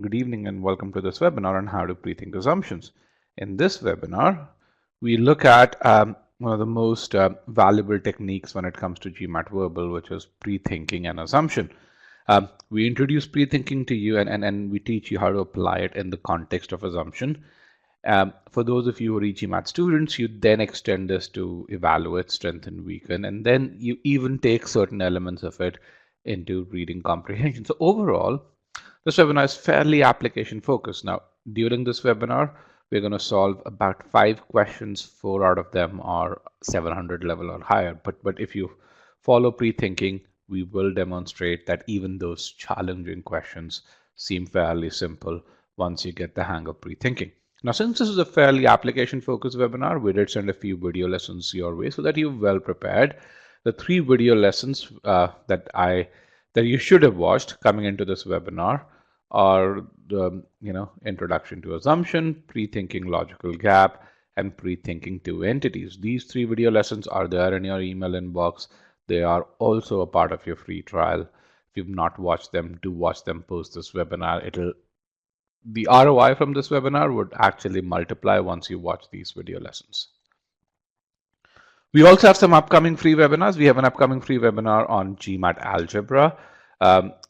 Good evening and welcome to this webinar on how to pre-think assumptions. In this webinar, we look at one of the most valuable techniques when it comes to GMAT verbal, which is pre-thinking and assumption. We introduce pre-thinking to you and we teach you how to apply it in the context of assumption. For those of you who are e-GMAT students, you then extend this to evaluate, strengthen, weaken, and then you even take certain elements of it into reading comprehension. So overall, this webinar is fairly application focused. Now, during this webinar, we're going to solve about 5 questions. 4 out of them are 700 level or higher. But if you follow pre-thinking, we will demonstrate that even those challenging questions seem fairly simple once you get the hang of pre-thinking. Now, since this is a fairly application-focused webinar, we did send a few video lessons your way so that you're well prepared. The 3 video lessons that you should have watched coming into this webinar are the introduction to assumption, pre-thinking logical gap, and pre-thinking two entities. These 3 video lessons are there in your email inbox. They are also a part of your free trial. If you've not watched them, do watch them post this webinar. The ROI from this webinar would actually multiply once you watch these video lessons. We also have some upcoming free webinars. We have an upcoming free webinar on GMAT algebra.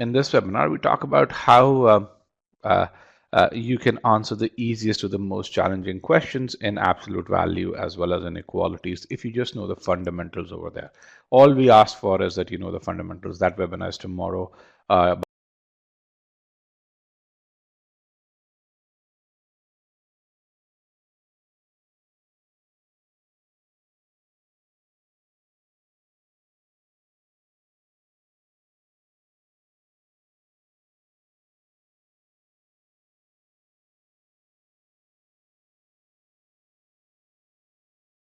In this webinar, we talk about how you can answer the easiest to the most challenging questions in absolute value as well as inequalities if you just know the fundamentals over there. All we ask for is that you know the fundamentals. That webinar is tomorrow.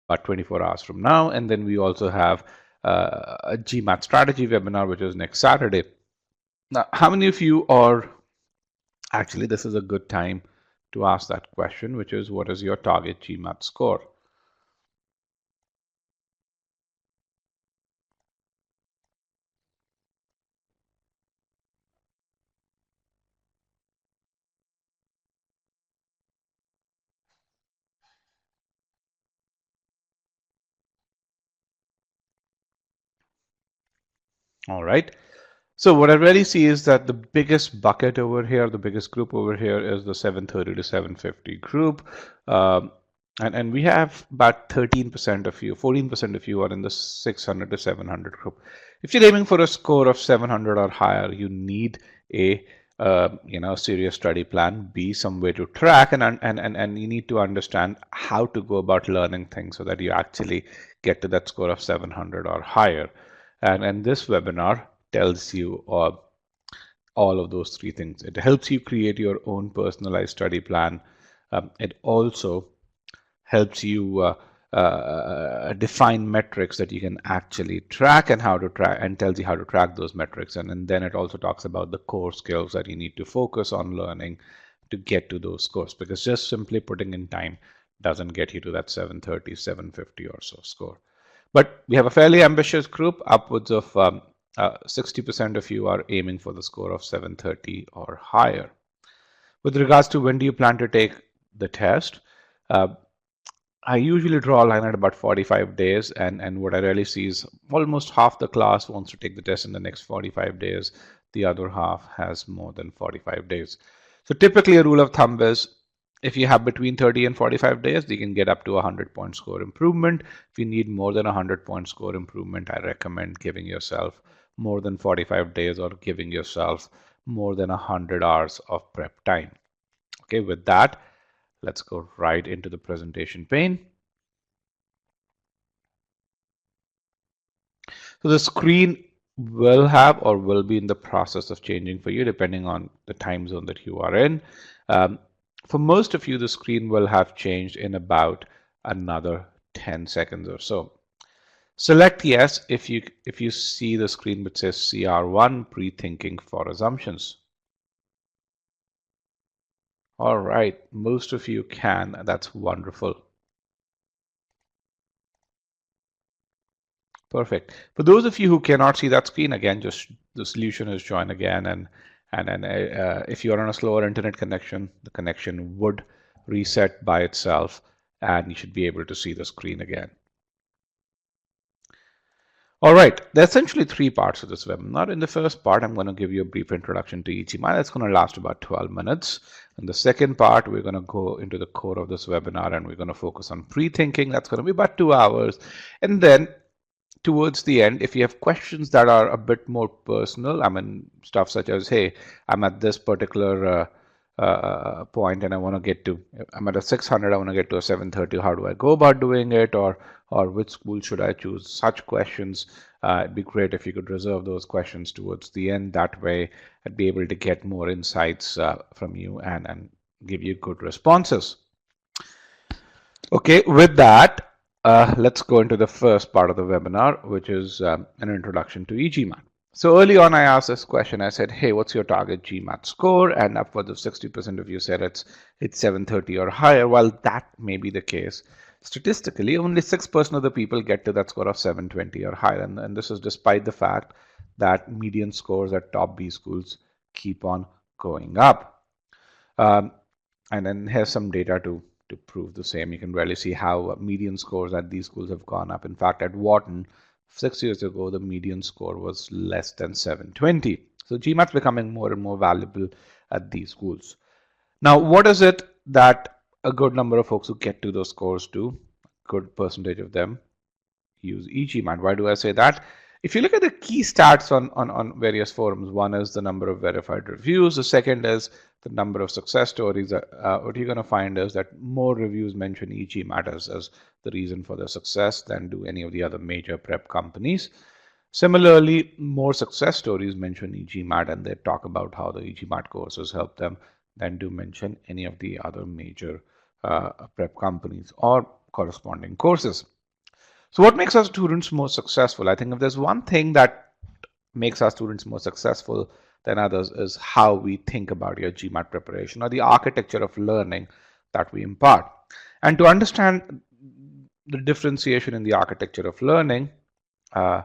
About 24 hours from now, and then we also have a GMAT strategy webinar, which is next Saturday. Now, how many of you are actually, this is a good time to ask that question, which is what is your target GMAT score? All right. So what I really see is that the biggest bucket over here, the biggest group over here is the 730 to 750 group. And we have about 13% of you, 14% of you are in the 600 to 700 group. If you're aiming for a score of 700 or higher, you need a serious study plan, B, some way to track, and you need to understand how to go about learning things so that you actually get to that score of 700 or higher. And this webinar tells you all of those 3 things. It helps you create your own personalized study plan. It also helps you define metrics that you can actually track and how to track, and tells you how to track those metrics. And then it also talks about the core skills that you need to focus on learning to get to those scores, because just simply putting in time doesn't get you to that 730, 750 or so score. But we have a fairly ambitious group. Upwards of 60% of you are aiming for the score of 730 or higher. With regards to when do you plan to take the test, I usually draw a line at about 45 days, and what I really see is almost half the class wants to take the test in the next 45 days. The other half has more than 45 days. So typically a rule of thumb is if you have between 30 and 45 days, you can get up to a 100-point score improvement. If you need more than a 100-point score improvement, I recommend giving yourself more than 45 days or giving yourself more than 100 hours of prep time. Okay, with that, let's go right into the presentation pane. So the screen will have or will be in the process of changing for you depending on the time zone that you are in. For most of you, the screen will have changed in about another 10 seconds or so. Select yes if you see the screen which says CR1 pre-thinking for assumptions. All right, most of you can. That's wonderful. Perfect. For those of you who cannot see that screen, again, just the solution is join again And then if you're on a slower internet connection, the connection would reset by itself and you should be able to see the screen again. All right, there are essentially three parts of this webinar. In the first part, I'm going to give you a brief introduction to e-GMAT. That's going to last about 12 minutes. In the second part, we're going to go into the core of this webinar and we're going to focus on pre-thinking. That's going to be about 2 hours. And then towards the end, if you have questions that are a bit more personal, I mean, stuff such as, hey, I'm at this particular point and I want to get to, I'm at a 600, I want to get to a 730. How do I go about doing it? Or which school should I choose? Such questions. It'd be great if you could reserve those questions towards the end. That way, I'd be able to get more insights from you and give you good responses. Okay, with that, let's go into the first part of the webinar, which is an introduction to e-GMAT. So early on, I asked this question. I said, hey, what's your target GMAT score? And upwards of 60% of you said it's 730 or higher. While that may be the case, statistically, only 6% of the people get to that score of 720 or higher. And this is despite the fact that median scores at top B schools keep on going up. And then here's some data to prove the same. You can really see how median scores at these schools have gone up. In fact, at Wharton, 6 years ago, the median score was less than 720. So GMAT's becoming more and more valuable at these schools. Now, what is it that a good number of folks who get to those scores do? Good percentage of them use e-GMAT. Why do I say that? If you look at the key stats on various forums, one is the number of verified reviews. The second is the number of success stories. What you're going to find is that more reviews mention e-GMAT as the reason for their success than do any of the other major prep companies. Similarly, more success stories mention e-GMAT and they talk about how the e-GMAT courses help them than do mention any of the other major prep companies or corresponding courses. So what makes our students more successful? I think if there's one thing that makes our students more successful than others is how we think about your GMAT preparation or the architecture of learning that we impart. And to understand the differentiation in the architecture of learning, I'm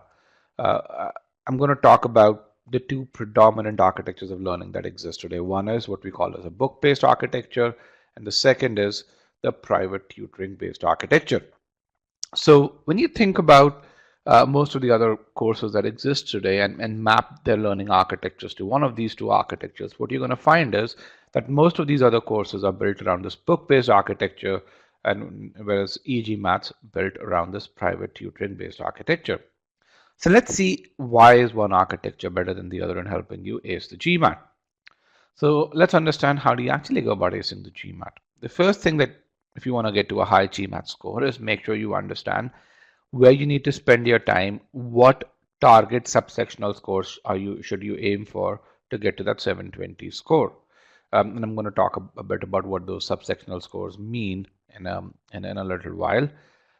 going to talk about the two predominant architectures of learning that exist today. One is what we call as a book-based architecture, and the second is the private tutoring-based architecture. So when you think about most of the other courses that exist today and map their learning architectures to one of these two architectures, what you're going to find is that most of these other courses are built around this book-based architecture, and whereas e-GMAT's built around this private tutoring-based architecture. So let's see why is one architecture better than the other in helping you ace the GMAT. So let's understand how do you actually go about acing the GMAT. The first thing that if you want to get to a high GMAT score is make sure you understand where you need to spend your time, what target subsectional scores should you aim for to get to that 720 score. And I'm going to talk a bit about what those subsectional scores mean in a little while.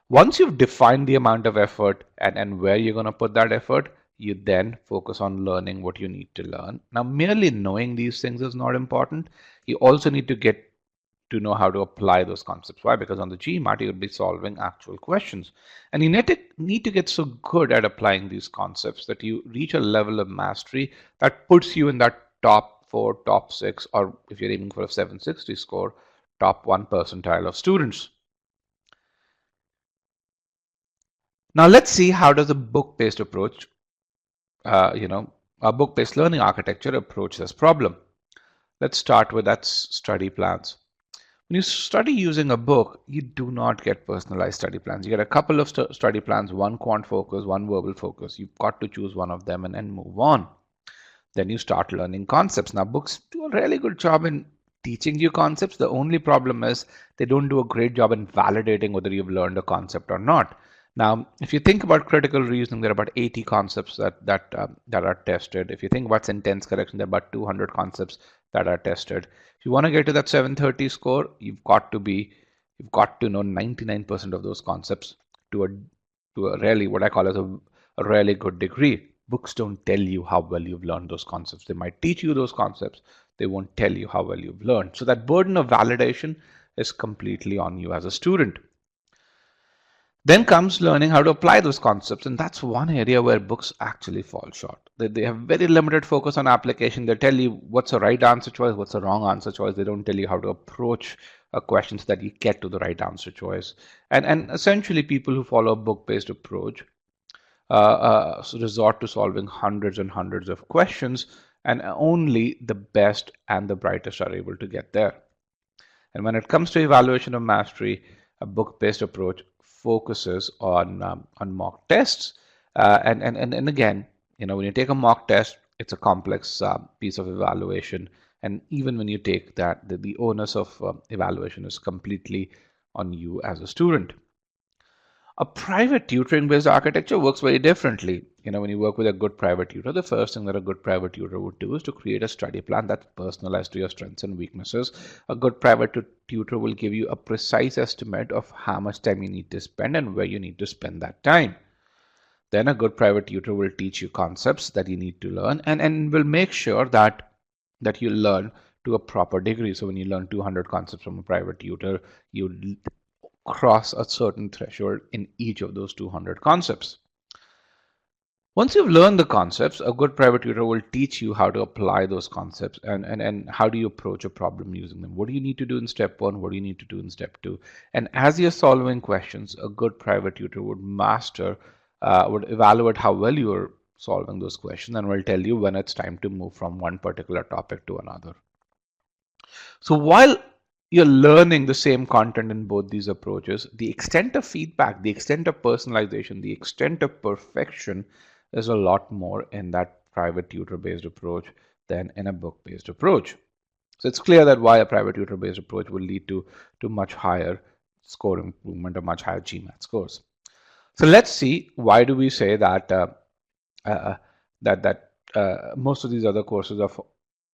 Once you've defined the amount of effort and where you're going to put that effort, you then focus on learning what you need to learn. Now, merely knowing these things is not important. You also need to get to know how to apply those concepts. Why? Because on the GMAT, you'll be solving actual questions. And you need to get so good at applying these concepts that you reach a level of mastery that puts you in that top 4, top 6, or if you're aiming for a 760 score, top 1 percentile of students. Now let's see how does a book-based approach, a book-based learning architecture approach this problem. Let's start with that study plans. When you study using a book, you do not get personalized study plans. You get a couple of study plans, one quant focus, one verbal focus. You've got to choose one of them and then move on. Then you start learning concepts. Now, books do a really good job in teaching you concepts. The only problem is they don't do a great job in validating whether you've learned a concept or not. Now, if you think about critical reasoning, there are about 80 concepts that are tested. If you think about sentence correction, there are about 200 concepts that are tested. If you want to get to that 730 score, you've got to know 99% of those concepts to a really what I call as a really good degree. Books don't tell you how well you've learned those concepts. They might teach you those concepts. They won't tell you how well you've learned. So that burden of validation is completely on you as a student. Then comes learning how to apply those concepts, and that's one area where books actually fall short. They have very limited focus on application. They tell you what's the right answer choice, what's the wrong answer choice. They don't tell you how to approach a question so that you get to the right answer choice. And essentially, people who follow a book-based approach resort to solving hundreds and hundreds of questions, and only the best and the brightest are able to get there. And when it comes to evaluation of mastery, a book-based approach focuses on mock tests. And again, when you take a mock test, it's a complex piece of evaluation. And even when you take that, the onus of evaluation is completely on you as a student. A private tutoring based architecture works very differently. When you work with a good private tutor, the first thing that a good private tutor would do is to create a study plan that's personalized to your strengths and weaknesses. A good private tutor will give you a precise estimate of how much time you need to spend and where you need to spend that time. Then a good private tutor will teach you concepts that you need to learn and will make sure that you learn to a proper degree. So when you learn 200 concepts from a private tutor, you cross a certain threshold in each of those 200 concepts. Once you've learned the concepts, a good private tutor will teach you how to apply those concepts and how do you approach a problem using them. What do you need to do in step one? What do you need to do in step two? And as you're solving questions, a good private tutor would would evaluate how well you are solving those questions and will tell you when it's time to move from one particular topic to another. So while you're learning the same content in both these approaches, the extent of feedback, the extent of personalization, the extent of perfection is a lot more in that private tutor-based approach than in a book-based approach. So it's clear that why a private tutor-based approach will lead to much higher score improvement or much higher GMAT scores. So let's see, why do we say that most of these other courses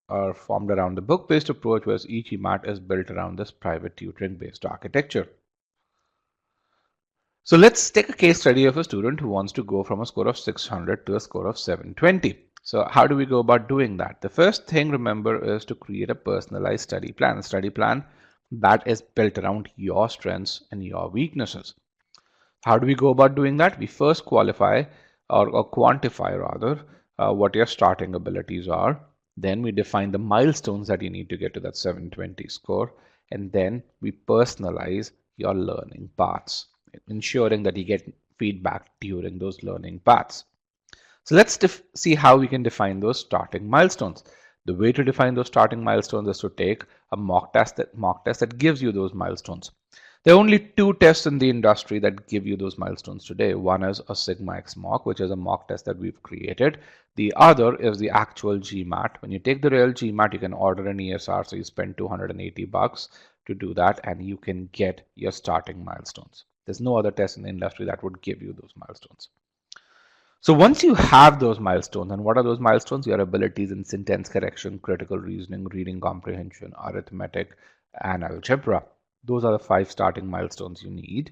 are formed around the book-based approach, whereas e-GMAT is built around this private tutoring-based architecture. So let's take a case study of a student who wants to go from a score of 600 to a score of 720. So how do we go about doing that? The first thing, remember, is to create a personalized study plan. A study plan that is built around your strengths and your weaknesses. How do we go about doing that? We first qualify or quantify rather what your starting abilities are. Then we define the milestones that you need to get to that 720 score. And then we personalize your learning paths, ensuring that you get feedback during those learning paths. So let's see how we can define those starting milestones. The way to define those starting milestones is to take a mock test that gives you those milestones. There are only two tests in the industry that give you those milestones today. One is a Sigma X mock, which is a mock test that we've created. The other is the actual GMAT. When you take the real GMAT, you can order an ESR, so you spend $280 to do that, and you can get your starting milestones. There's no other test in the industry that would give you those milestones. So once you have those milestones, and what are those milestones? Your abilities in sentence correction, critical reasoning, reading comprehension, arithmetic, and algebra. Those are the 5 starting milestones you need.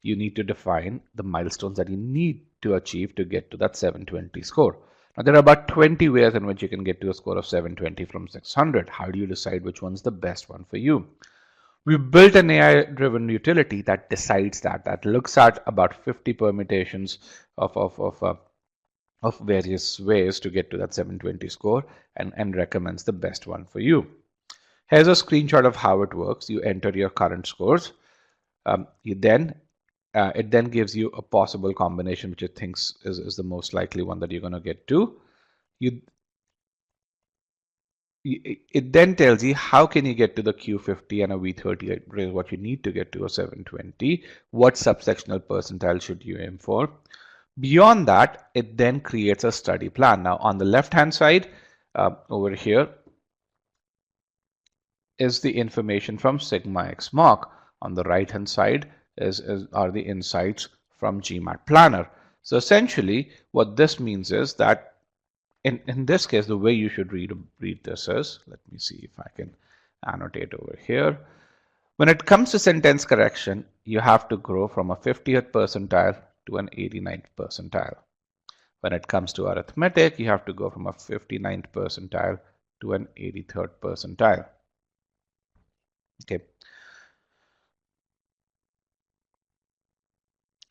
You need to define the milestones that you need to achieve to get to that 720 score. Now, there are about 20 ways in which you can get to a score of 720 from 600. How do you decide which one's the best one for you? We built an AI-driven utility that decides that looks at about 50 permutations of various ways to get to that 720 score and recommends the best one for you. Here's a screenshot of how it works. You enter your current scores. It then gives you a possible combination which it thinks is the most likely one that you're going to get to. It then tells you how can you get to the Q50 and a V30, what you need to get to a 720, what subsectional percentile should you aim for. Beyond that, it then creates a study plan. Now, on the left-hand side, over here, is the information from Sigma X mock. On the right-hand side are the insights from GMAT Planner. So essentially, what this means is that in this case, the way you should read this is, let me see if I can annotate over here. When it comes to sentence correction, you have to grow from a 50th percentile to an 89th percentile. When it comes to arithmetic, you have to go from a 59th percentile to an 83rd percentile. Okay.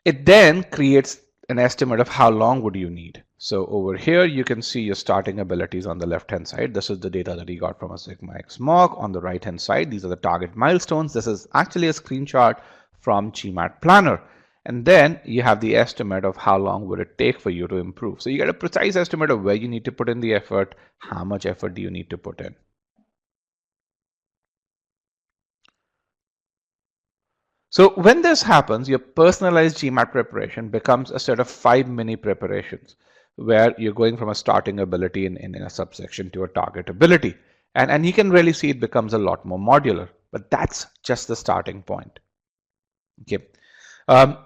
It then creates an estimate of how long would you need. So over here, you can see your starting abilities on the left-hand side. This is the data that he got from a Sigma X mock. On the right-hand side, these are the target milestones. This is actually a screenshot from GMAT Planner. And then you have the estimate of how long would it take for you to improve. So you get a precise estimate of where you need to put in the effort, how much effort do you need to put in. So when this happens, your personalized GMAT preparation becomes a set of 5 mini preparations where you're going from a starting ability in a subsection to a target ability. And you can really see it becomes a lot more modular, but that's just the starting point. Okay.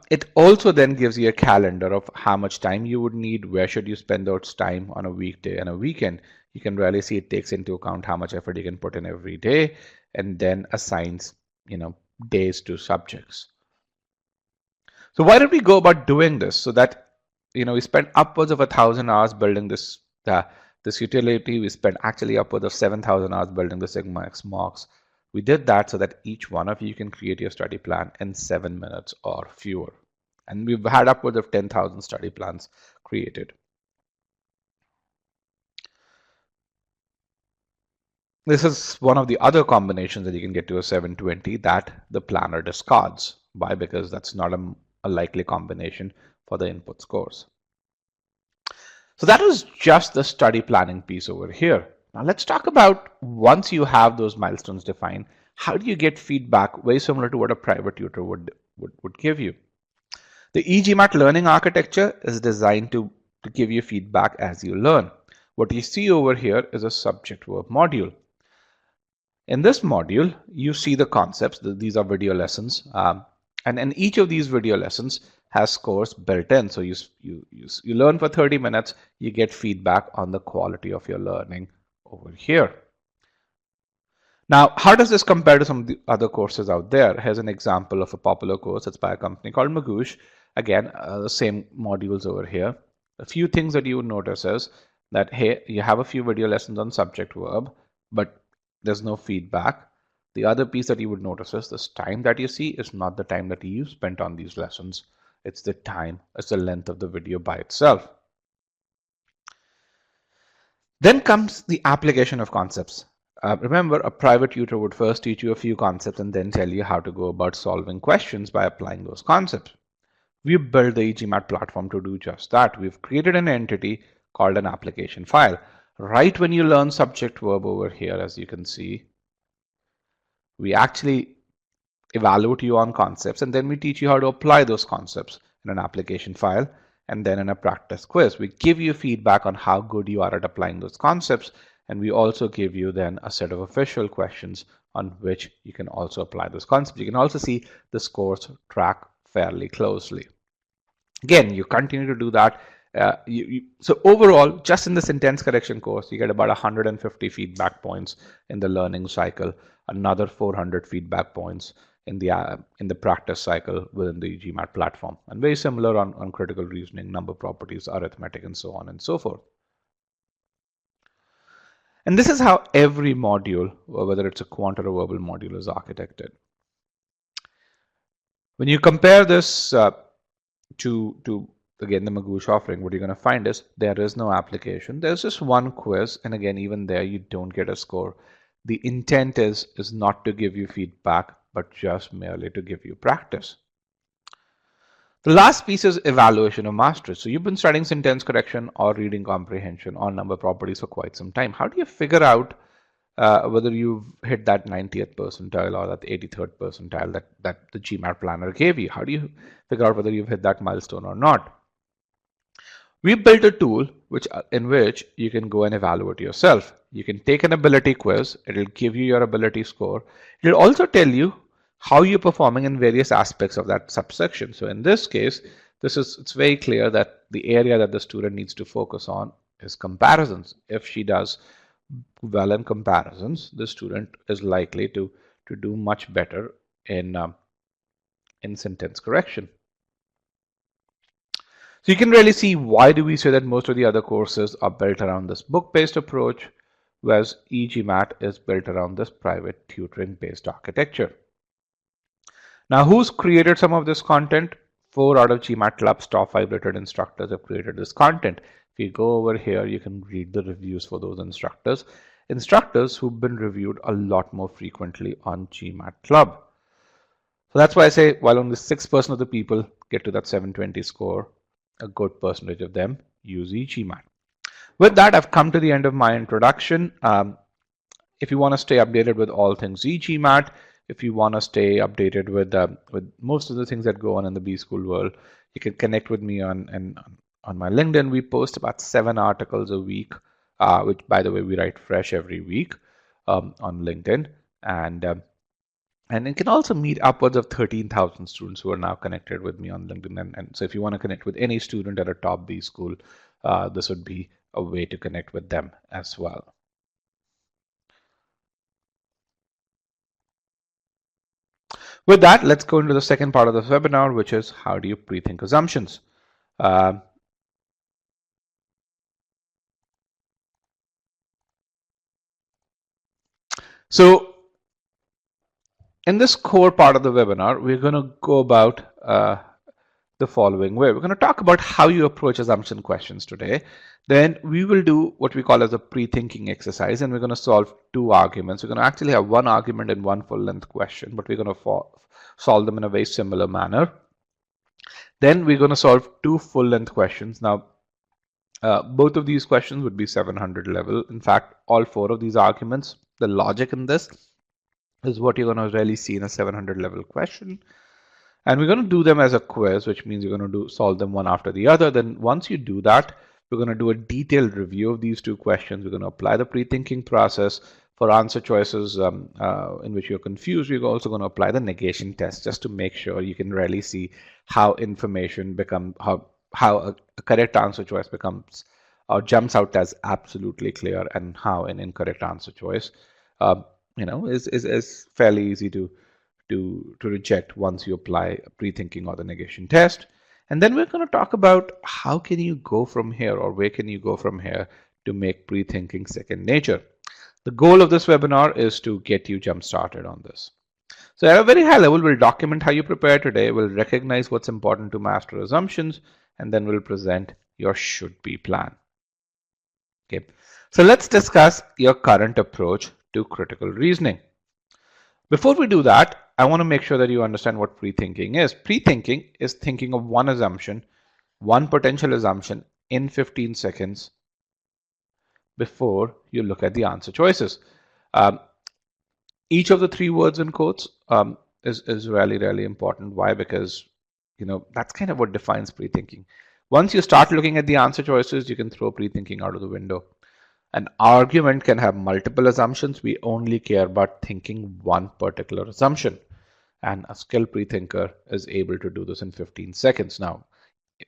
It also then gives you a calendar of how much time you would need, where should you spend those time on a weekday and a weekend. You can really see it takes into account how much effort you can put in every day and then assigns, days to subjects. So why did we go about doing this? So that, we spent upwards of 1,000 hours building this utility. We spent actually upwards of 7,000 hours building the Sigma X mocks. We did that so that each one of you can create your study plan in 7 minutes or fewer. And we've had upwards of 10,000 study plans created. This is one of the other combinations that you can get to a 720 that the planner discards. Why? Because that's not a likely combination for the input scores. So that was just the study planning piece over here. Now let's talk about, once you have those milestones defined, how do you get feedback very similar to what a private tutor would give you? The e-GMAT learning architecture is designed to give you feedback as you learn. What you see over here is a subject-verb module. In this module, you see the concepts. These are video lessons. And each of these video lessons has scores built in. So you learn for 30 minutes, you get feedback on the quality of your learning over here. Now, how does this compare to some of the other courses out there? Here's an example of a popular course. It's by a company called Magoosh. Again, the same modules over here. A few things that you would notice is that, hey, you have a few video lessons on subject verb, but there's no feedback. The other piece that you would notice is this time that you see is not the time that you spent on these lessons. It's the time, it's the length of the video by itself. Then comes the application of concepts. Remember, a private tutor would first teach you a few concepts and then tell you how to go about solving questions by applying those concepts. We've built the EGMAT platform to do just that. We've created an entity called an application file. Right when you learn subject verb over here, as you can see, we actually evaluate you on concepts and then we teach you how to apply those concepts in an application file. And then in a practice quiz, we give you feedback on how good you are at applying those concepts. And we also give you then a set of official questions on which you can also apply those concepts. You can also see the scores track fairly closely. Again, you continue to do that. So overall, just in the sentence correction course, you get about 150 feedback points in the learning cycle, another 400 feedback points in the practice cycle within the GMAT platform, and very similar on critical reasoning, number properties, arithmetic, and so on and so forth. And this is how every module, whether it's a quant or a verbal module, is architected. When you compare this to again the Magoosh offering, what you're going to find is there is no application. There's just one quiz, and again, even there you don't get a score. The intent is not to give you feedback, but just merely to give you practice. The last piece is evaluation of mastery. So you've been studying sentence correction or reading comprehension or number properties for quite some time. How do you figure out whether you've hit that 90th percentile or that 83rd percentile that the GMAT planner gave you? How do you figure out whether you've hit that milestone or not? We built a tool in which you can go and evaluate yourself. You can take an ability quiz. It'll give you your ability score. It'll also tell you how you're performing in various aspects of that subsection. So in this case, it's very clear that the area that the student needs to focus on is comparisons. If she does well in comparisons, the student is likely to do much better in sentence correction. So you can really see why do we say that most of the other courses are built around this book-based approach, whereas e-GMAT is built around this private tutoring-based architecture. Now, who's created some of this content? 4 out of GMAT Club's top 5 rated instructors have created this content. If you go over here, you can read the reviews for those instructors. Instructors who've been reviewed a lot more frequently on GMAT Club. So that's why I say while only 6% of the people get to that 720 score, a good percentage of them use e-GMAT. With that, I've come to the end of my introduction. If you want to stay updated with all things e-GMAT, if you want to stay updated with most of the things that go on in the B-School world, you can connect with me on my LinkedIn. We post about 7 articles a week, which, by the way, we write fresh every week on LinkedIn. And it can also meet upwards of 13,000 students who are now connected with me on LinkedIn. And so if you want to connect with any student at a top B school, this would be a way to connect with them as well. With that, let's go into the second part of this webinar, which is how do you pre-think assumptions? So in this core part of the webinar, we're going to go about the following way. We're going to talk about how you approach assumption questions today. Then we will do what we call as a pre-thinking exercise, and we're going to solve 2 arguments. We're going to actually have 1 argument and 1 full-length question, but we're going to solve them in a very similar manner. Then we're going to solve 2 full-length questions. Now, both of these questions would be 700 level. In fact, all 4 of these arguments, the logic in this is what you're going to really see in a 700 level question. And we're going to do them as a quiz, which means you're going to solve them one after the other. Then once you do that, we're going to do a detailed review of these 2 questions. We're going to apply the pre-thinking process for answer choices in which you're confused. We're also going to apply the negation test just to make sure you can really see how information becomes, how a correct answer choice becomes or jumps out as absolutely clear, and how an incorrect answer choice is fairly easy to reject once you apply pre-thinking or the negation test. And then we're going to talk about how can you go from here, or where can you go from here to make pre-thinking second nature. The goal of this webinar is to get you jump started on this. So at a very high level, we'll document how you prepare today, we'll recognize what's important to master assumptions, and then we'll present your should-be plan. Okay, so let's discuss your current approach to critical reasoning. Before we do that, I want to make sure that you understand what pre-thinking is. Pre-thinking is thinking of one assumption, one potential assumption in 15 seconds before you look at the answer choices. Each of the 3 words in quotes is really important. Why? Because that's kind of what defines pre-thinking. Once you start looking at the answer choices, you can throw pre-thinking out of the window. An argument can have multiple assumptions. We only care about thinking one particular assumption. And a skilled pre-thinker is able to do this in 15 seconds. Now,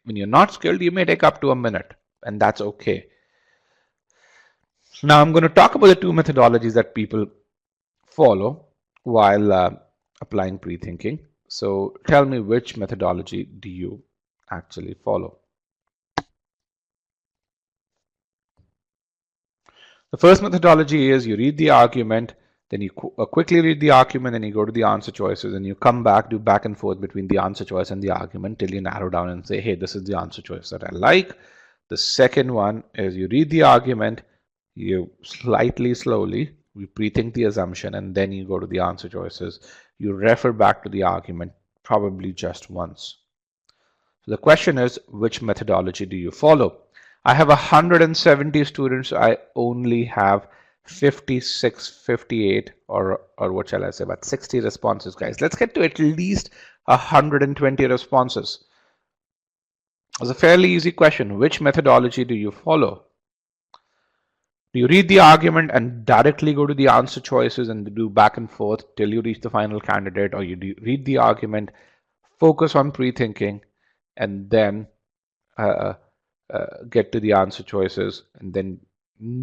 when you're not skilled, you may take up to a minute, and that's okay. Now, I'm going to talk about the 2 methodologies that people follow while applying pre-thinking. So tell me, which methodology do you actually follow? The first methodology is you read the argument, then you quickly read the argument, then you go to the answer choices, and you come back, do back and forth between the answer choice and the argument till you narrow down and say, hey, this is the answer choice that I like. The second one is you read the argument, you slowly, you pre-think the assumption, and then you go to the answer choices. You refer back to the argument probably just once. So the question is, which methodology do you follow? I have 170 students. I only have 56, 58, or what shall I say, about 60 responses, guys. Let's get to at least 120 responses. It's a fairly easy question. Which methodology do you follow? Do you read the argument and directly go to the answer choices and do back and forth till you reach the final candidate, or you read the argument, focus on pre-thinking, and then get to the answer choices, and then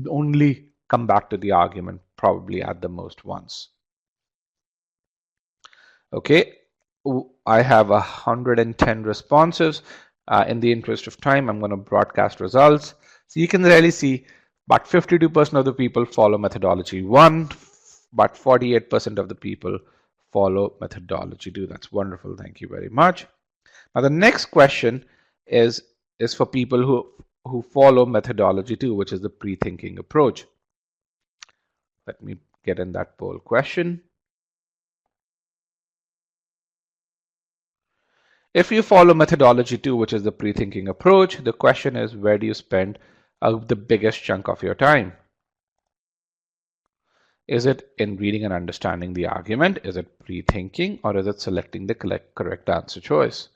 only come back to the argument probably at the most once? Okay, I have 110 responses. In the interest of time, I'm going to broadcast results. So you can really see about 52% of the people follow methodology 1, but 48% of the people follow methodology 2. That's wonderful. Thank you very much. Now the next question is for people who follow methodology 2, which is the pre-thinking approach. Let me get in that poll question. If you follow methodology 2, which is the pre-thinking approach, the question is, where do you spend the biggest chunk of your time? Is it in reading and understanding the argument? Is it pre-thinking, or is it selecting the correct answer choice?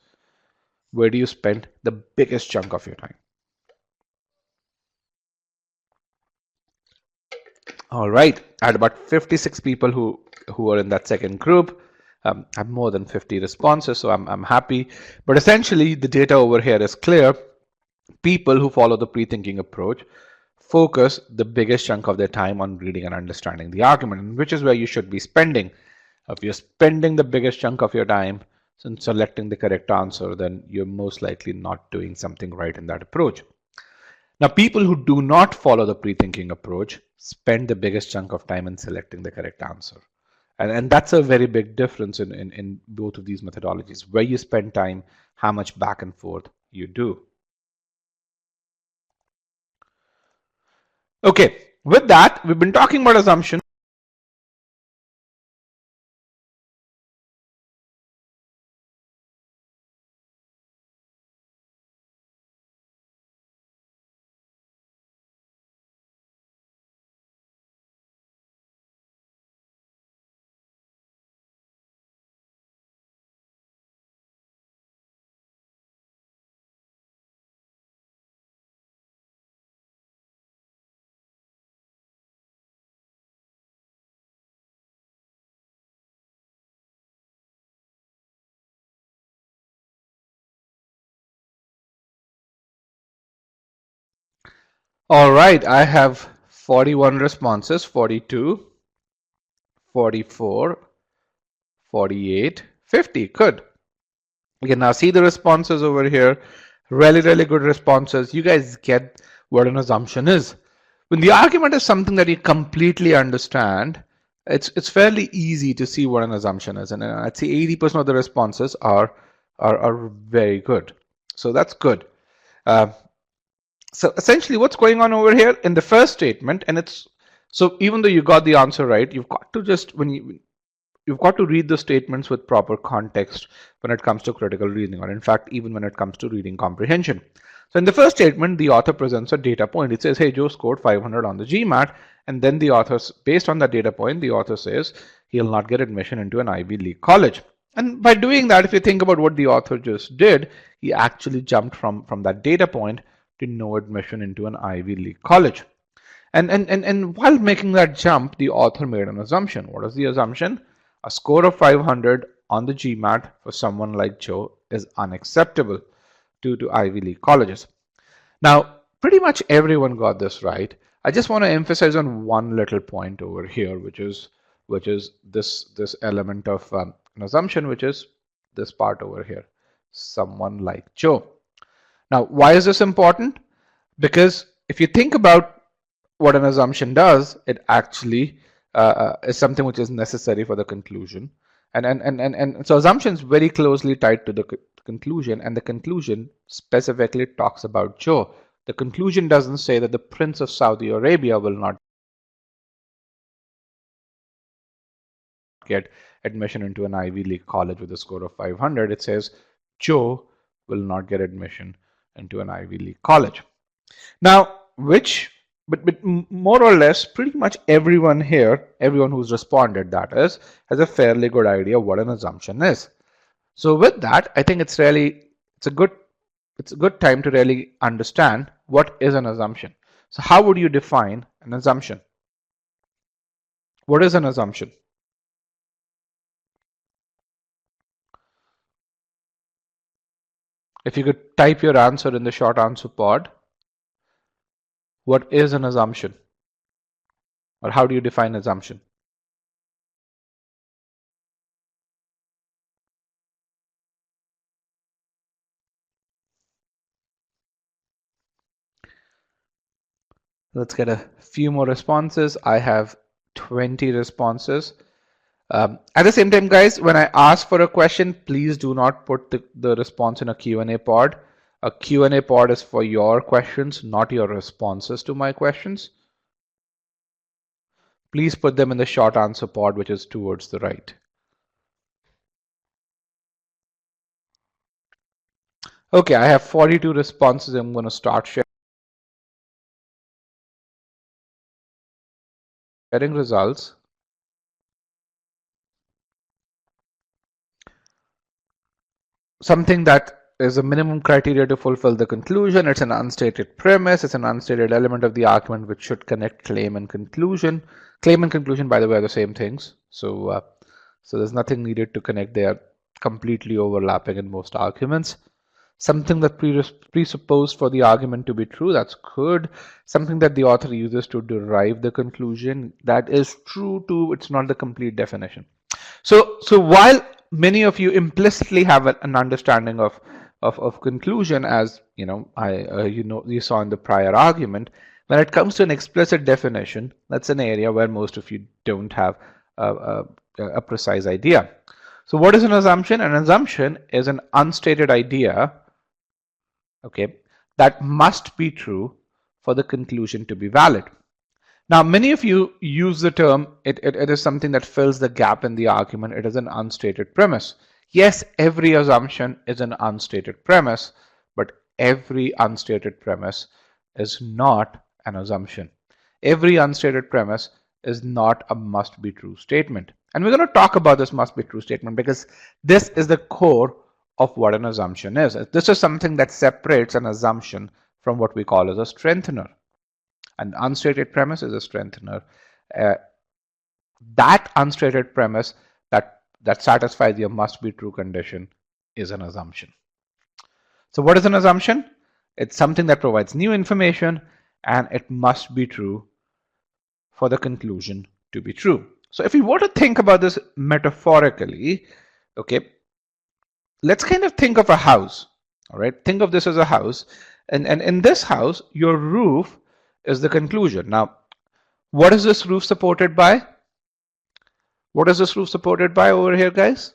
Where do you spend the biggest chunk of your time? All right, I had about 56 people who are in that second group. I have more than 50 responses, so I'm happy. But essentially, the data over here is clear. People who follow the pre-thinking approach focus the biggest chunk of their time on reading and understanding the argument, which is where you should be spending. If you're spending the biggest chunk of your time in selecting the correct answer, then you're most likely not doing something right in that approach. Now, people who do not follow the pre-thinking approach spend the biggest chunk of time in selecting the correct answer. And that's a very big difference in both of these methodologies, where you spend time, how much back and forth you do. Okay, with that, we've been talking about assumption. All right, I have 41 responses, 42, 44, 48, 50. Good. You can now see the responses over here. Really good responses. You guys get what an assumption is. When the argument is something that you completely understand, it's fairly easy to see what an assumption is. And I'd say 80% of the responses are very good. So that's good. So essentially what's going on over here in the first statement, and it's so even though you got the answer right, you've got to just you've got to read the statements with proper context when it comes to critical reasoning, or in fact, even when it comes to reading comprehension. So in the first statement, the author presents a data point. It says, hey, Joe scored 500 on the GMAT. And then the author, based on that data point, the author says he'll not get admission into an Ivy League college. And by doing that, if you think about what the author just did, he actually jumped from that data point to no admission into an Ivy League college. And while making that jump, the author made an assumption. What is the assumption? A score of 500 on the GMAT for someone like Joe is unacceptable to Ivy League colleges. Now, pretty much everyone got this right. I just want to emphasize on one little point over here, which is this element of an assumption, which is this part over here, someone like Joe. Now, why is this important? Because if you think about what an assumption does, it actually is something which is necessary for the conclusion. And so assumption is very closely tied to the conclusion, and the conclusion specifically talks about Joe. The conclusion doesn't say that the Prince of Saudi Arabia will not get admission into an Ivy League college with a score of 500. It says Joe will not get admission into an Ivy League college. Now, but more or less, pretty much everyone here, everyone who's responded, that is, has a fairly good idea what an assumption is. So with that, I think it's a good time to really understand what is an assumption. So how would you define an assumption? What is an assumption? If you could type your answer in the short answer pod, what is an assumption? Or how do you define assumption? Let's get a few more responses. I have 20 responses. At the same time, guys, when I ask for a question, please do not put the response in a Q&A pod. A Q&A pod is for your questions, not your responses to my questions. Please put them in the short answer pod, which is towards the right. Okay, I have 42 responses. I'm going to start sharing results. Something that is a minimum criteria to fulfill the conclusion. It's an unstated premise. It's an unstated element of the argument which should connect claim and conclusion. Claim and conclusion, by the way, are the same things. So there's nothing needed to connect. They are completely overlapping in most arguments. Something that presupposed for the argument to be true, that's good. Something that the author uses to derive the conclusion, that is true too. It's not the complete definition. So while many of you implicitly have an understanding of conclusion, as you know, you saw in the prior argument, when it comes to an explicit definition, that's an area where most of you don't have a precise idea. So what is an assumption? An assumption is an unstated idea, okay, that must be true for the conclusion to be valid. Now, many of you use the term, it is something that fills the gap in the argument. It is an unstated premise. Yes, every assumption is an unstated premise, but every unstated premise is not an assumption. Every unstated premise is not a must be true statement. And we're going to talk about this must be true statement because this is the core of what an assumption is. This is something that separates an assumption from what we call as a strengthener. An unstated premise is a strengthener. That unstated premise that satisfies your must be true condition is an assumption. So what is an assumption? It's something that provides new information and it must be true for the conclusion to be true. So if we want to think about this metaphorically, okay, let's kind of think of a house. All right, think of this as a house, and in this house, your roof is the conclusion. Now, what is this roof supported by? What is this roof supported by over here, guys,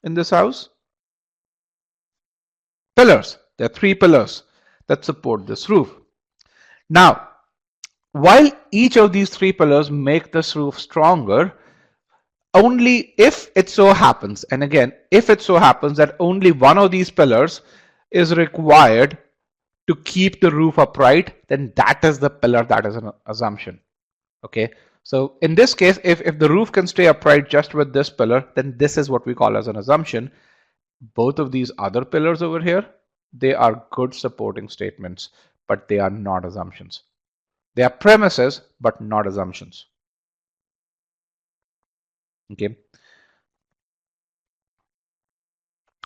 in this house? Pillars. There are 3 pillars that support this roof. Now, while each of these 3 pillars make this roof stronger, only if it so happens, and again, if it so happens that only one of these pillars is required to keep the roof upright, then that is the pillar that is an assumption. Okay, so in this case, if the roof can stay upright just with this pillar, then this is what we call as an assumption. Both of these other pillars over here, they are good supporting statements, but they are not assumptions. They are premises, but not assumptions. Okay.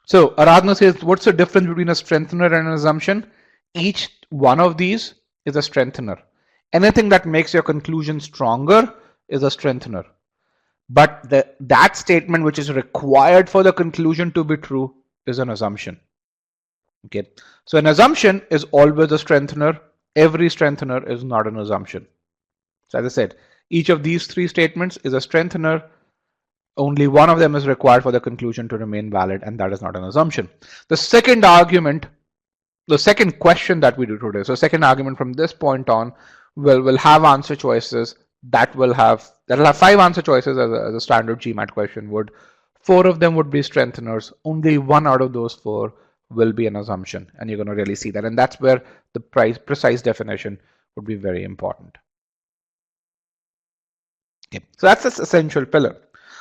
So Aradhana says, what's the difference between a strengthener and an assumption? Each one of these is a strengthener. Anything that makes your conclusion stronger is a strengthener. But that statement which is required for the conclusion to be true is an assumption. Okay. So an assumption is always a strengthener. Every strengthener is not an assumption. So as I said, each of these 3 statements is a strengthener. Only one of them is required for the conclusion to remain valid, and that is not an assumption. The second argument, the second question that we do today, so second argument from this point on, will have answer choices that will have 5 answer choices as a standard GMAT question would. 4 of them would be strengtheners. Only 1 out of those 4 will be an assumption, and you're going to really see that. And that's where the precise definition would be very important. Okay, so that's this essential pillar.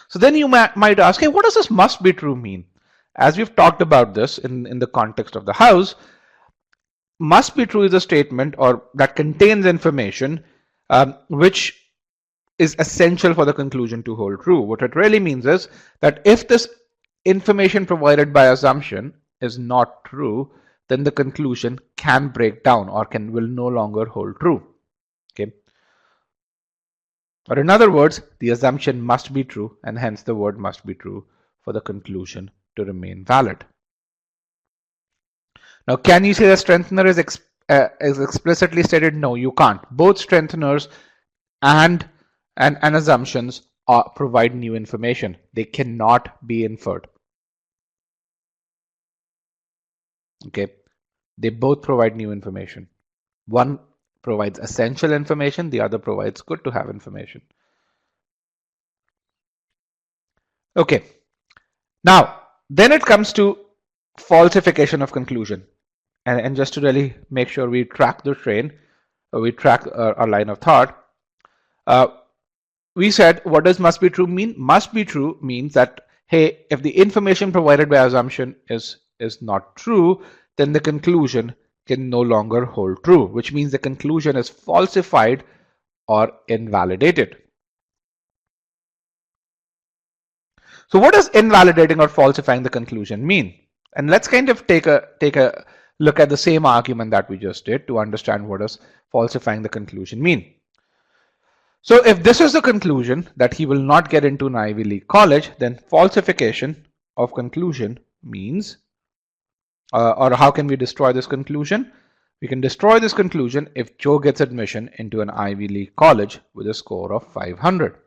So then you might ask, hey, what does this must be true mean? As we've talked about this in the context of the house, must be true is a statement or that contains information which is essential for the conclusion to hold true. What it really means is that if this information provided by assumption is not true, then the conclusion can break down or will no longer hold true. Okay. Or in other words, the assumption must be true, and hence the word must be true for the conclusion to remain valid. Now, can you say the strengthener is explicitly stated? No, you can't. Both strengtheners and assumptions provide new information. They cannot be inferred. Okay, they both provide new information. One provides essential information, the other provides good to have information. Okay, now then it comes to falsification of conclusion. And just to really make sure we track the train, we track our line of thought, we said what does must be true mean? Must be true means that, hey, if the information provided by assumption is not true, then the conclusion can no longer hold true, which means the conclusion is falsified or invalidated. So what does invalidating or falsifying the conclusion mean? And let's kind of take a look at the same argument that we just did to understand what does falsifying the conclusion mean. So if this is the conclusion that he will not get into an Ivy League college, then falsification of conclusion means, or how can we destroy this conclusion? We can destroy this conclusion if Joe gets admission into an Ivy League college with a score of 500.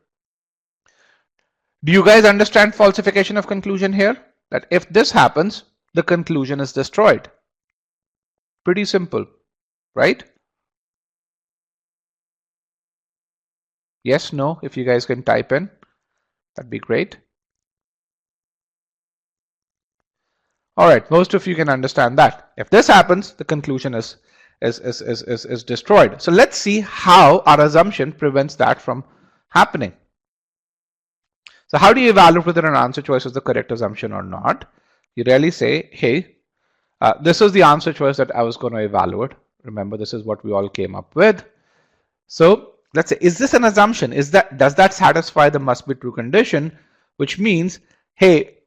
Do you guys understand falsification of conclusion here? That if this happens, the conclusion is destroyed. Pretty simple, right? Yes, no, if you guys can type in, that'd be great. All right, most of you can understand that. If this happens, the conclusion is destroyed. So let's see how our assumption prevents that from happening. So how do you evaluate whether an answer choice is the correct assumption or not? You really say, hey, this is the answer choice that I was going to evaluate. Remember, this is what we all came up with. So let's say, is this an assumption? Does that satisfy the must be true condition? Which means, hey,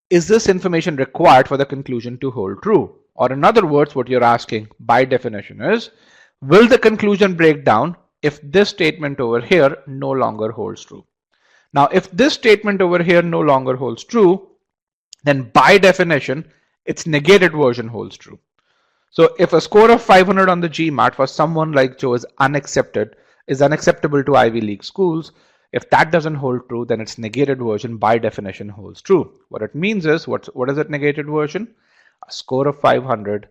is this information required for the conclusion to hold true? Or in other words, what you're asking by definition is, will the conclusion break down if this statement over here no longer holds true? Now, if this statement over here no longer holds true, then by definition, its negated version holds true. So if a score of 500 on the GMAT for someone like Joe is unacceptable to Ivy League schools, if that doesn't hold true, then its negated version by definition holds true. What it means is, what is that negated version? A score of 500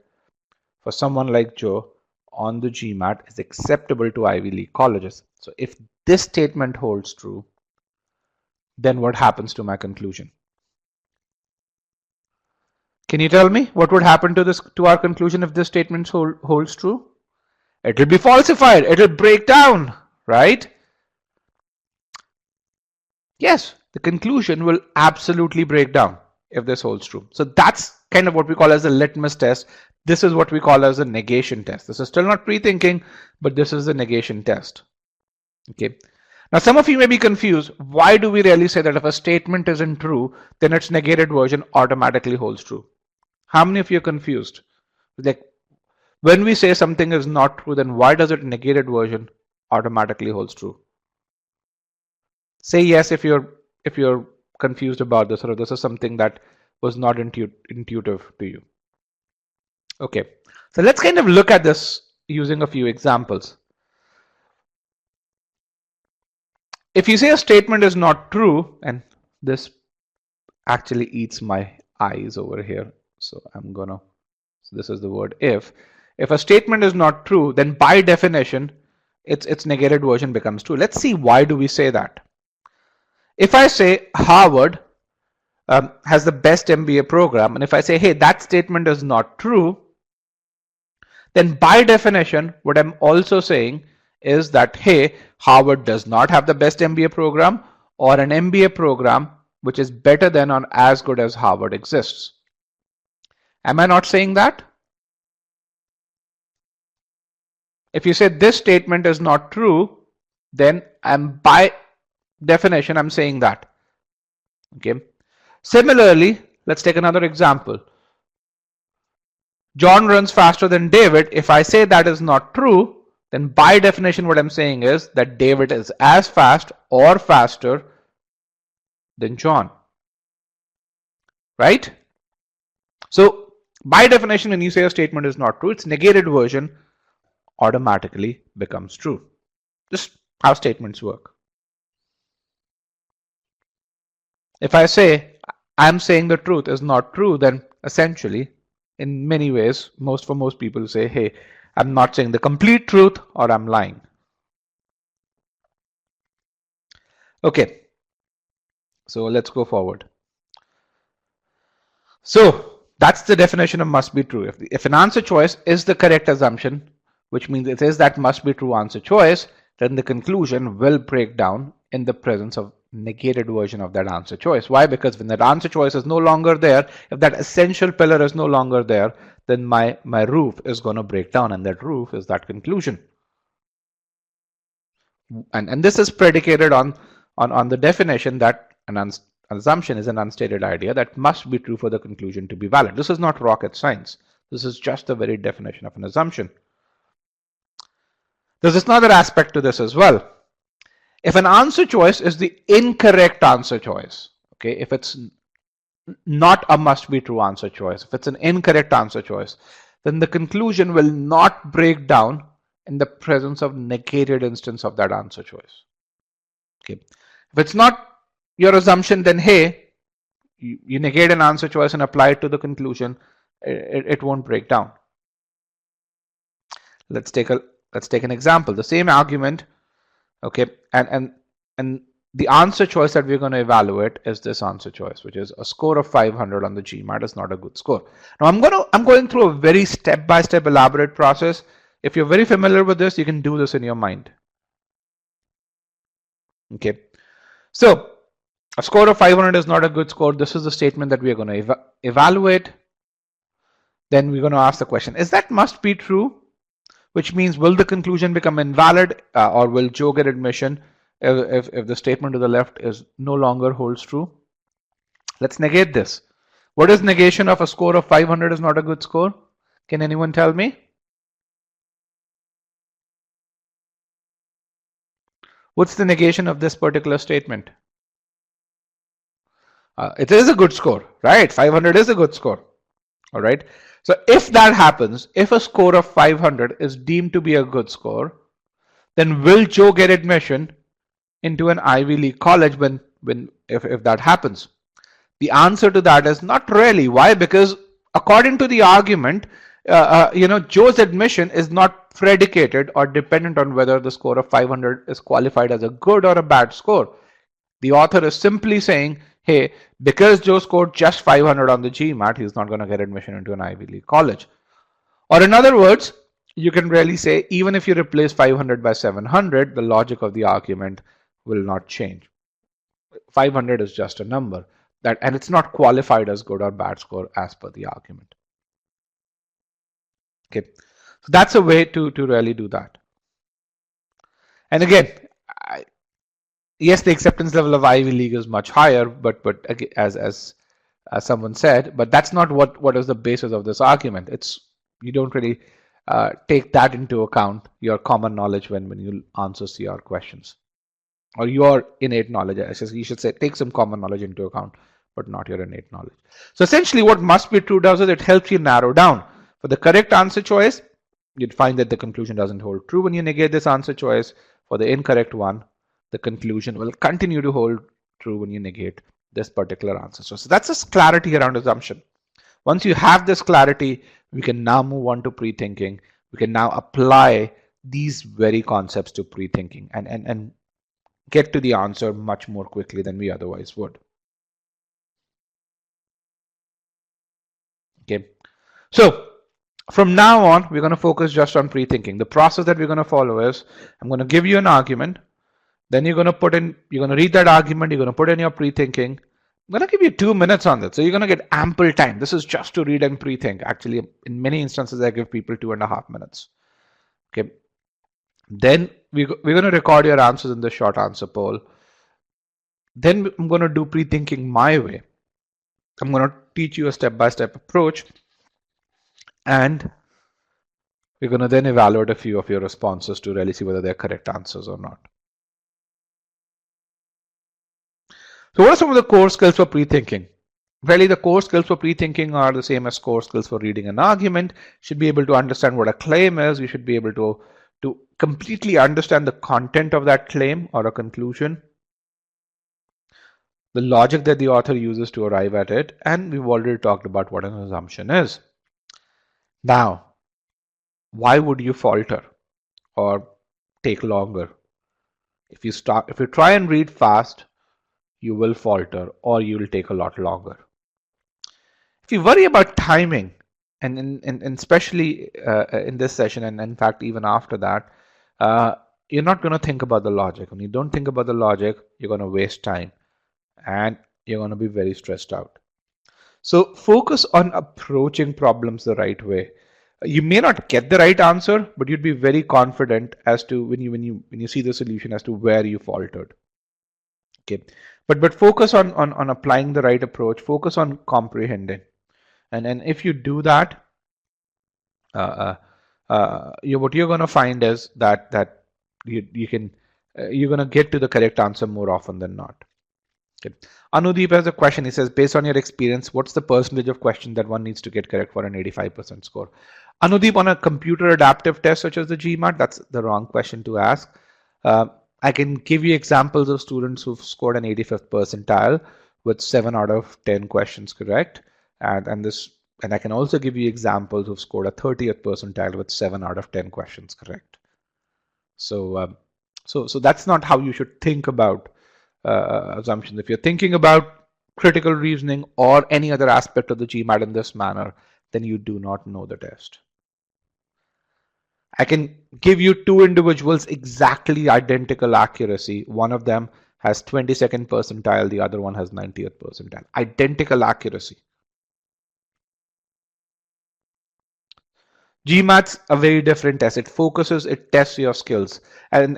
for someone like Joe on the GMAT is acceptable to Ivy League colleges. So if this statement holds true, then what happens to my conclusion? Can you tell me what would happen to our conclusion if this statement holds true? It will be falsified. It will break down, right? Yes, the conclusion will absolutely break down if this holds true. So that's kind of what we call as a litmus test. This is what we call as a negation test. This is still not pre-thinking, but this is the negation test. Okay. Now, some of you may be confused. Why do we really say that if a statement isn't true, then its negated version automatically holds true? How many of you are confused? Like, when we say something is not true, then why does its negated version automatically holds true? Say yes if you're confused about this, or this is something that was not intuitive to you. Okay, so let's kind of look at this using a few examples. If you say a statement is not true, and this actually eats my eyes over here, so this is the word if. If a statement is not true, then by definition, its negated version becomes true. Let's see, why do we say that? If I say Harvard has the best MBA program, and if I say, hey, that statement is not true, then by definition, what I'm also saying is that, hey, Harvard does not have the best MBA program, or an MBA program which is better than or as good as Harvard exists. Am I not saying that? If you say this statement is not true, then by definition, I'm saying that. Okay. Similarly, let's take another example. John runs faster than David. If I say that is not true, then by definition, what I'm saying is that David is as fast or faster than John. Right? So, by definition, when you say a statement is not true, its negated version automatically becomes true. Just how statements work. If I say I'm saying the truth is not true, then essentially, in many ways, for most people say, hey, I'm not saying the complete truth or I'm lying. Okay, so let's go forward. So that's the definition of must be true. If an answer choice is the correct assumption, which means it is that must be true answer choice, then the conclusion will break down in the presence of negated version of that answer choice. Why? Because when that answer choice is no longer there, if that essential pillar is no longer there, then my roof is going to break down, and that roof is that conclusion. And this is predicated on the definition that an assumption is an unstated idea that must be true for the conclusion to be valid. This is not rocket science. This is just the very definition of an assumption. There's another aspect to this as well. If an answer choice is the incorrect answer choice, okay, if it's not a must be true answer choice, if it's an incorrect answer choice, then the conclusion will not break down in the presence of negated instance of that answer choice. Okay. If it's not your assumption, then hey, you negate an answer choice and apply it to the conclusion, it won't break down. Let's take an example. The same argument, okay, and the answer choice that we're going to evaluate is this answer choice, which is a score of 500 on the GMAT is not a good score. Now I'm going through a very step-by-step elaborate process. If you're very familiar with this, you can do this in your mind. Okay, so a score of 500 is not a good score. This is the statement that we are going to evaluate. Then we're going to ask the question, is that must be true? Which means, will the conclusion become invalid, or will Joe get admission if the statement to the left is no longer holds true? Let's negate this. What is negation of a score of 500 is not a good score? Can anyone tell me? What's the negation of this particular statement? It is a good score, right? 500 is a good score. All right. So if that happens, if a score of 500 is deemed to be a good score, then will Joe get admission into an Ivy League college if that happens? The answer to that is not really. Why? Because according to the argument, Joe's admission is not predicated or dependent on whether the score of 500 is qualified as a good or a bad score. The author is simply saying, hey, because Joe scored just 500 on the GMAT, he's not going to get admission into an Ivy League college. Or in other words, you can really say, even if you replace 500 by 700, the logic of the argument will not change. 500 is just a number, and it's not qualified as good or bad score as per the argument. Okay, so that's a way to really do that. And again, yes, the acceptance level of Ivy League is much higher, but as someone said, but that's not what is the basis of this argument. You don't really take that into account, your common knowledge when you answer CR questions, or your innate knowledge. You should say take some common knowledge into account, but not your innate knowledge. So essentially what must be true does is it helps you narrow down. For the correct answer choice, you'd find that the conclusion doesn't hold true when you negate this answer choice. For the incorrect one, the conclusion will continue to hold true when you negate this particular answer. So that's just clarity around assumption. Once you have this clarity, we can now move on to pre-thinking. We can now apply these very concepts to pre-thinking and get to the answer much more quickly than we otherwise would. Okay, so from now on, we're going to focus just on pre-thinking. The process that we're going to follow is, I'm going to give you an argument, then you're going to read that argument, you're going to put in your pre-thinking. I'm going to give you 2 minutes on that. So you're going to get ample time. This is just to read and pre-think. Actually, in many instances, I give people 2.5 minutes. Okay. Then we're going to record your answers in the short answer poll. Then I'm going to do pre-thinking my way. I'm going to teach you a step-by-step approach. And we're going to then evaluate a few of your responses to really see whether they're correct answers or not. So what are some of the core skills for pre-thinking? Really, the core skills for pre-thinking are the same as core skills for reading an argument. You should be able to understand what a claim is. You should be able to completely understand the content of that claim or a conclusion. the logic that the author uses to arrive at it, and we've already talked about what an assumption is. Now, why would you falter or take longer? If you try and read fast, you will falter or you will take a lot longer. If you worry about timing, and especially in this session, and in fact, even after that, uh, you're not going to think about the logic. When you don't think about the logic, you're going to waste time and you're going to be very stressed out. So focus on approaching problems the right way. You may not get the right answer, but you'd be very confident as to when you see the solution as to where you faltered. Okay, but focus on applying the right approach. Focus on comprehending, and if you do that, what you're going to find is that you can you're going to get to the correct answer more often than not. Okay. Anudeep has a question. He says, based on your experience, what's the percentage of questions that one needs to get correct for an 85% score? Anudeep, on a computer adaptive test such as the GMAT, that's the wrong question to ask. I can give you examples of students who've scored an 85th percentile with 7 out of 10 questions correct. And I can also give you examples who've scored a 30th percentile with 7 out of 10 questions correct. So that's not how you should think about assumptions. If you're thinking about critical reasoning or any other aspect of the GMAT in this manner, then you do not know the test. I can give you two individuals exactly identical accuracy. One of them has 22nd percentile, the other one has 90th percentile. Identical accuracy. GMAT's a very different test. It tests your skills. And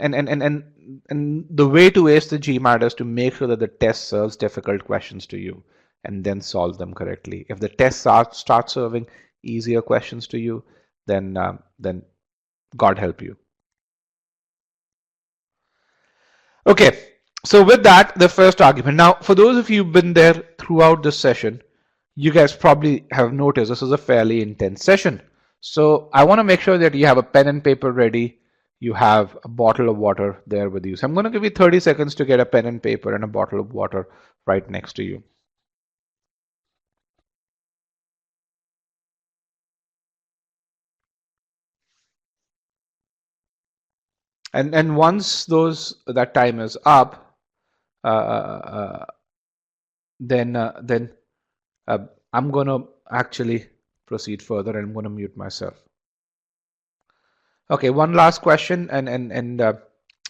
the way to ace the GMAT is to make sure that the test serves difficult questions to you and then solve them correctly. If the test starts serving easier questions to you, then God help you. Okay, so with that, the first argument. Now, for those of you who've been there throughout this session, you guys probably have noticed this is a fairly intense session. So I want to make sure that you have a pen and paper ready. You have a bottle of water there with you. So I'm going to give you 30 seconds to get a pen and paper and a bottle of water right next to you. And once that time is up, uh, uh, then I'm going to actually proceed further, and I'm going to mute myself. Okay, one last question, and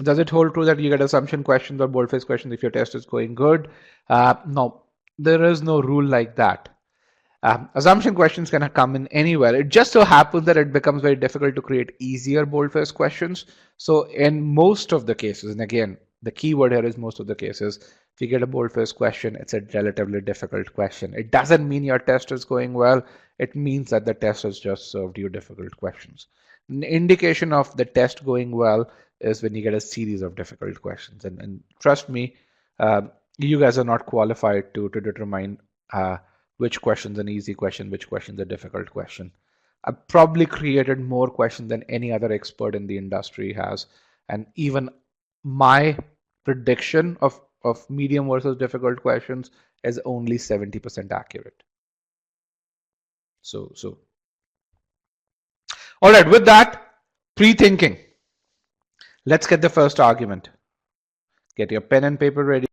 does it hold true that you get assumption questions or boldface questions if your test is going good? No, there is no rule like that. Assumption questions can come in anywhere. It just so happens that it becomes very difficult to create easier boldface questions. So in most of the cases, and again, the key word here is most of the cases, if you get a boldface question, it's a relatively difficult question. It doesn't mean your test is going well. It means that the test has just served you difficult questions. An indication of the test going well is when you get a series of difficult questions. And trust me, you guys are not qualified to determine which question's an easy question, which question's a difficult question. I've probably created more questions than any other expert in the industry has. And even my prediction of medium versus difficult questions is only 70% accurate. So all right, with that, pre-thinking. Let's get the first argument. Get your pen and paper ready.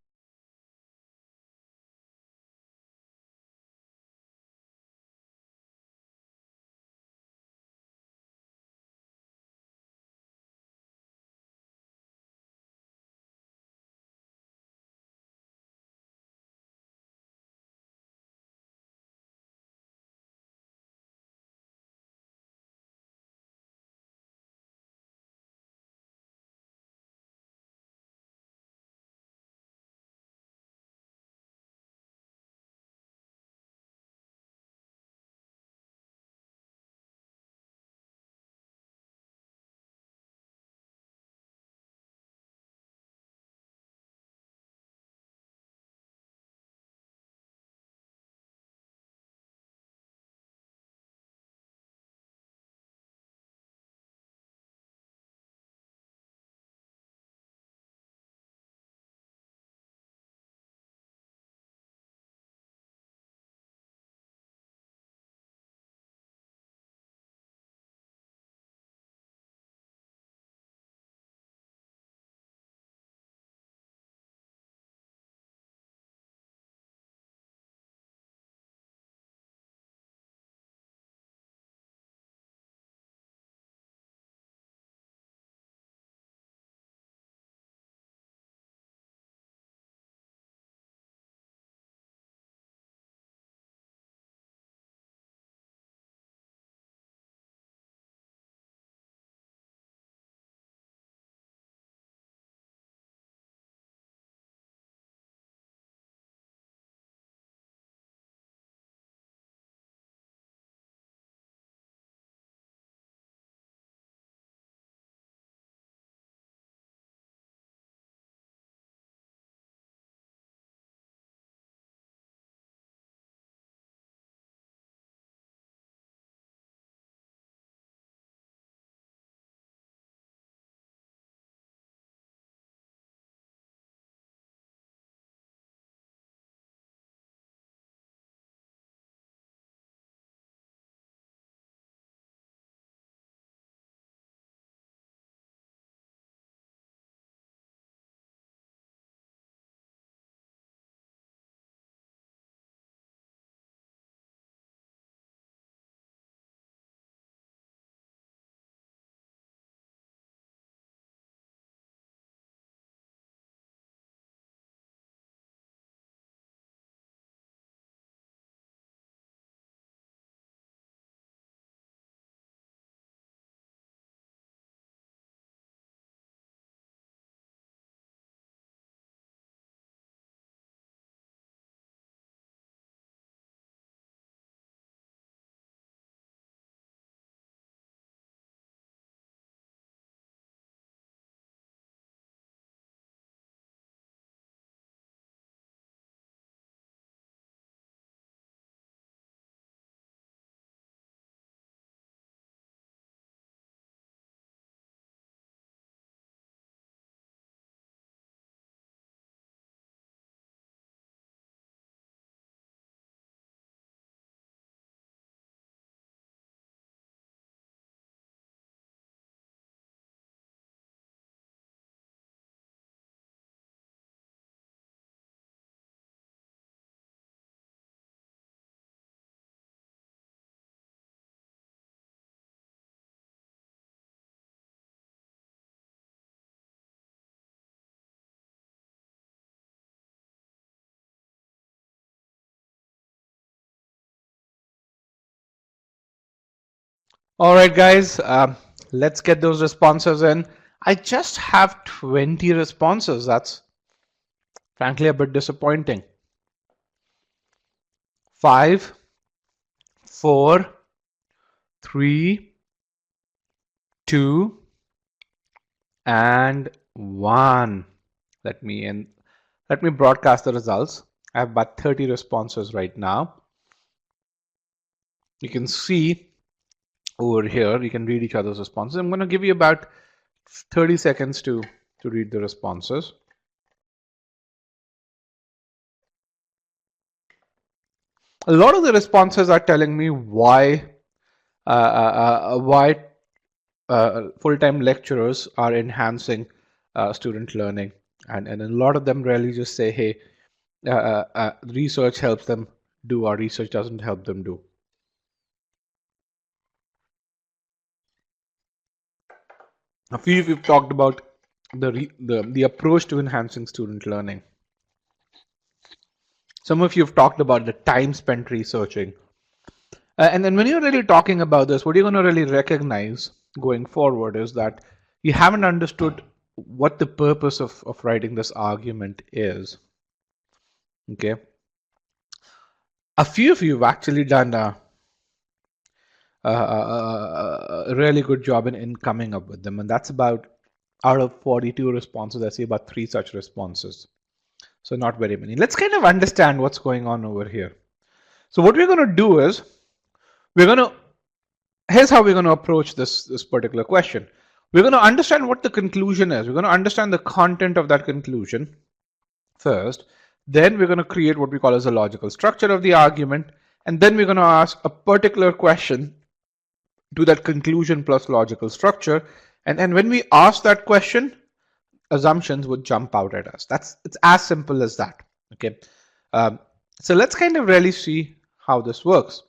All right, guys, let's get those responses in. I just have 20 responses. That's frankly a bit disappointing. 5, 4, 3, 2, and 1. Let me broadcast the results. I have about 30 responses right now. You can see over here, you can read each other's responses. I'm going to give you about 30 seconds to read the responses. A lot of the responses are telling me why full-time lecturers are enhancing student learning, and a lot of them really just say, hey, research helps them do, or research doesn't help them do. A few of you have talked about the approach to enhancing student learning. Some of you have talked about the time spent researching. And then when you're really talking about this, what you're going to really recognize going forward is that you haven't understood what the purpose of writing this argument is. Okay. A few of you have actually done a really good job in coming up with them. And that's about, out of 42 responses, I see about 3 such responses. So not very many. Let's kind of understand what's going on over here. So what we're going to do is, here's how we're going to approach this particular question. We're going to understand what the conclusion is. We're going to understand the content of that conclusion first. Then we're going to create what we call as a logical structure of the argument. And then we're going to ask a particular question to that conclusion plus logical structure. And when we ask that question, assumptions would jump out at us. It's as simple as that. Okay. So let's kind of really see how this works.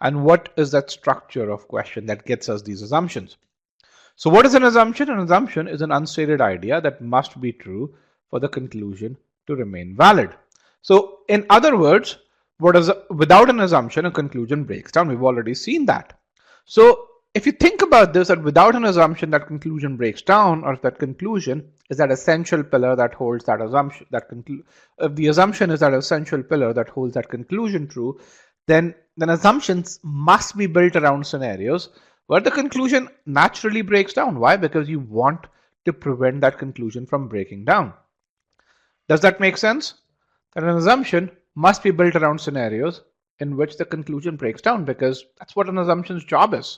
And what is that structure of question that gets us these assumptions? So what is an assumption? An assumption is an unstated idea that must be true for the conclusion to remain valid. So in other words, without an assumption, a conclusion breaks down. We've already seen that. So if you think about this, that without an assumption, that conclusion breaks down, or if that conclusion is that essential pillar that holds that assumption, if the assumption is that essential pillar that holds that conclusion true, then assumptions must be built around scenarios where the conclusion naturally breaks down. Why? Because you want to prevent that conclusion from breaking down. Does that make sense? That an assumption must be built around scenarios in which the conclusion breaks down, because that's what an assumption's job is.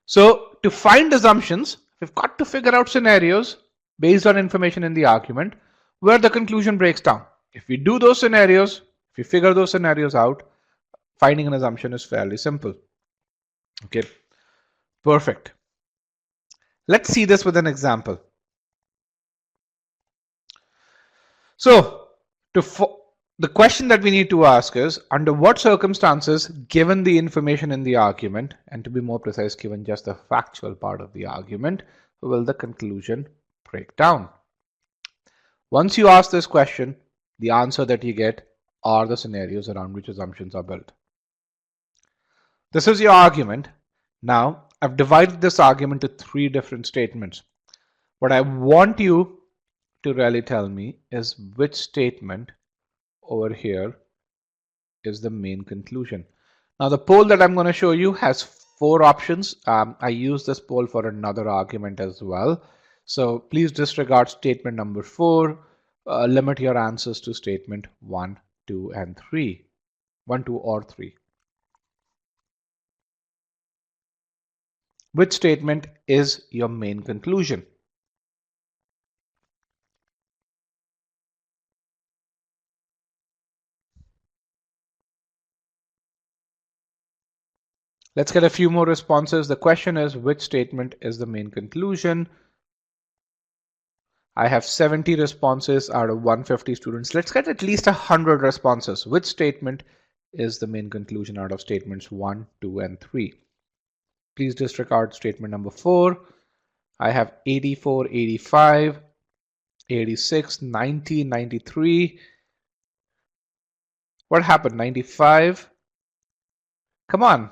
So to find assumptions, we've got to figure out scenarios based on information in the argument where the conclusion breaks down. If we do those scenarios, if we figure those scenarios out, finding an assumption is fairly simple. Okay, perfect. Let's see this with an example. So the question that we need to ask is, under what circumstances, given the information in the argument, and to be more precise, given just the factual part of the argument, will the conclusion break down? Once you ask this question, the answer that you get are the scenarios around which assumptions are built. This is your argument. Now, I've divided this argument into 3 different statements. What I want you to really tell me is which statement over here is the main conclusion. Now, the poll that I'm going to show you has 4 options. I use this poll for another argument as well. So please disregard statement number 4. Limit your answers to statement 1, 2, and 3. 1, 2, or 3. Which statement is your main conclusion? Let's get a few more responses. The question is, which statement is the main conclusion? I have 70 responses out of 150 students. Let's get at least 100 responses. Which statement is the main conclusion out of statements 1, 2, and 3? Please disregard statement number 4. I have 84, 85, 86, 90, 93. What happened? 95? Come on.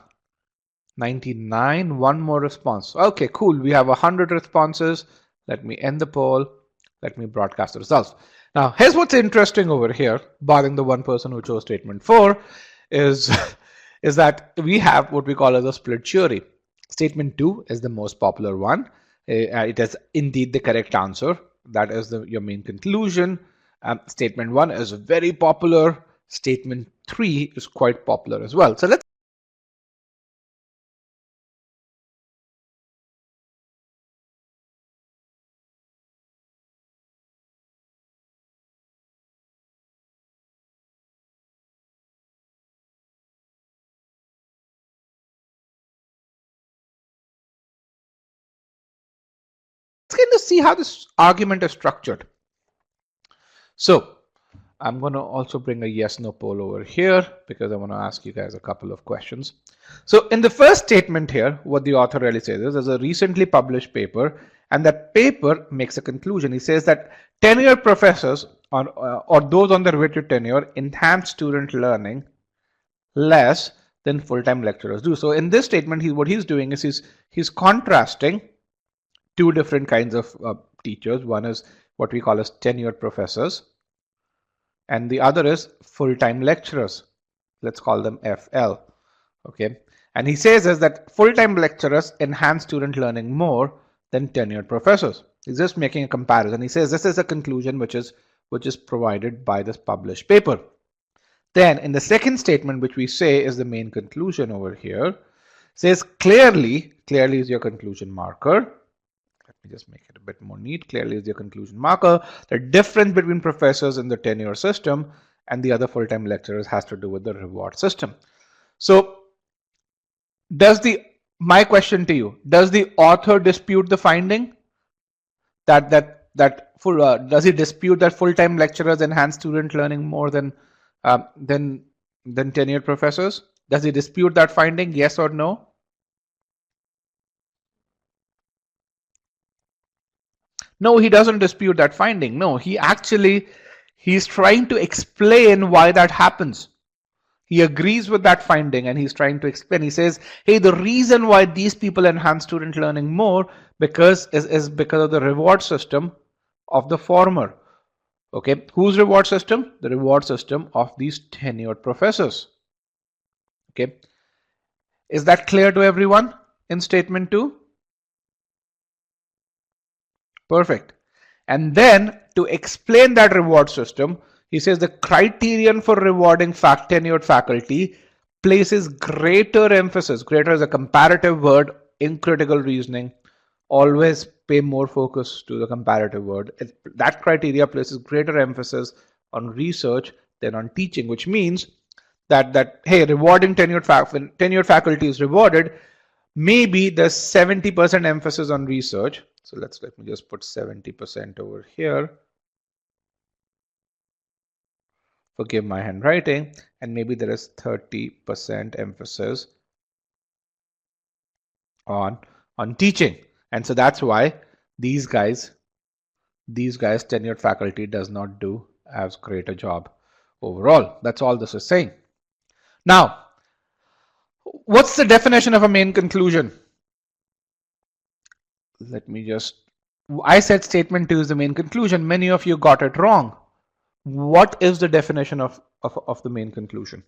99, one more response. Okay, cool. We have 100 responses. Let me end the poll. Let me broadcast the results. Now, here's what's interesting over here, barring the one person who chose statement 4, is, is that we have what we call as a split jury. Statement 2 is the most popular one. It is indeed the correct answer. That is your main conclusion. Statement 1 is very popular. Statement 3 is quite popular as well. So let's kind of see how this argument is structured. So I'm going to also bring a yes no poll over here because I want to ask you guys a couple of questions. So in the first statement here, what the author really says is there's a recently published paper, and that paper makes a conclusion. He says that tenured professors or those on their way to tenure enhance student learning less than full-time lecturers do. So in this statement, what he's doing is he's contrasting two different kinds of teachers. One is what we call as tenured professors, and the other is full-time lecturers. Let's call them FL. Okay, and he says is that full-time lecturers enhance student learning more than tenured professors. He's just making a comparison. He says this is a conclusion which is provided by this published paper. Then in the second statement, which we say is the main conclusion over here, says clearly is your conclusion marker. Let me just make it a bit more neat. Clearly is your conclusion marker. The difference between professors in the tenure system and the other full-time lecturers has to do with the reward system. So my question to you, does the author dispute the finding does he dispute that full-time lecturers enhance student learning more than tenured professors? Does he dispute that finding? Yes or no? No, he doesn't dispute that finding. No, he's trying to explain why that happens. He agrees with that finding and he's trying to explain. He says, hey, the reason why these people enhance student learning more is because of the reward system of the former. Okay, whose reward system? The reward system of these tenured professors. Okay, is that clear to everyone in statement 2? Perfect. And then to explain that reward system, he says the criterion for rewarding tenured faculty places greater emphasis. Greater is a comparative word in critical reasoning. Always pay more focus to the comparative word. That criteria places greater emphasis on research than on teaching, which means that hey, rewarding tenured faculty is rewarded. Maybe there's 70% emphasis on research. So let me just put 70% over here. Forgive my handwriting. And maybe there is 30% emphasis on teaching. And so that's why these guys tenured faculty does not do as great a job overall. That's all this is saying. Now, what's the definition of a main conclusion? I said statement 2 is the main conclusion. Many of you got it wrong. What is the definition of the main conclusion?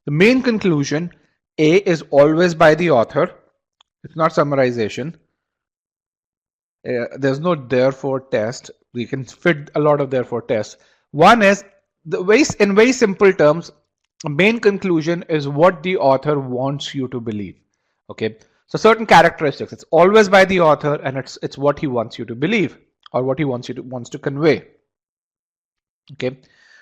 The main conclusion, A, is always by the author. It's not summarization. There's no therefore test. We can fit a lot of therefore tests. One is, in very simple terms, a main conclusion is what the author wants you to believe. Okay, so certain characteristics. It's always by the author, and it's what he wants you to believe or what he wants to convey. Okay,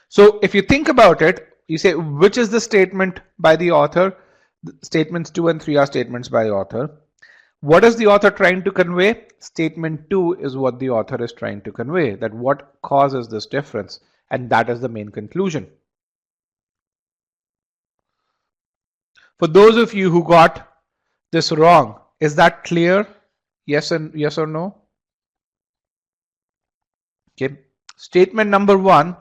so if you think about it, you say which is the statement by the author? Statements 2 and 3 are statements by the author. What is the author trying to convey? Statement 2 is what the author is trying to convey, that what causes this difference, and that is the main conclusion. For those of you who got this wrong, is that clear? Yes or no? Okay. Statement number 1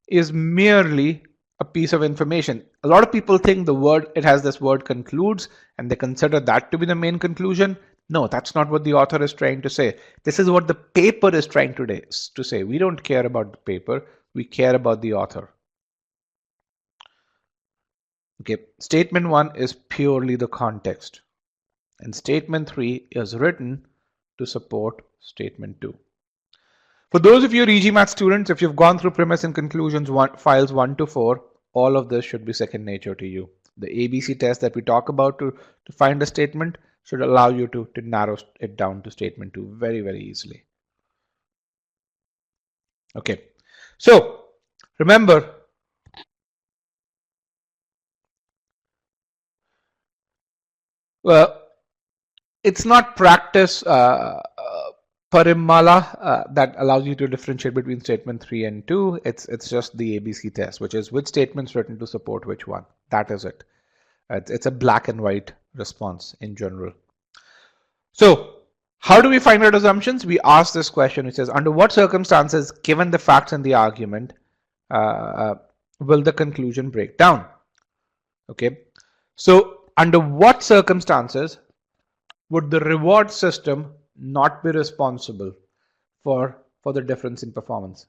is merely a piece of information. A lot of people think it has this word concludes and they consider that to be the main conclusion. No, that's not what the author is trying to say. This is what the paper is trying to say. We don't care about the paper, we care about the author. Okay, statement 1 is purely the context, and statement 3 is written to support statement 2. For those of you EGMAT students, if you've gone through premise and conclusions files 1 to 4, all of this should be second nature to you. The ABC test that we talk about to find a statement should allow you to narrow it down to statement 2 very, very easily. Okay, so remember, it's not practice parimala that allows you to differentiate between statement 3 and 2. It's just the ABC test, which is which statements written to support which one. That is it. It's a black and white response in general. So how do we find out assumptions? We ask this question, which says, under what circumstances, given the facts and the argument, will the conclusion break down? Okay. So under what circumstances would the reward system not be responsible for the difference in performance?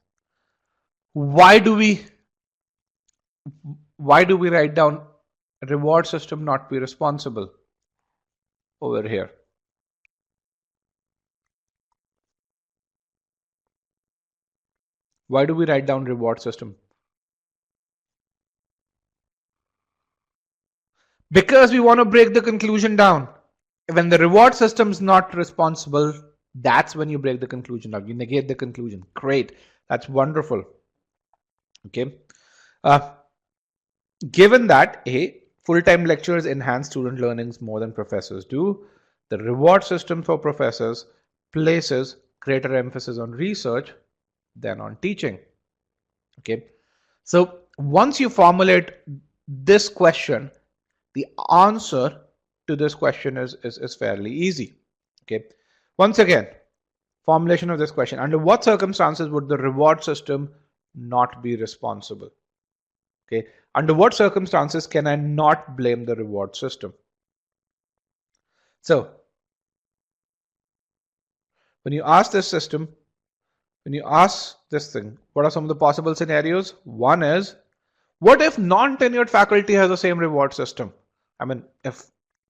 Why do we write down reward system not be responsible over here? Why do we write down reward system? Because we want to break the conclusion down. When the reward system is not responsible, that's when you break the conclusion down. You negate the conclusion. Great. That's wonderful. Okay. Given that full-time lecturers enhance student learnings more than professors do, the reward system for professors places greater emphasis on research than on teaching. Okay. So once you formulate this question, the answer to this question is fairly easy. Okay. Once again, formulation of this question: under what circumstances would the reward system not be responsible? Okay. Under what circumstances can I not blame the reward system? So when you ask this system, when you ask this thing, what are some of the possible scenarios? One is, what if non-tenured faculty has the same reward system? I mean, if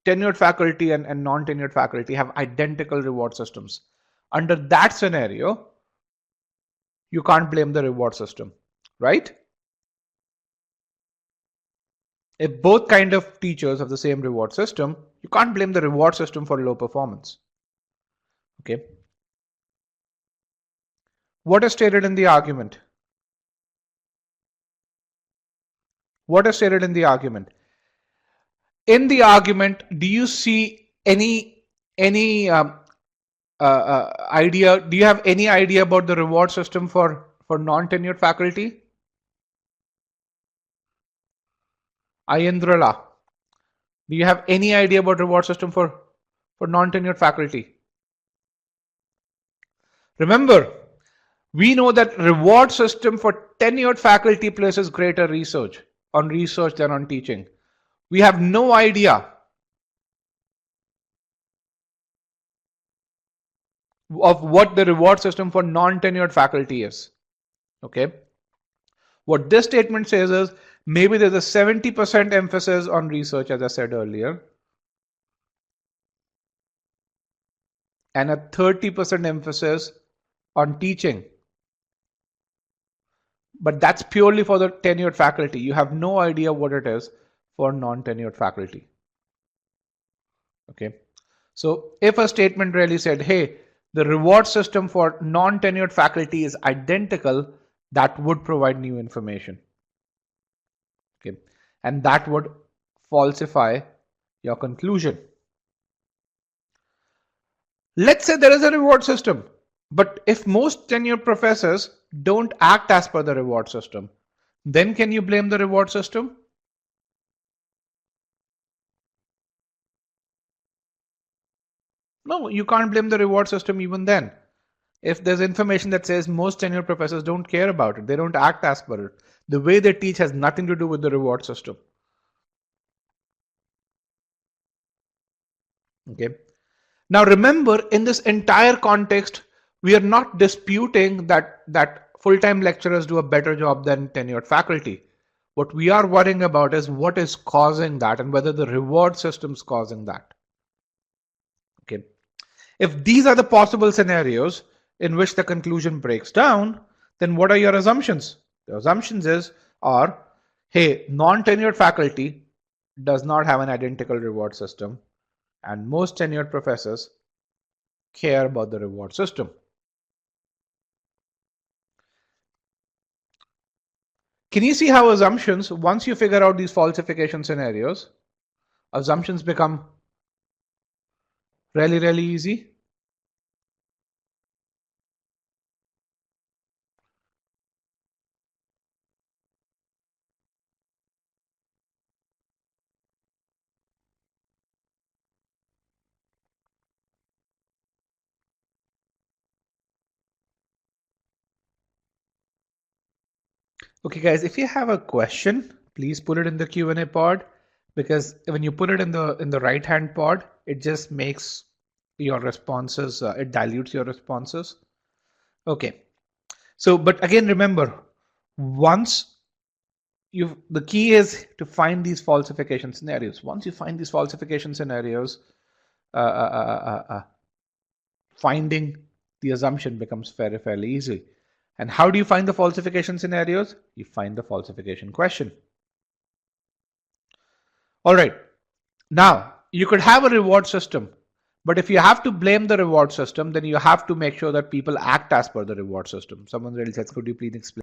tenured faculty and non-tenured faculty have identical reward systems, under that scenario, you can't blame the reward system, right? If both kind of teachers have the same reward system, you can't blame the reward system for low performance. Okay. What is stated in the argument? What is stated in the argument? In the argument, do you see any idea? Do you have any idea about the reward system for non-tenured faculty? Ayendrala, do you have any idea about reward system for non-tenured faculty? Remember, we know that reward system for tenured faculty places greater research than on teaching. We have no idea of what the reward system for non-tenured faculty is. Okay. What this statement says is, maybe there's a 70% emphasis on research, as I said earlier, and a 30% emphasis on teaching. But that's purely for the tenured faculty. You have no idea what it is for non-tenured faculty. Okay. So if a statement really said, hey, the reward system for non-tenured faculty is identical, that would provide new information. Okay. And that would falsify your conclusion. Let's say there is a reward system, but if most tenured professors don't act as per the reward system, then can you blame the reward system? No, you can't blame the reward system even then. if there's information that says most tenured professors don't care about it, they don't act as per it, the way they teach has nothing to do with the reward system. Okay. Now remember, in this entire context, we are not disputing that full-time lecturers do a better job than tenured faculty. What we are worrying about is what is causing that and whether the reward system is causing that. Okay. If these are the possible scenarios in which the conclusion breaks down, then what are your assumptions? The assumptions are, hey, non-tenured faculty does not have an identical reward system, and most tenured professors care about the reward system. Can you see how assumptions, once you figure out these falsification scenarios, assumptions become really, really easy? Okay, guys, if you have a question, please put it in the Q&A pod, because when you put it in the right hand pod, it just makes your responses, it dilutes your responses. Okay, so but again, remember, once the key is to find these falsification scenarios. Once you find these falsification scenarios, finding the assumption becomes fairly easy. And how do you find the falsification scenarios? You find the falsification question. All right. Now, you could have a reward system, but if you have to blame the reward system, then you have to make sure that people act as per the reward system. Someone really says, could you please explain?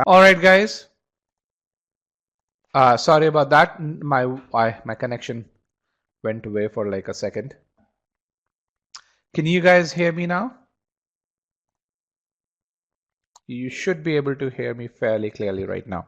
All right, guys. Sorry about that. My connection went away for like a second. Can you guys hear me now? You should be able to hear me fairly clearly right now.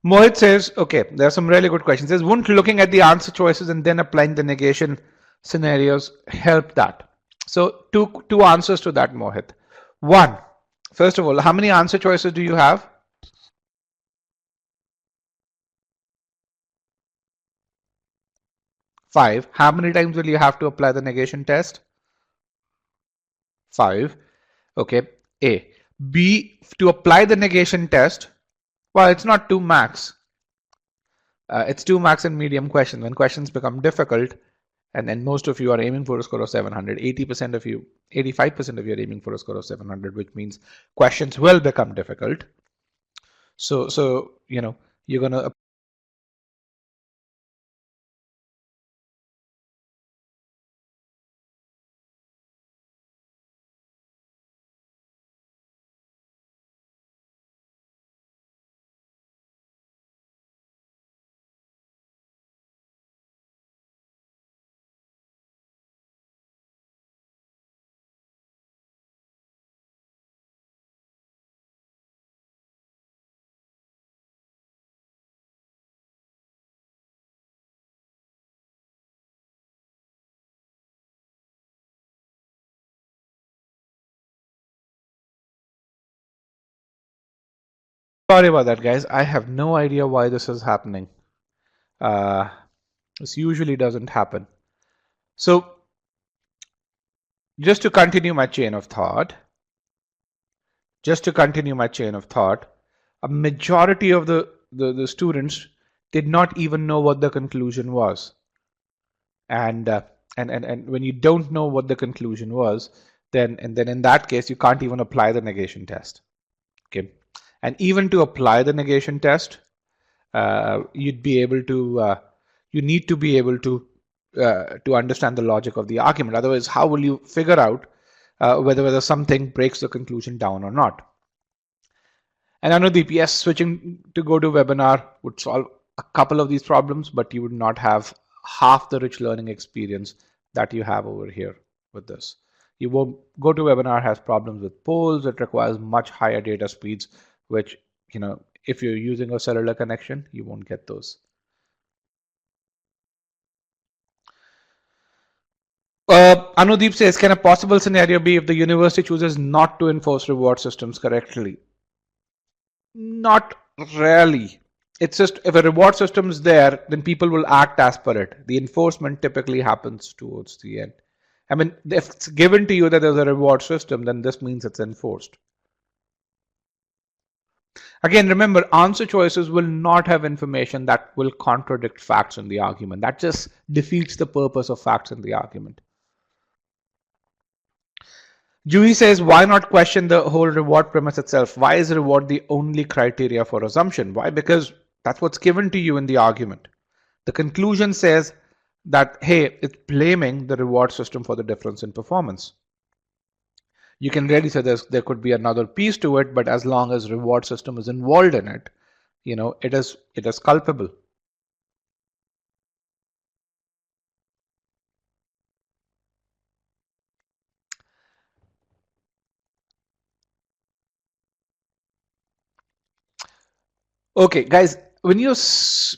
Mohit says, okay, there are some really good questions. Says, wouldn't looking at the answer choices and then applying the negation scenarios help that? So two answers to that, Mohit. One, first of all, how many answer choices do you have? 5. How many times will you have to apply the negation test? 5. Okay. A. B. To apply the negation test, well, it's not 2 max. It's 2 max in medium question. When questions become difficult, and then most of you are aiming for a score of 700, 80% of you, 85% of you are aiming for a score of 700, which means questions will become difficult. So you know, you're going to sorry about that, guys. I have no idea why this is happening. This usually doesn't happen. So just to continue my chain of thought, a majority of the students did not even know what the conclusion was. And when you don't know what the conclusion was, then in that case, you can't even apply the negation test. Okay. And even to apply the negation test, you'd be able to, you need to be able to understand the logic of the argument. Otherwise, how will you figure out whether something breaks the conclusion down or not? And I know the PS switching to GoToWebinar would solve a couple of these problems, but you would not have half the rich learning experience that you have over here with this. You won't, GoToWebinar has problems with polls. It requires much higher data speeds, which, if you're using a cellular connection, you won't get those. Anudeep says, can a possible scenario be if the university chooses not to enforce reward systems correctly? Not really. It's just if a reward system is there, then people will act as per it. The enforcement typically happens towards the end. I mean, if it's given to you that there's a reward system, then this means it's enforced. Again, remember, answer choices will not have information that will contradict facts in the argument. That just defeats the purpose of facts in the argument. Juhi says, why not question the whole reward premise itself? Why is reward the only criteria for assumption? Why? Because that's what's given to you in the argument. The conclusion says that, hey, it's blaming the reward system for the difference in performance. You can really say there could be another piece to it, but as long as reward system is involved in it, it is culpable. Okay, guys, when you're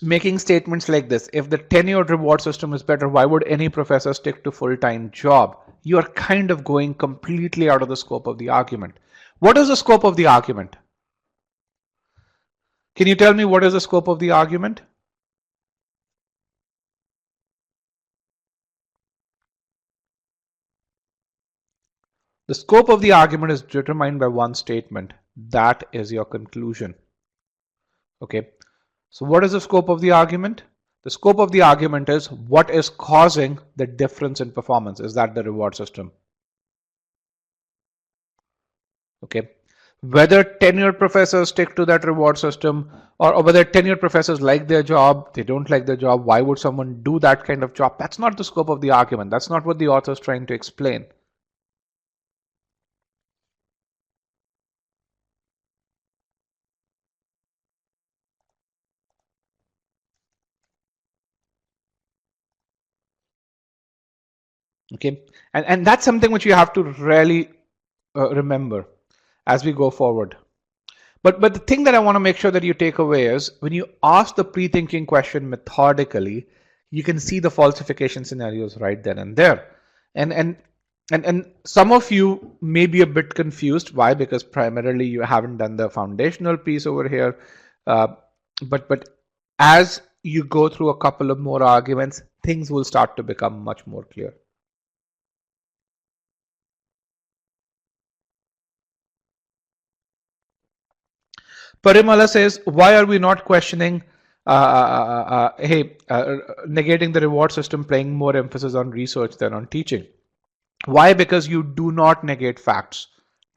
making statements like this, if the tenured reward system is better, why would any professor stick to full-time job? You are kind of going completely out of the scope of the argument. What is the scope of the argument? Can you tell me what is the scope of the argument? The scope of the argument is determined by one statement. That is your conclusion. Okay. So what is the scope of the argument? The scope of the argument is what is causing the difference in performance. Is that the reward system? Okay. Whether tenured professors stick to that reward system or whether tenured professors like their job, they don't like their job, why would someone do that kind of job? That's not the scope of the argument. That's not what the author is trying to explain. Okay. And that's something which you have to really remember as we go forward. But the thing that I want to make sure that you take away is when you ask the pre-thinking question methodically, you can see the falsification scenarios right then and there. And some of you may be a bit confused. Why? Because primarily you haven't done the foundational piece over here. But as you go through a couple of more arguments, things will start to become much more clear. Parimala says, why are we not questioning, negating the reward system, playing more emphasis on research than on teaching? Why? Because you do not negate facts.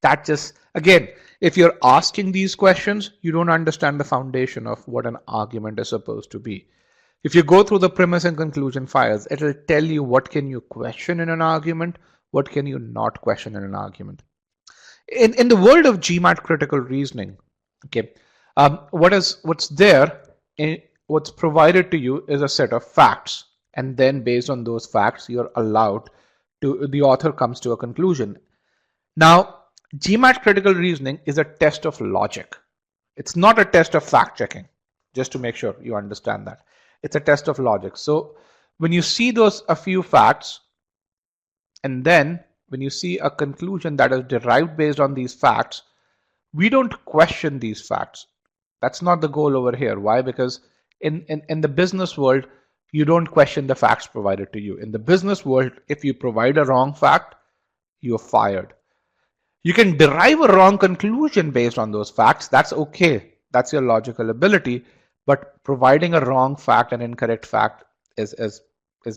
That just, again, if you're asking these questions, you don't understand the foundation of what an argument is supposed to be. If you go through the premise and conclusion files, it'll tell you what can you question in an argument, what can you not question in an argument. In the world of GMAT critical reasoning, okay, what's there, what's provided to you is a set of facts, and then based on those facts, you're allowed to, the author comes to a conclusion. Now, GMAT critical reasoning is a test of logic. It's not a test of fact checking, just to make sure you understand that. It's a test of logic. So when you see a few facts, and then when you see a conclusion that is derived based on these facts, we don't question these facts. That's not the goal over here. Why? Because in the business world, you don't question the facts provided to you. In the business world, if you provide a wrong fact, you're fired. You can derive a wrong conclusion based on those facts. That's okay. That's your logical ability. But providing a wrong fact, an incorrect fact, is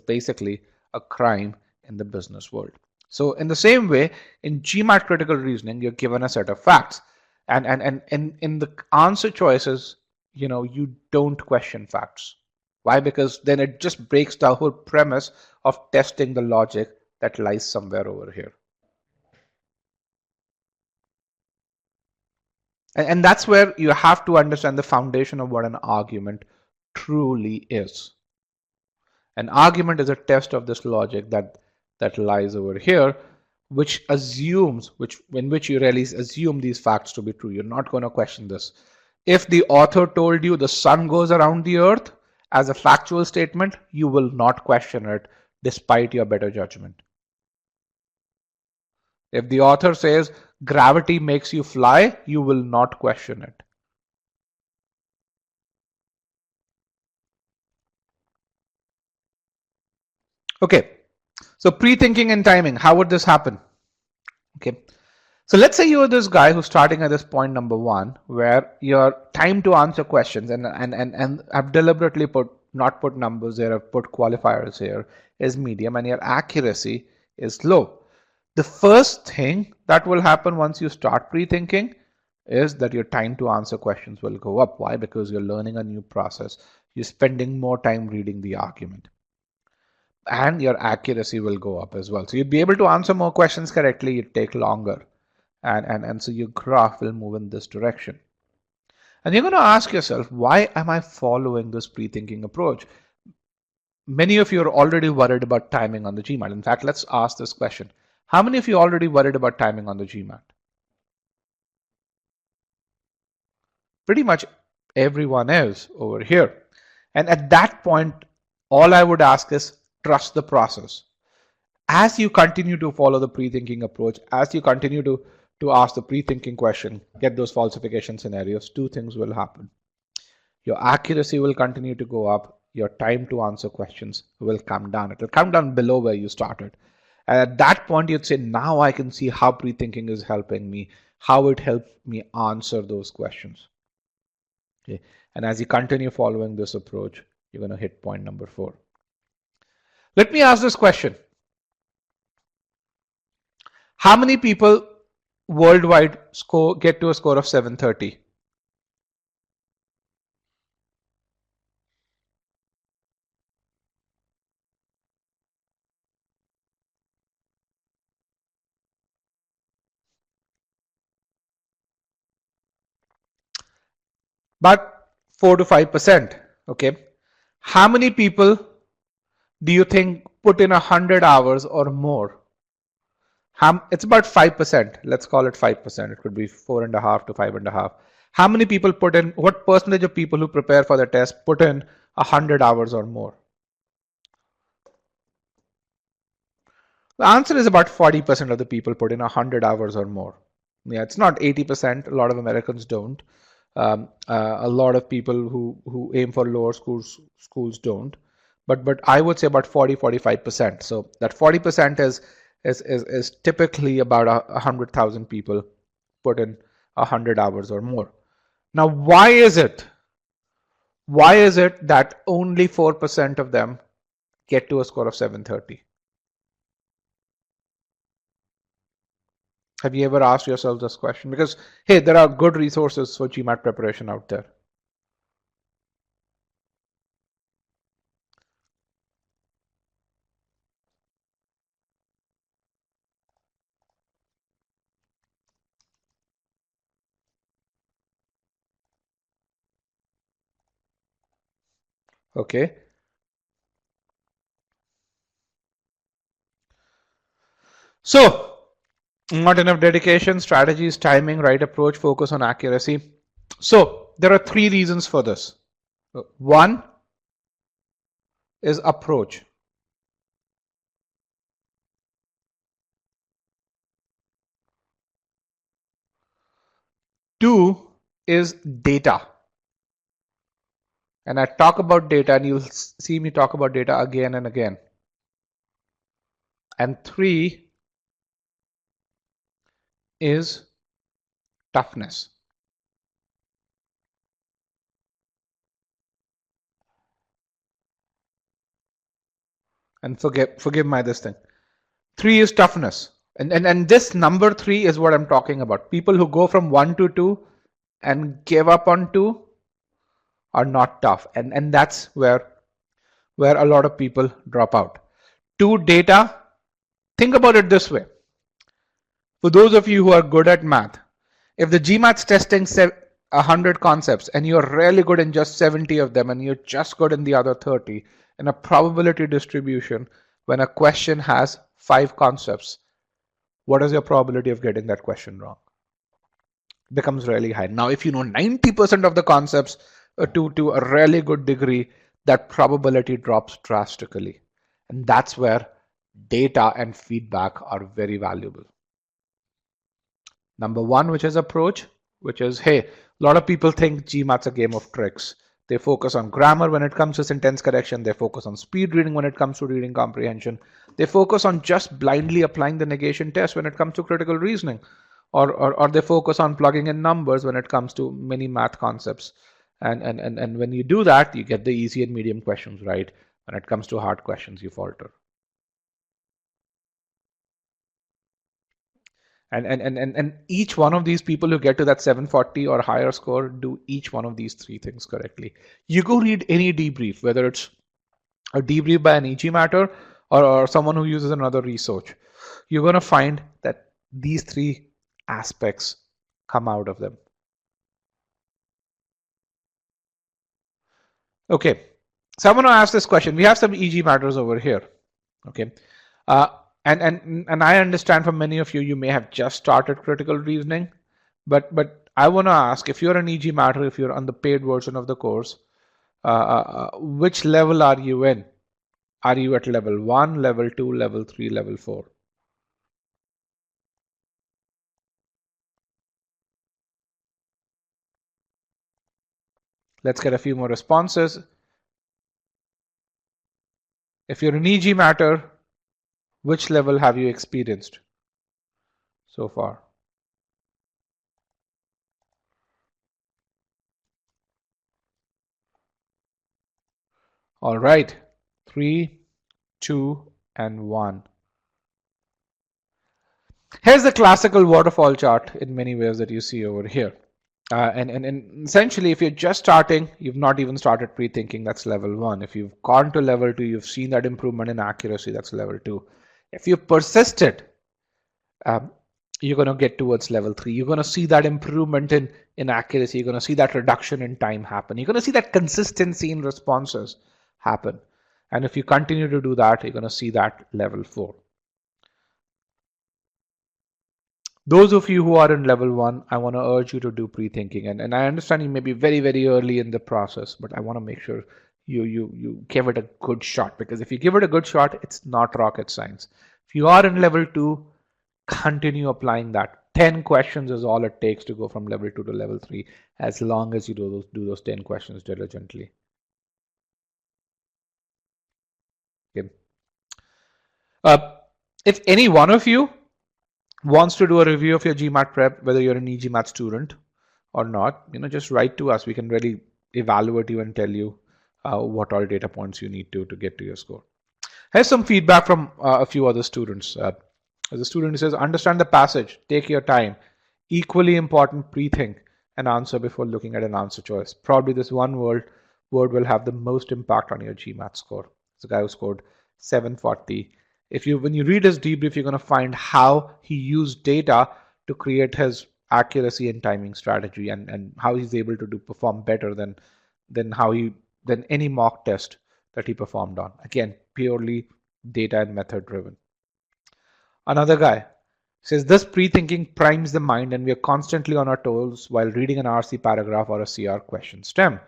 basically a crime in the business world. So in the same way, in GMAT critical reasoning, you're given a set of facts. And in the answer choices, you don't question facts. Why? Because then it just breaks the whole premise of testing the logic that lies somewhere over here. And that's where you have to understand the foundation of what an argument truly is. An argument is a test of this logic that lies over here, which assumes, in which you really assume these facts to be true. You're not going to question this. If the author told you the sun goes around the earth as a factual statement, you will not question it despite your better judgment. If the author says gravity makes you fly, you will not question it. Okay, so pre-thinking and timing, how would this happen? Okay, so let's say you're this guy who's starting at this point number one, where your time to answer questions, and I've deliberately not put numbers there, I've put qualifiers here, is medium, and your accuracy is low. The first thing that will happen once you start pre-thinking is that your time to answer questions will go up. Why? Because you're learning a new process. You're spending more time reading the argument. And your accuracy will go up as well. So you'd be able to answer more questions correctly, it'd take longer. And so your graph will move in this direction. And you're going to ask yourself, why am I following this pre-thinking approach? Many of you are already worried about timing on the GMAT. In fact, let's ask this question. How many of you are already worried about timing on the GMAT? Pretty much everyone is over here. And at that point, all I would ask is trust the process. As you continue to follow the pre-thinking approach, as you continue to ask the pre-thinking question, get those falsification scenarios, two things will happen. Your accuracy will continue to go up. Your time to answer questions will come down. It will come down below where you started. And at that point, you'd say, now I can see how pre-thinking is helping me, how it helps me answer those questions. Okay. And as you continue following this approach, you're going to hit point number 4. Let me ask this question. How many people worldwide get to a score of 730? About 4 to 5%. Okay. How many people do you think put in 100 hours or more? It's about 5%. Let's call it 5%. It could be 4.5 to 5.5. How many people put in, what percentage of people who prepare for the test put in 100 hours or more? The answer is about 40% of the people put in 100 hours or more. Yeah, it's not 80%. A lot of Americans don't. A lot of people who aim for lower schools don't. But I would say about 40-45%. So that 40% is typically about 100,000 people put in 100 hours or more. Now, why is it? Why is it that only 4% of them get to a score of 730? Have you ever asked yourself this question? Because, hey, there are good resources for GMAT preparation out there. Okay. So, not enough dedication, strategies, timing, right approach, focus on accuracy. So, there are 3 reasons for this. One is approach. Two is data. And I talk about data, and you'll see me talk about data again and again. And 3 is toughness. And forgive my this thing. 3 is toughness. And this number 3 is what I'm talking about. People who go from 1 to 2 and give up on 2 are not tough. And that's where a lot of people drop out. 2 data, think about it this way. For those of you who are good at math, if the GMAT's testing 100 concepts and you're really good in just 70 of them and you're just good in the other 30, in a probability distribution, when a question has 5 concepts, what is your probability of getting that question wrong? It becomes really high. Now, if you know 90% of the concepts to a really good degree, that probability drops drastically. And that's where data and feedback are very valuable. Number one, which is approach, which is, hey, a lot of people think GMAT's a game of tricks. They focus on grammar when it comes to sentence correction. They focus on speed reading when it comes to reading comprehension. They focus on just blindly applying the negation test when it comes to critical reasoning. Or they focus on plugging in numbers when it comes to many math concepts. And when you do that, you get the easy and medium questions right. When it comes to hard questions, you falter. And each one of these people who get to that 740 or higher score do each one of these 3 things correctly. You go read any debrief, whether it's a debrief by an e-GMAT or someone who uses another research, you're going to find that these 3 aspects come out of them. Okay, so I'm going to ask this question. We have some e-GMATers over here. Okay. And I understand from many of you, you may have just started critical reasoning, but I want to ask, if you're an e-GMAT, if you're on the paid version of the course, which level are you in? Are you at level 1, level 2, level 3, level 4? Let's get a few more responses. If you're an e-GMAT, which level have you experienced so far? All right, 3, 2, and 1. Here's the classical waterfall chart in many ways that you see over here. And essentially, if you're just starting, you've not even started pre-thinking, that's level 1. If you've gone to level 2, you've seen that improvement in accuracy, that's level 2. If you've persisted, you're going to get towards level 3. You're going to see that improvement in accuracy. You're going to see that reduction in time happen. You're going to see that consistency in responses happen. And if you continue to do that, you're going to see that level 4. Those of you who are in level 1, I want to urge you to do pre-thinking. And I understand you may be very, very early in the process, but I want to make sure you give it a good shot, because if you give it a good shot, it's not rocket science. If you are in level 2, continue applying that. 10 questions is all it takes to go from level 2 to level 3, as long as you do those 10 questions diligently. Okay. If any one of you wants to do a review of your GMAT prep, whether you're an e-GMAT student or not, just write to us. We can really evaluate you and tell you what all data points you need to get to your score. Here's some feedback from a few other students. As a student says, understand the passage, take your time. Equally important, pre-think and answer before looking at an answer choice. Probably this one word will have the most impact on your GMAT score. It's a guy who scored 740. When you read his debrief, you're going to find how he used data to create his accuracy and timing strategy, and how he's able to perform better than any mock test that he performed on. Again, purely data and method driven. Another guy says this pre-thinking primes the mind, and we are constantly on our toes while reading an RC paragraph or a CR question stem.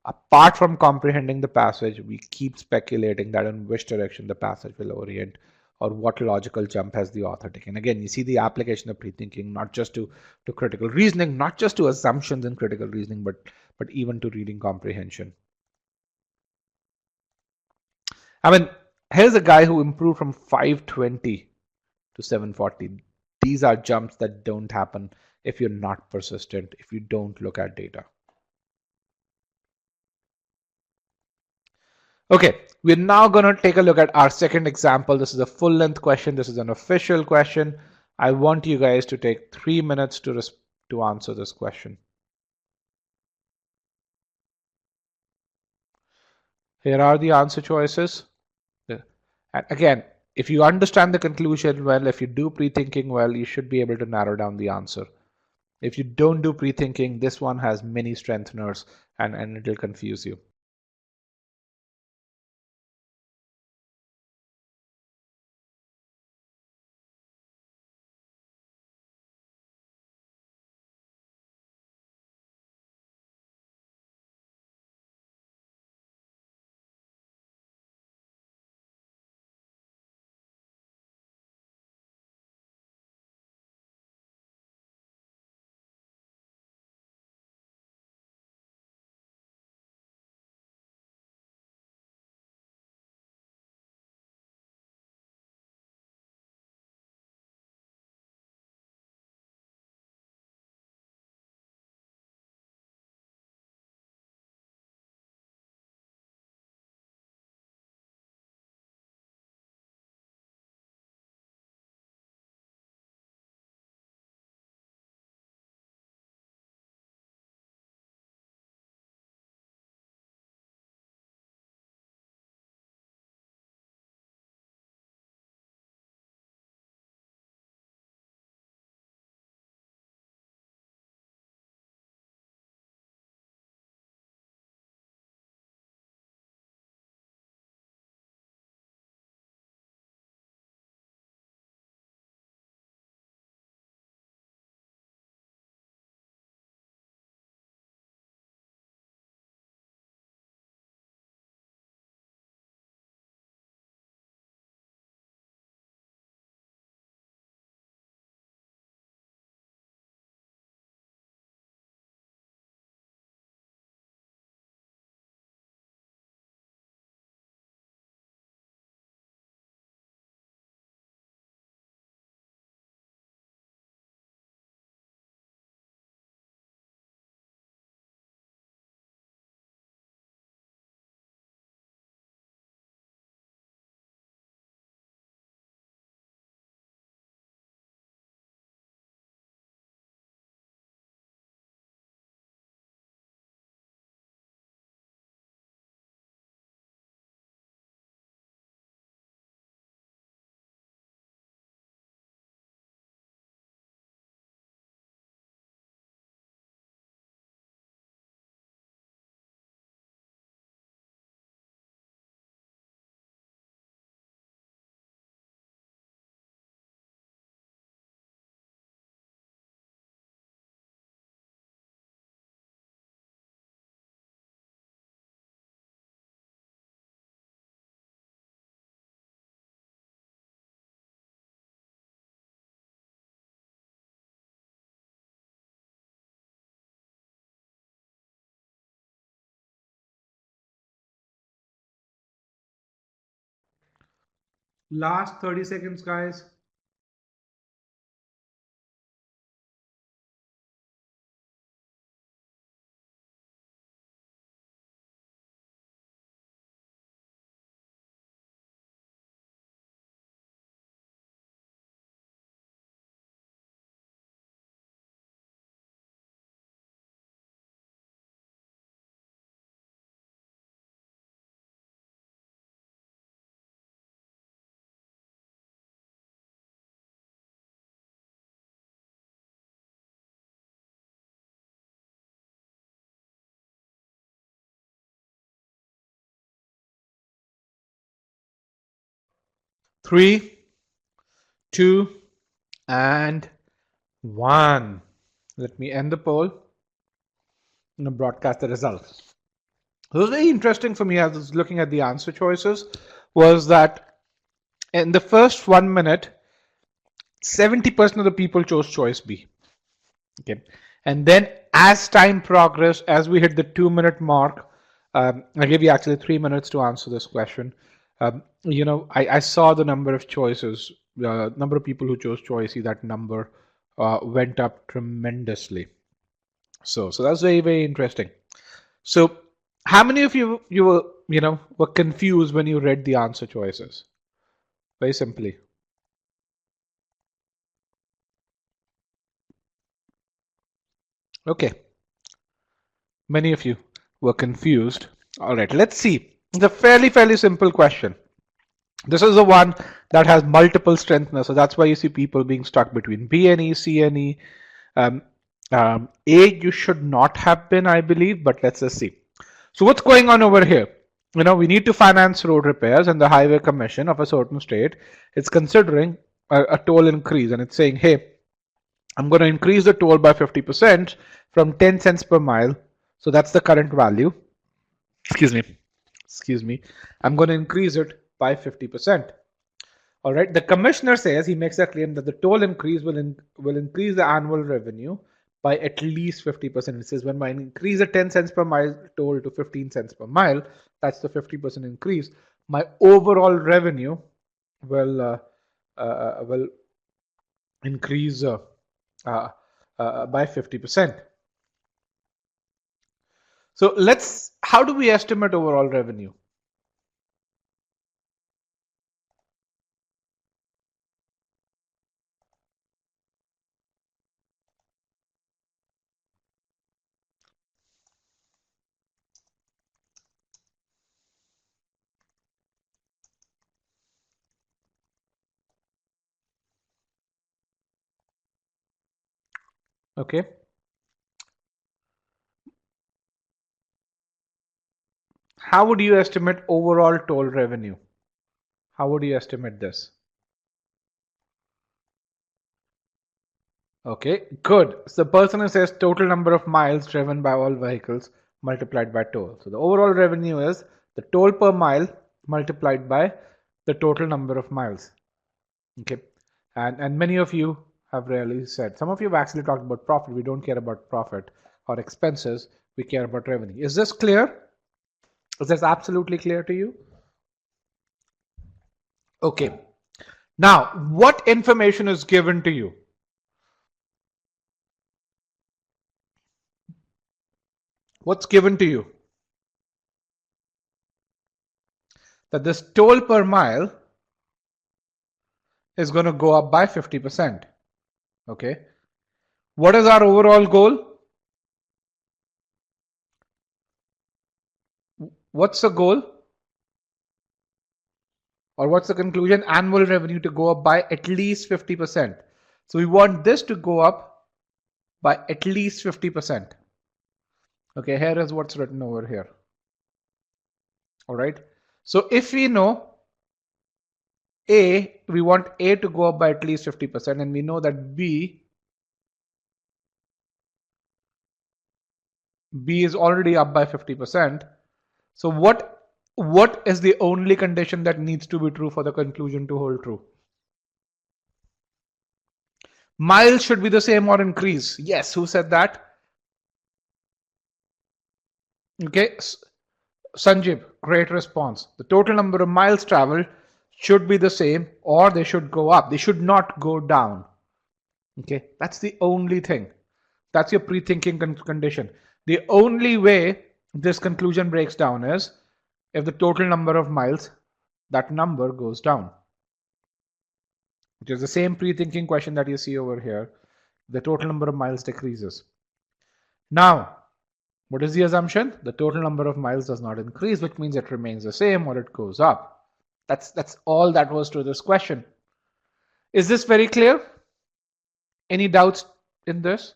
Apart from comprehending the passage, we keep speculating that in which direction the passage will orient, or what logical jump has the author taken. Again, you see the application of pre-thinking not just to critical reasoning, not just to assumptions in critical reasoning, but even to reading comprehension. I mean, here's a guy who improved from 520 to 740. These are jumps that don't happen if you're not persistent, if you don't look at data. Okay, we're now going to take a look at our second example. This is a full length question. This is an official question. I want you guys to take 3 minutes to answer this question. Here are the answer choices. And again, if you understand the conclusion well, if you do pre-thinking well, you should be able to narrow down the answer. If you don't do pre-thinking, this one has many strengtheners and it'll confuse you. Last 30 seconds, guys. Three, two, and one. Let me end the poll and broadcast the results. It was very interesting for me as I was looking at the answer choices was that in the first 1 minute, 70% of the people chose choice B. Okay. And then as time progressed, as we hit the 2 minute mark, I gave you actually 3 minutes to answer this question. I saw the number of choices, number of people who chose choice C, that number went up tremendously. So that's very, very interesting. So How many of you were confused when you read the answer choices? Very simply. Okay. Many of you were confused. All right, let's see. It's a fairly simple question. This is the one that has multiple strengtheners, so that's why you see people being stuck between B and E, C and E. Um, A you should not have been, I believe, but let's just see. So what's going on over here? We need to finance road repairs, and the Highway Commission of a certain state is considering a toll increase, and it's saying, hey, I'm going to increase the toll by 50% from 10 cents per mile. So that's the current value. Excuse me. Excuse me. I'm going to increase it by 50%. All right. The commissioner says he makes a claim that the toll increase will increase the annual revenue by at least 50%. It says when I increase the 10 cents per mile toll to 15 cents per mile, that's the 50% increase. My overall revenue will increase uh, by 50%. So how do we estimate overall revenue? Okay. How would you estimate overall toll revenue? How would you estimate this? Okay, good. So the person who says total number of miles driven by all vehicles multiplied by toll. So the overall revenue is the toll per mile multiplied by the total number of miles. Okay. And many of you have really said, some of you have actually talked about profit. We don't care about profit or expenses. We care about revenue. Is this clear? Is this absolutely clear to you? Okay. Now, what information is given to you? What's given to you? That this toll per mile is going to go up by 50%. Okay. What is our overall goal? What's the goal? Or what's the conclusion? Annual revenue to go up by at least 50%. So we want this to go up by at least 50%. Okay, here is what's written over here. All right. So if we know A, we want A to go up by at least 50%, and we know that B is already up by 50%. So what is the only condition that needs to be true for the conclusion to hold true? Miles should be the same or increase. Yes, who said that? Okay, Sanjeev, great response. The total number of miles traveled should be the same or they should go up. They should not go down. Okay, that's the only thing. That's your pre-thinking condition. The only way this conclusion breaks down is if the total number of miles, that number goes down. Which is the same pre-thinking question that you see over here. The total number of miles decreases. Now, what is the assumption? The total number of miles does not increase, which means it remains the same or it goes up. That's all that was to this question. Is this very clear? Any doubts in this?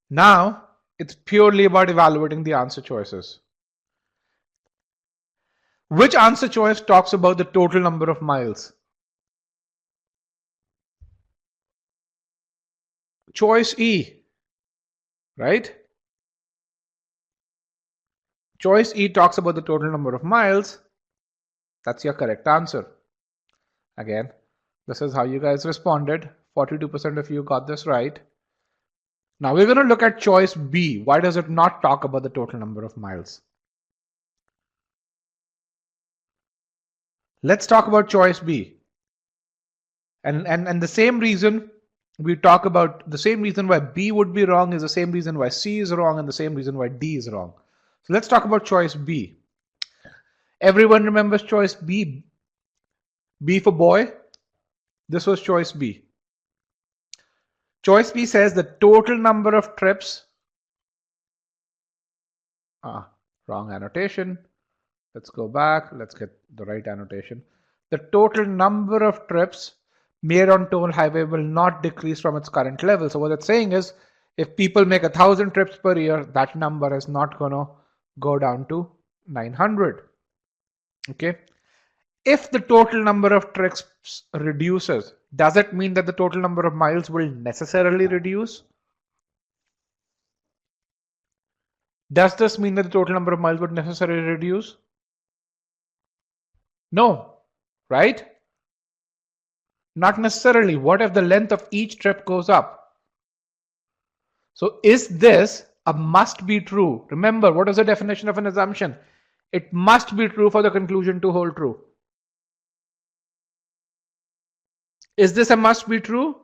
Now, it's purely about evaluating the answer choices. Which answer choice talks about the total number of miles? Choice E, right? Choice E talks about the total number of miles. That's your correct answer. Again, this is how you guys responded. 42% of you got this right. Now we're going to look at choice B. Why does it not talk about the total number of miles? Let's talk about choice B. And the same reason we talk about the same reason why B would be wrong is the same reason why C is wrong and the same reason why D is wrong. So let's talk about choice B. Everyone remembers choice B. B for boy. This was choice B. Choice B says the total number of trips. Wrong annotation. Let's go back. Let's get the right annotation. The total number of trips made on toll highway will not decrease from its current level. So what it's saying is if people make 1,000 trips per year, that number is not going to go down to 900. Okay. If the total number of trips reduces, does it mean that the total number of miles will necessarily reduce? Does this mean that the total number of miles would necessarily reduce? No, right? Not necessarily. What if the length of each trip goes up? So is this a must be true? Remember, what is the definition of an assumption? It must be true for the conclusion to hold true. Is this a must be true?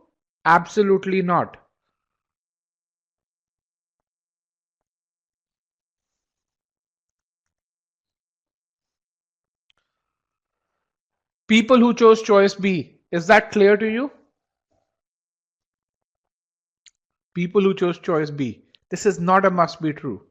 Absolutely not. People who chose choice B, is that clear to you? People who chose choice B, this is not a must be true.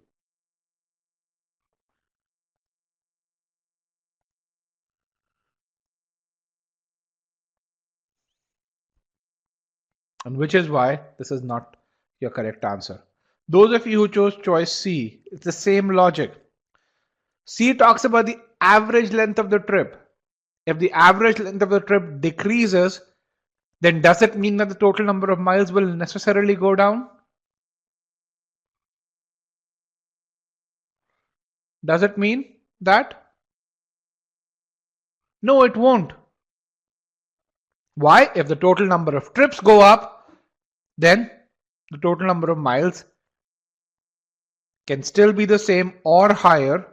And which is why this is not your correct answer. Those of you who chose choice C, it's the same logic. C talks about the average length of the trip. If the average length of the trip decreases, then does it mean that the total number of miles will necessarily go down? Does it mean that? No, it won't. Why? If the total number of trips go up, then the total number of miles can still be the same or higher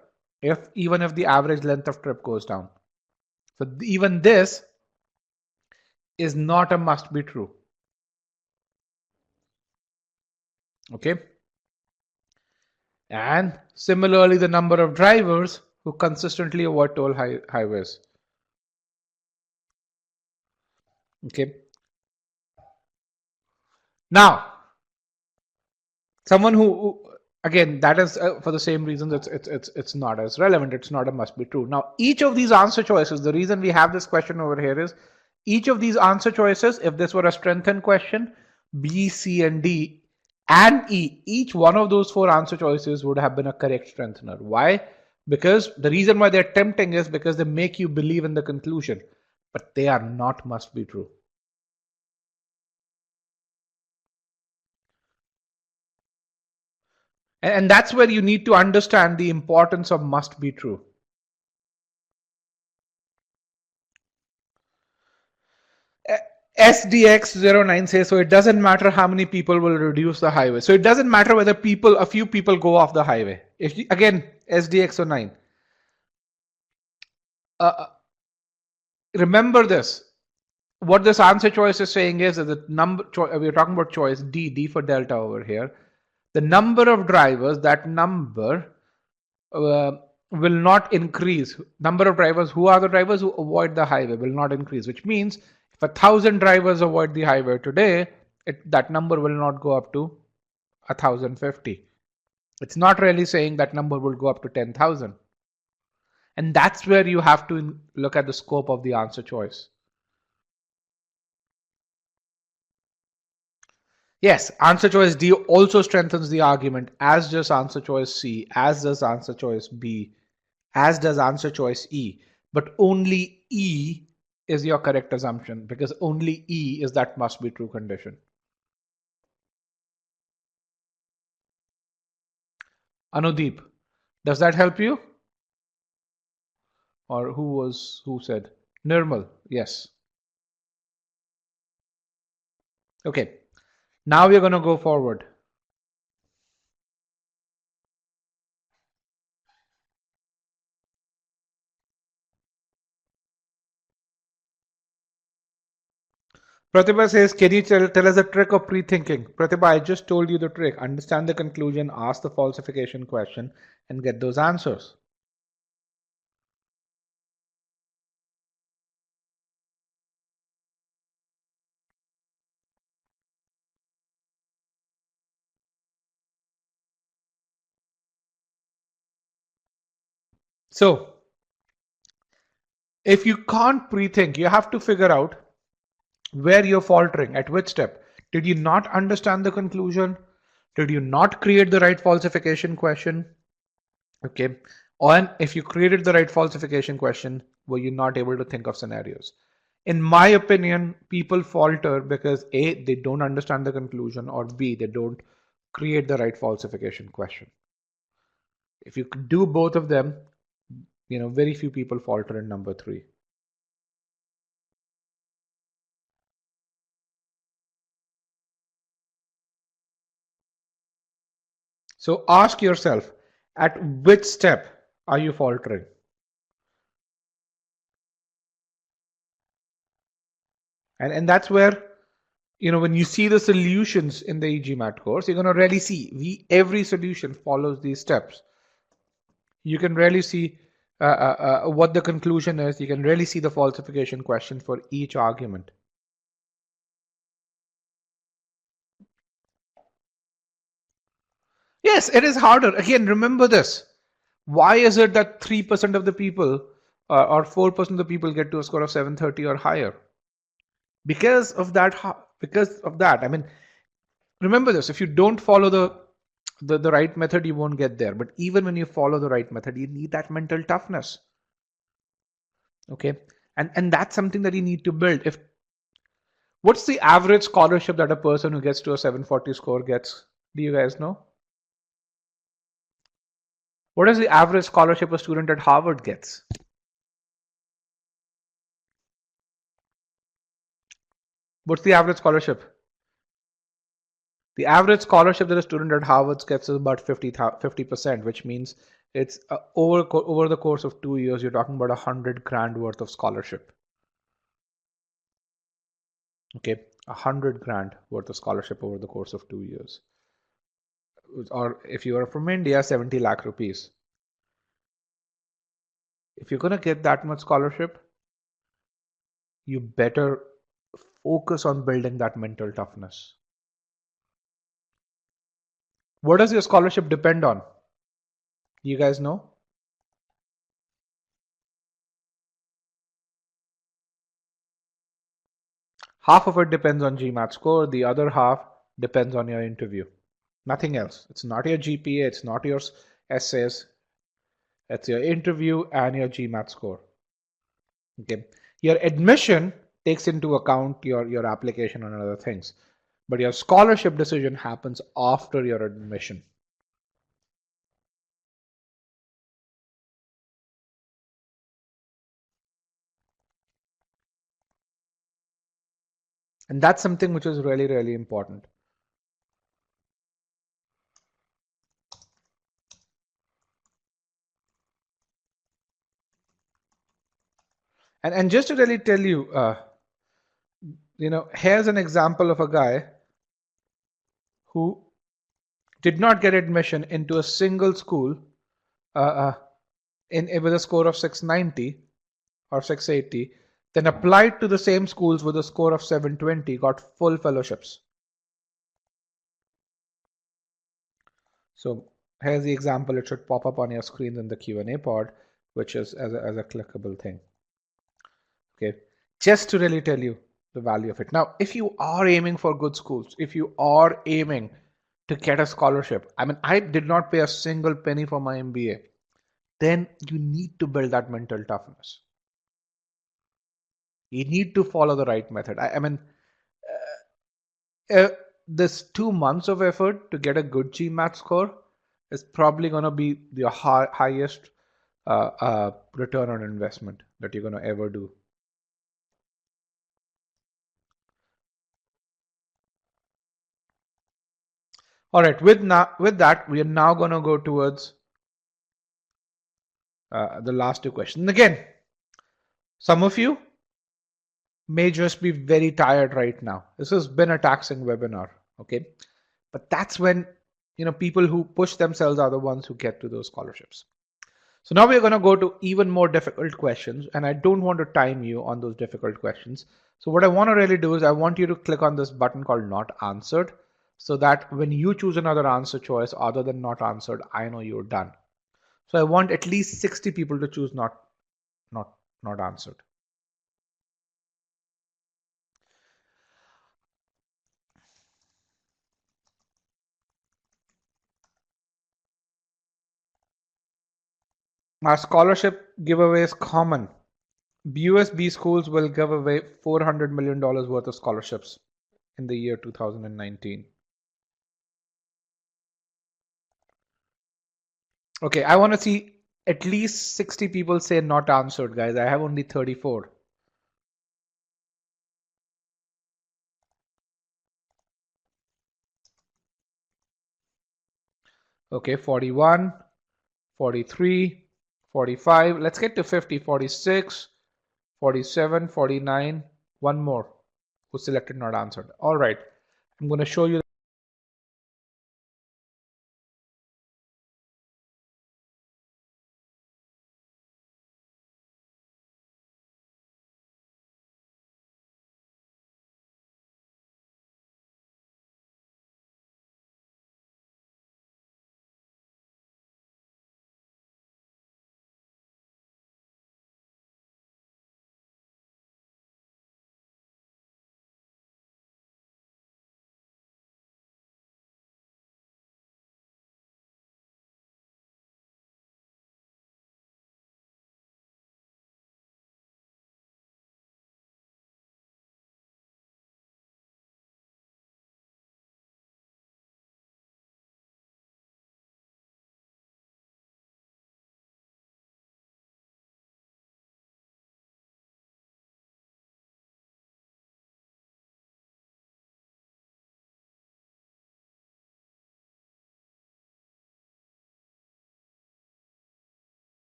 even if the average length of trip goes down. So even this is not a must be true. Okay. And similarly, the number of drivers who consistently avoid toll highways. Okay. Now, someone who again, that is for the same reasons it's not as relevant. It's not a must be true. Now, each of these answer choices, the reason we have this question over here is each of these answer choices, if this were a strengthened question, B, C, and D, and E, each one of those four answer choices would have been a correct strengthener. Why? Because the reason why they're tempting is because they make you believe in the conclusion, but they are not must be true. And that's where you need to understand the importance of must be true. SDX09 says, so it doesn't matter how many people will reduce the highway. So it doesn't matter whether a few people go off the highway. If you, again, SDX09. Remember this. What this answer choice is saying is that the number, we're talking about choice D for delta over here. The number of drivers, that number will not increase. Number of drivers, who are the drivers who avoid the highway, will not increase, which means if 1,000 drivers avoid the highway today, that number will not go up to 1,050. It's not really saying that number will go up to 10,000. And that's where you have to look at the scope of the answer choice. Yes, answer choice D also strengthens the argument, as does answer choice C, as does answer choice B, as does answer choice E. But only E is your correct assumption because only E is that must be true condition. Anudeep, does that help you? Or who said? Nirmal, yes. Okay, now we're going to go forward. Pratibha says, can you tell us a trick of pre-thinking? Pratibha, I just told you the trick. Understand the conclusion, ask the falsification question, and get those answers. So, if you can't pre-think, you have to figure out where you're faltering, at which step. Did you not understand the conclusion? Did you not create the right falsification question? Okay. Or if you created the right falsification question, were you not able to think of scenarios? In my opinion, people falter because A, they don't understand the conclusion, or B, they don't create the right falsification question. If you could do both of them, very few people falter in number three. So ask yourself, at which step are you faltering? And that's where, when you see the solutions in the e-GMAT course, you're going to really see every solution follows these steps. You can really see what the conclusion is. You can really see the falsification question for each argument. Yes, it is harder. Again, remember this. Why is it that 3% of the people or 4% of the people get to a score of 730 or higher? Because of that. I mean, remember this. If you don't follow the right method, you won't get there. But even when you follow the right method, you need that mental toughness. Okay. And that's something that you need to build. What's the average scholarship that a person who gets to a 740 score gets? Do you guys know? What is the average scholarship a student at Harvard gets? What's the average scholarship? The average scholarship that a student at Harvard gets is about 50%, which means it's over the course of 2 years, you're talking about 100 grand worth of scholarship. Okay, 100 grand worth of scholarship over the course of 2 years. Or if you are from India, 70 lakh rupees. If you're going to get that much scholarship, you better focus on building that mental toughness. What does your scholarship depend on? You guys know? Half of it depends on GMAT score, the other half depends on your interview. Nothing else. It's not your GPA, it's not your essays, it's your interview and your GMAT score. Okay. Your admission takes into account your application and other things, but your scholarship decision happens after your admission. And that's something which is really, really important. And just to really tell you, here's an example of a guy who did not get admission into a single school with a score of 690 or 680, then applied to the same schools with a score of 720, got full fellowships. So here's the example. It should pop up on your screen in the Q&A pod, which is as a clickable thing. Okay, just to really tell you the value of it. Now, if you are aiming for good schools, if you are aiming to get a scholarship, I mean, I did not pay a single penny for my MBA, then you need to build that mental toughness. You need to follow the right method. I mean, this 2 months of effort to get a good GMAT score is probably going to be the highest return on investment that you're going to ever do. All right, with that, we are now going to go towards the last two questions. And again, some of you may just be very tired right now. This has been a taxing webinar, okay? But that's when, people who push themselves are the ones who get to those scholarships. So now we're going to go to even more difficult questions, and I don't want to time you on those difficult questions. So what I want to really do is I want you to click on this button called not answered, so that when you choose another answer choice other than not answered, I know you're done. So I want at least 60 people to choose not not answered. Our scholarship giveaway is common. USB schools will give away $400 million worth of scholarships in the year 2019. Okay, I want to see at least 60 people say not answered, guys. I have only 34. Okay, 41, 43, 45. Let's get to 50, 46, 47, 49. One more who selected not answered. All right, I'm going to show you.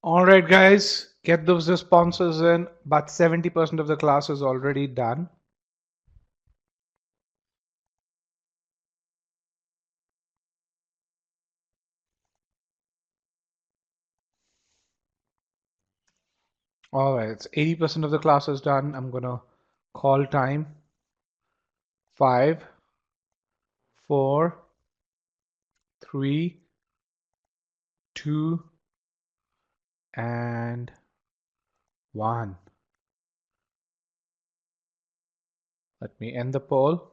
All right, guys, get those responses in, but 70% of the class is already done. All right, it's 80% of the class is done. I'm gonna call time. 5, 4, 3, 2, and 1. Let me end the poll.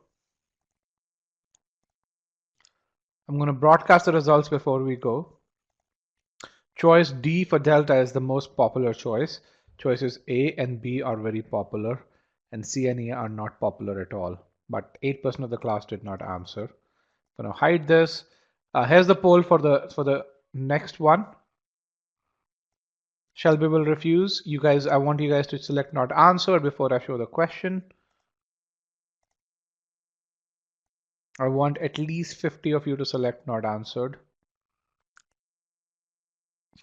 I'm going to broadcast the results before we go. Choice D for delta is the most popular choice. Choices A and B are very popular, and C and E are not popular at all. But 8% of the class did not answer. I'm going to hide this. Here's the poll for the next one. Shelby will refuse. You guys, I want you guys to select not answered before I show the question. I want at least 50 of you to select not answered.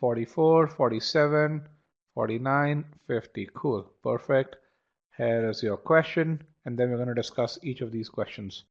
44, 47, 49, 50. Cool. Perfect. Here is your question, and then we're going to discuss each of these questions.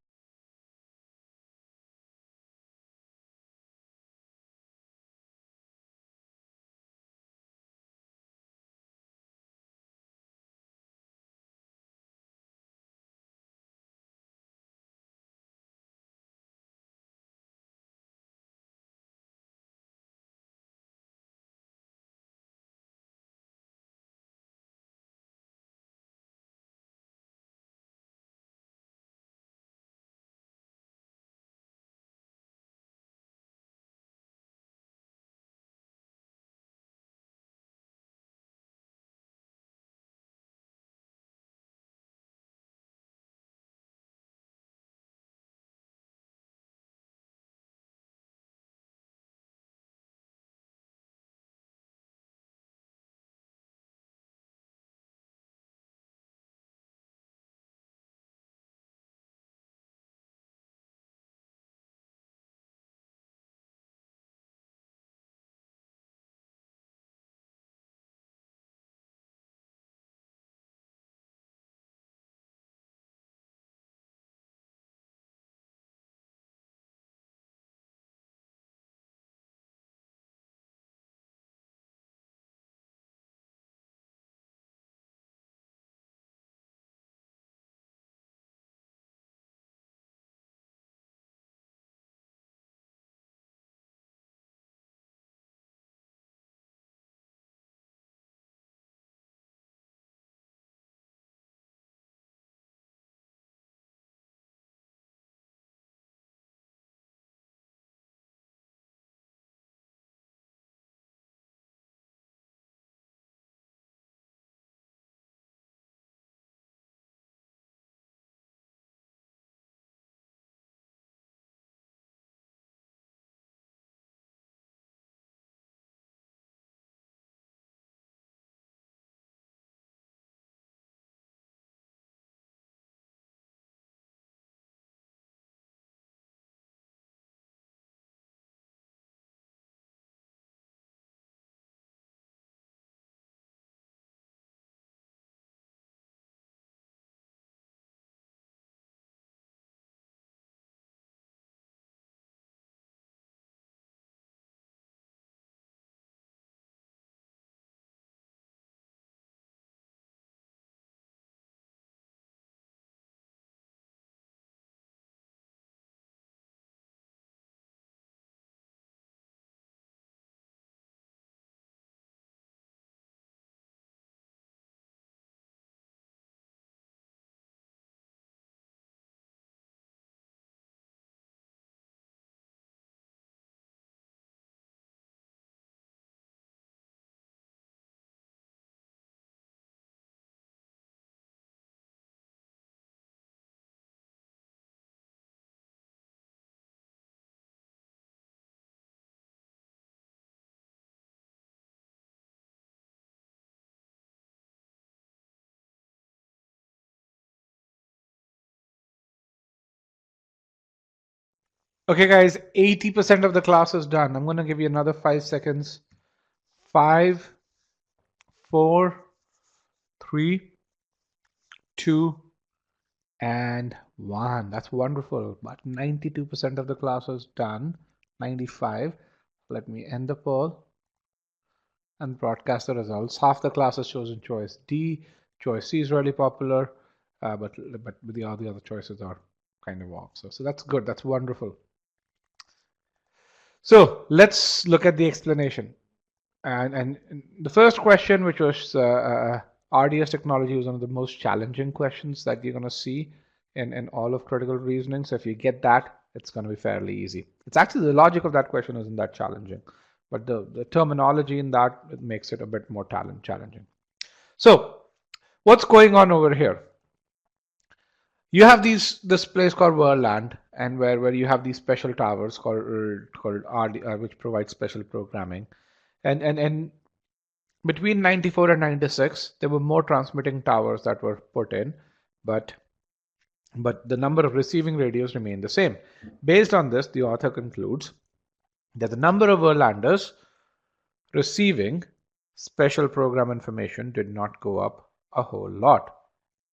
Okay, guys, 80% of the class is done. I'm going to give you another 5 seconds. 5, 4, 3, 2, and 1. That's wonderful. But 92% of the class is done. 95. Let me end the poll and broadcast the results. Half the class has chosen choice D. Choice C is really popular, but the other choices are kind of off. So that's good. That's wonderful. So let's look at the explanation. And the first question, which was RDS technology, was one of the most challenging questions that you're going to see in all of critical reasoning. So if you get that, it's going to be fairly easy. It's actually the logic of that question isn't that challenging, but the terminology in that, it makes it a bit more challenging. So what's going on over here? You have this place called Worldland, and where you have these special towers called RD, which provide special programming, and between 94 and 96, there were more transmitting towers that were put in, but the number of receiving radios remained the same. Based on this, the author concludes that the number of Worldlanders receiving special program information did not go up a whole lot,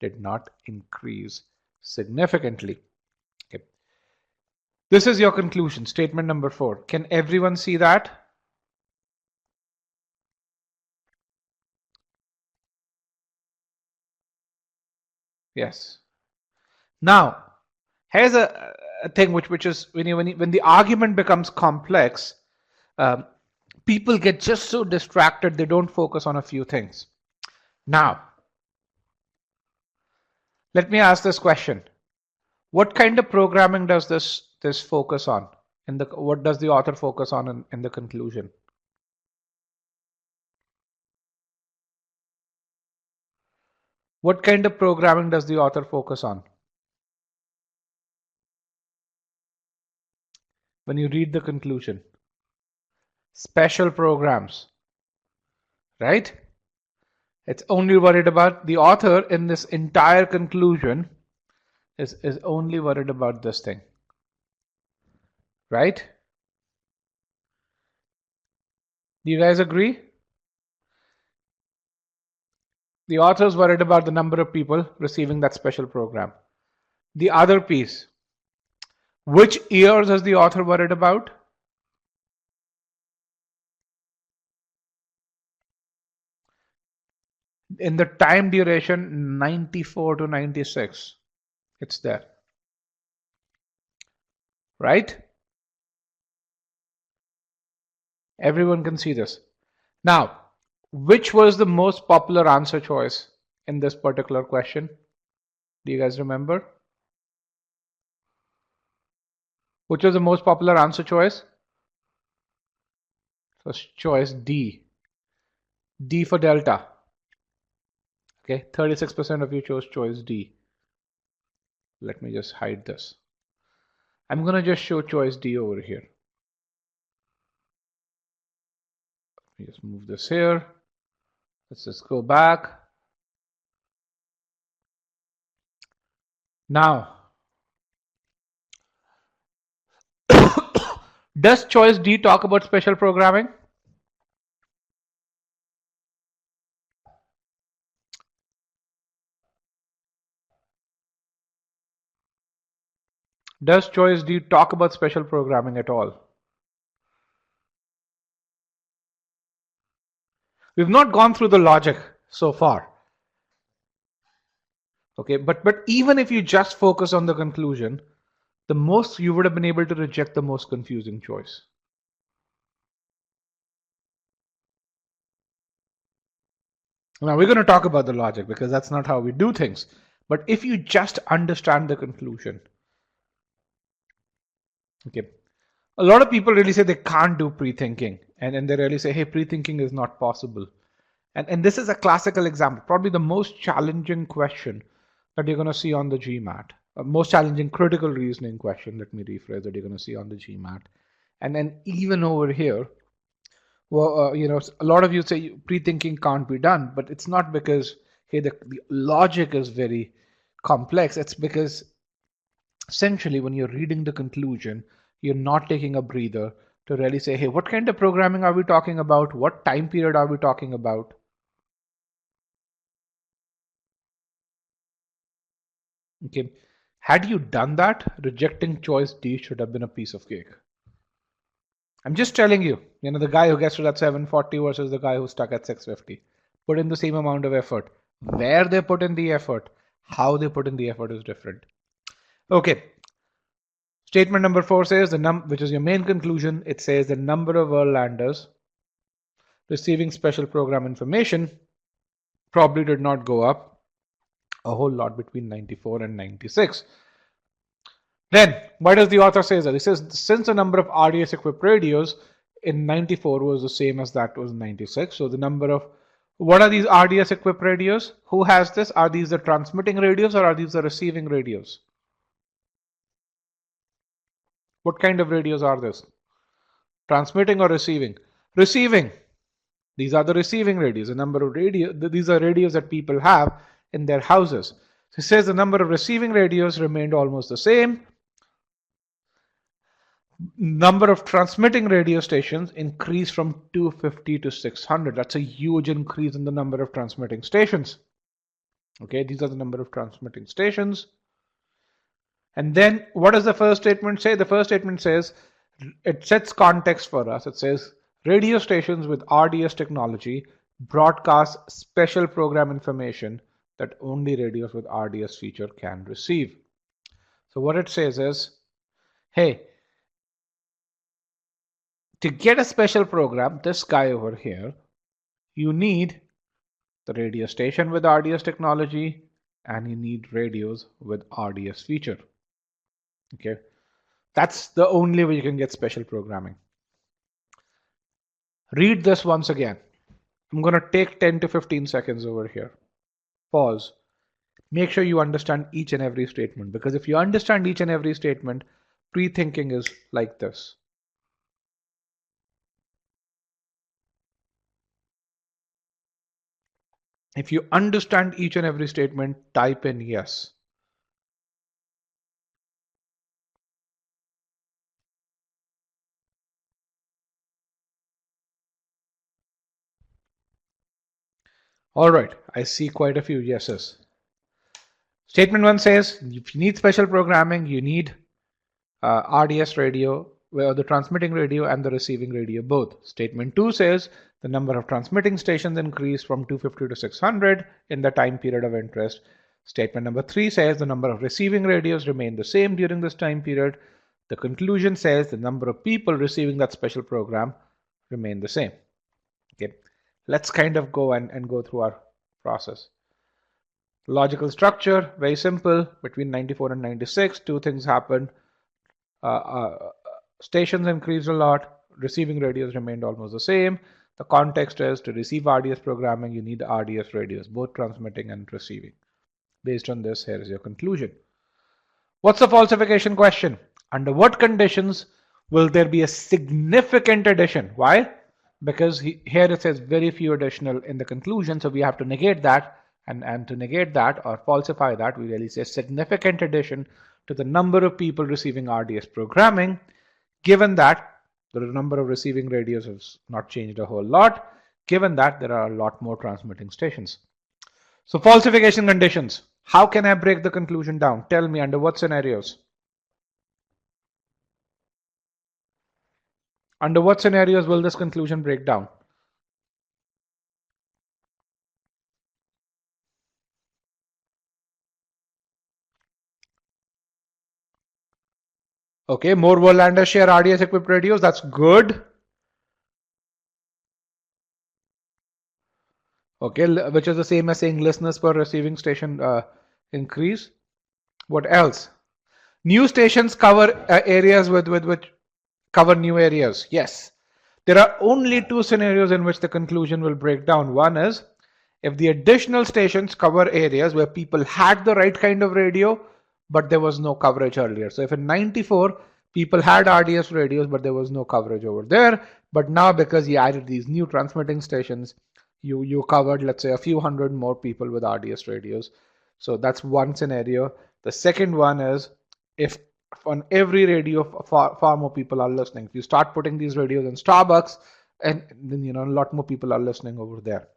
did not increase significantly. Okay. This is your conclusion, statement number 4. Can everyone see that? Yes. Now, here's a thing which is when the argument becomes complex, people get just so distracted they don't focus on a few things. Now, let me ask this question: what kind of programming does this focus on? What does the author focus on in the conclusion? What kind of programming does the author focus on? When you read the conclusion, special programs, right? It's only worried about the author in this entire conclusion is only worried about this thing, right? Do you guys agree? The author is worried about the number of people receiving that special program. The other piece, which years is the author worried about? In the time duration 94 to 96, it's there, right? Everyone can see this. Now, which was the most popular answer choice in this particular question? Do you guys remember? Which was the most popular answer choice? So choice D. D for delta. Okay, 36% of you chose choice D. Let me just hide this. I'm going to just show choice D over here. Let me just move this here. Let's just go back. Now, does choice D talk about special programming? Does choice D talk about special programming at all? We've not gone through the logic so far. Okay, but even if you just focus on the conclusion, the most you would have been able to reject the most confusing choice. Now we're going to talk about the logic because that's not how we do things. But if you just understand the conclusion, okay, a lot of people really say they can't do pre-thinking, and they really say, hey, pre-thinking is not possible. And this is a classical example, probably the most challenging question that you're going to see on the GMAT. Most challenging critical reasoning question, let me rephrase, that you're going to see on the GMAT. And then even over here, well, a lot of you say pre-thinking can't be done, but it's not because, hey, the logic is very complex. It's because essentially when you're reading the conclusion, you're not taking a breather. to really say, hey, what kind of programming are we talking about? What time period are we talking about? Okay. Had you done that, rejecting choice D should have been a piece of cake. I'm just telling you, the guy who gets to that 740 versus the guy who's stuck at 650 put in the same amount of effort. Where they put in the effort, how they put in the effort is different. Okay. Statement number 4 says which is your main conclusion. It says the number of Erlanders receiving special program information probably did not go up a whole lot between 94 and 96. Then, why does the author say that? He says since the number of RDS equipped radios in 94 was the same as that was in 96, so the number of what are these RDS equipped radios? Who has this? Are these the transmitting radios or are these the receiving radios? What kind of radios are this? Transmitting or receiving? Receiving. These are the receiving radios. The number of these are radios that people have in their houses. So it says the number of receiving radios remained almost the same. Number of transmitting radio stations increased from 250 to 600. That's a huge increase in the number of transmitting stations. Okay, these are the number of transmitting stations. And then what does the first statement say? The first statement says, it sets context for us. It says radio stations with RDS technology broadcast special program information that only radios with RDS feature can receive. So what it says is, hey, to get a special program, this guy over here, you need the radio station with RDS technology and you need radios with RDS feature. Okay, that's the only way you can get special programming. Read this once again. I'm going to take 10 to 15 seconds over here. Pause. Make sure you understand each and every statement, because if you understand each and every statement, pre-thinking is like this. If you understand each and every statement, type in yes. All right, I see quite a few yeses. Statement 1 says, if you need special programming, you need RDS radio, where the transmitting radio and the receiving radio both. Statement 2 says, the number of transmitting stations increased from 250 to 600 in the time period of interest. Statement number 3 says, the number of receiving radios remained the same during this time period. The conclusion says, the number of people receiving that special program remained the same. Okay, let's kind of go and go through our process. Logical structure, very simple. Between 94 and 96, two things happened. Stations increased a lot. Receiving radios remained almost the same. The context is, to receive RDS programming, you need RDS radios, both transmitting and receiving. Based on this, here is your conclusion. What's the falsification question? Under what conditions will there be a significant addition? Why? Because here it says very few additional in the conclusion, so we have to negate that. And to negate that or falsify that, we really say significant addition to the number of people receiving RDS programming, given that the number of receiving radios has not changed a whole lot, given that there are a lot more transmitting stations. So falsification conditions. How can I break the conclusion down? Tell me, under what scenarios? Under what scenarios will this conclusion break down? Okay, more Erlanders share RDS equipped radios. That's good. Okay, which is the same as saying listeners per receiving station increase. What else? New stations cover areas with which cover new areas. Yes. There are only two scenarios in which the conclusion will break down. One is if the additional stations cover areas where people had the right kind of radio, but there was no coverage earlier. So if in 94, people had RDS radios, but there was no coverage over there. But now because you added these new transmitting stations, you covered, let's say, a few hundred more people with RDS radios. So that's one scenario. The second one is if on every radio, far more people are listening. If you start putting these radios in Starbucks, and then a lot more people are listening over there.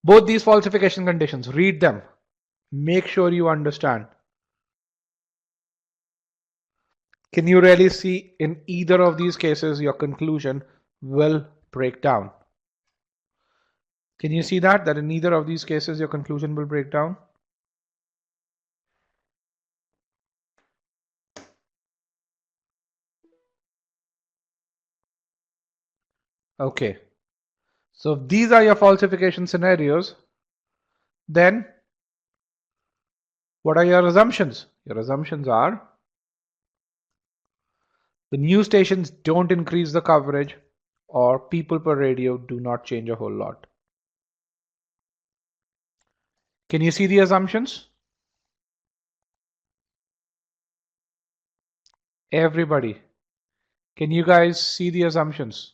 Both these falsification conditions, read them. Make sure you understand. Can you really see in either of these cases your conclusion will break down? Can you see that in either of these cases your conclusion will break down? Okay. So if these are your falsification scenarios, then what are your assumptions? Your assumptions are the news stations don't increase the coverage, or people per radio do not change a whole lot. Can you see the assumptions? Everybody, can you guys see the assumptions?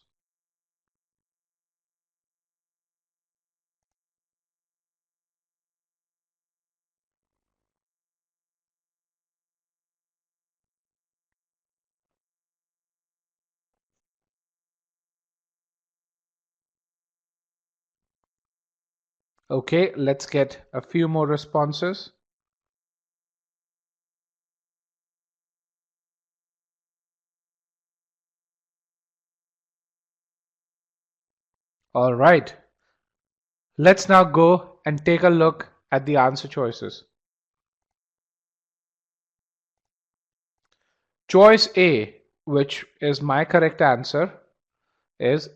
Okay, let's get a few more responses. All right. Let's now go and take a look at the answer choices. Choice A, which is my correct answer, is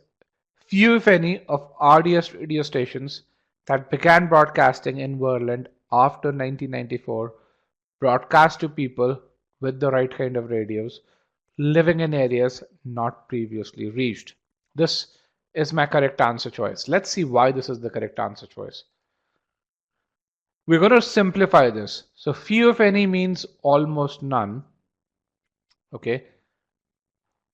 few, if any, of RDS radio stations that began broadcasting in Verland after 1994 broadcast to people with the right kind of radios living in areas not previously reached. This is my correct answer choice. Let's see why this is the correct answer choice. We're going to simplify this. So few, if any, means almost none. Okay.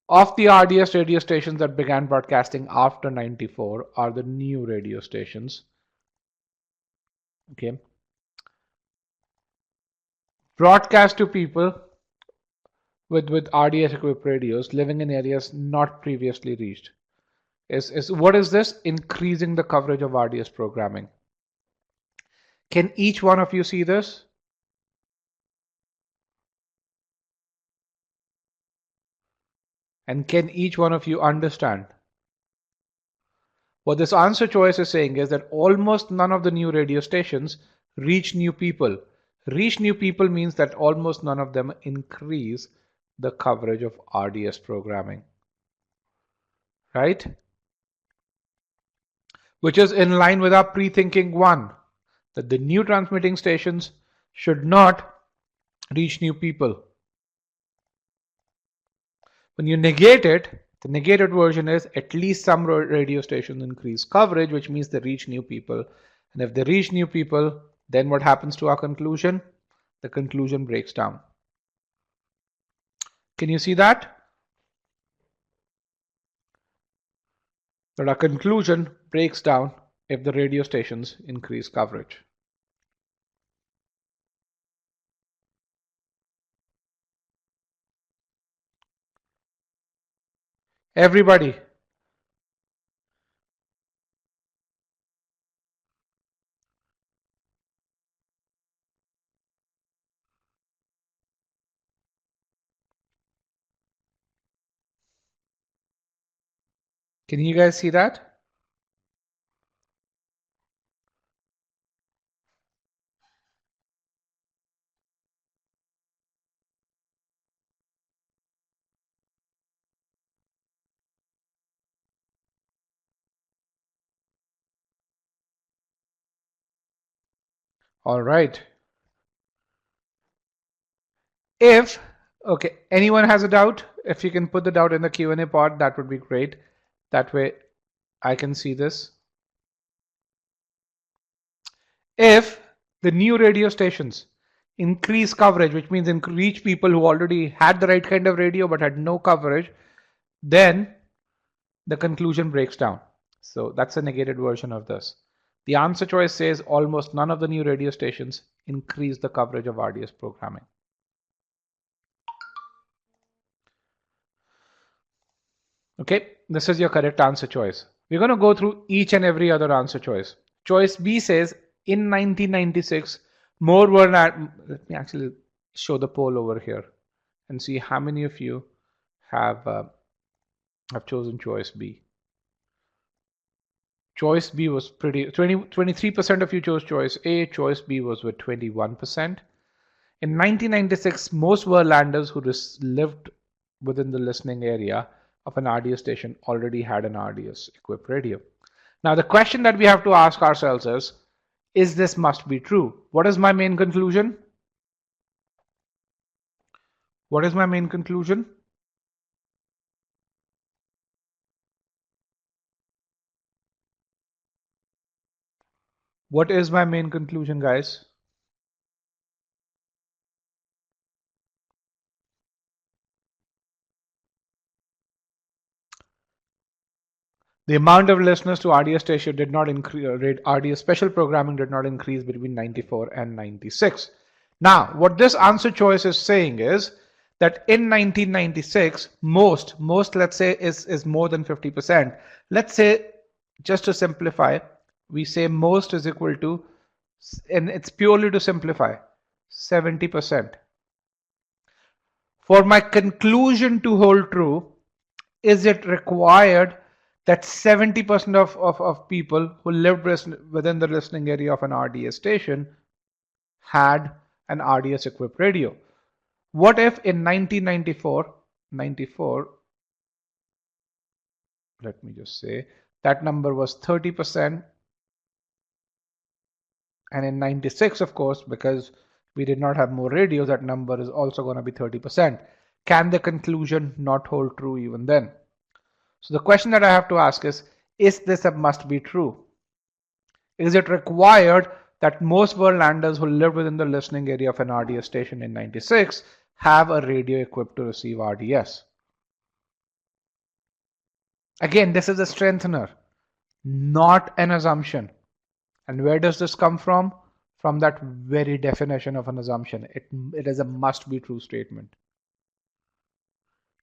Of the RDS radio stations that began broadcasting after 94 are the new radio stations. Okay. Broadcast to people with RDS equipped radios living in areas not previously reached. What is this? Increasing the coverage of RDS programming. Can each one of you see this? And can each one of you understand? What this answer choice is saying is that almost none of the new radio stations reach new people. Reach new people means that almost none of them increase the coverage of RDS programming. Right? Which is in line with our pre-thinking one, that the new transmitting stations should not reach new people. When you negate it, the negated version is at least some radio stations increase coverage, which means they reach new people. And if they reach new people, then what happens to our conclusion? The conclusion breaks down. Can you see that? That our conclusion breaks down if the radio stations increase coverage. Everybody. Can you guys see that? All right. If, okay, anyone has a doubt, if you can put the doubt in the Q&A pod, that would be great. That way I can see this. If the new radio stations increase coverage, which means reach people who already had the right kind of radio but had no coverage, then the conclusion breaks down. So that's a negated version of this. The answer choice says almost none of the new radio stations increase the coverage of RDS programming. Okay, this is your correct answer choice. We're going to go through each and every other answer choice. Choice B says in 1996, more were not. Let me actually show the poll over here and see how many of you have chosen choice B. Choice B was pretty 23% of you chose choice A. Choice B was with 21%. In 1996, most Verlanders who lived within the listening area of an RDS station already had an RDS equipped radio. Now, the question that we have to ask ourselves is this must be true? What is my main conclusion? What is my main conclusion? What is my main conclusion, guys? The amount of listeners to RDS station did not increase, RDS special programming did not increase between 94 and 96. Now, what this answer choice is saying is that in 1996, most let's say is more than 50%. Let's say, just to simplify, we say most is equal to, and it's purely to simplify, 70%. For my conclusion to hold true, is it required that 70% of people who lived within the listening area of an RDS station had an RDS equipped radio? What if in 1994, let me just say, that number was 30%, and in 96, of course, because we did not have more radios, that number is also going to be 30%. Can the conclusion not hold true even then? So the question that I have to ask is this a must be true? Is it required that most Verlanders who lived within the listening area of an RDS station in 96 have a radio equipped to receive RDS? Again, this is a strengthener, not an assumption. And where does this come from? From that very definition of an assumption. It is a must be true statement.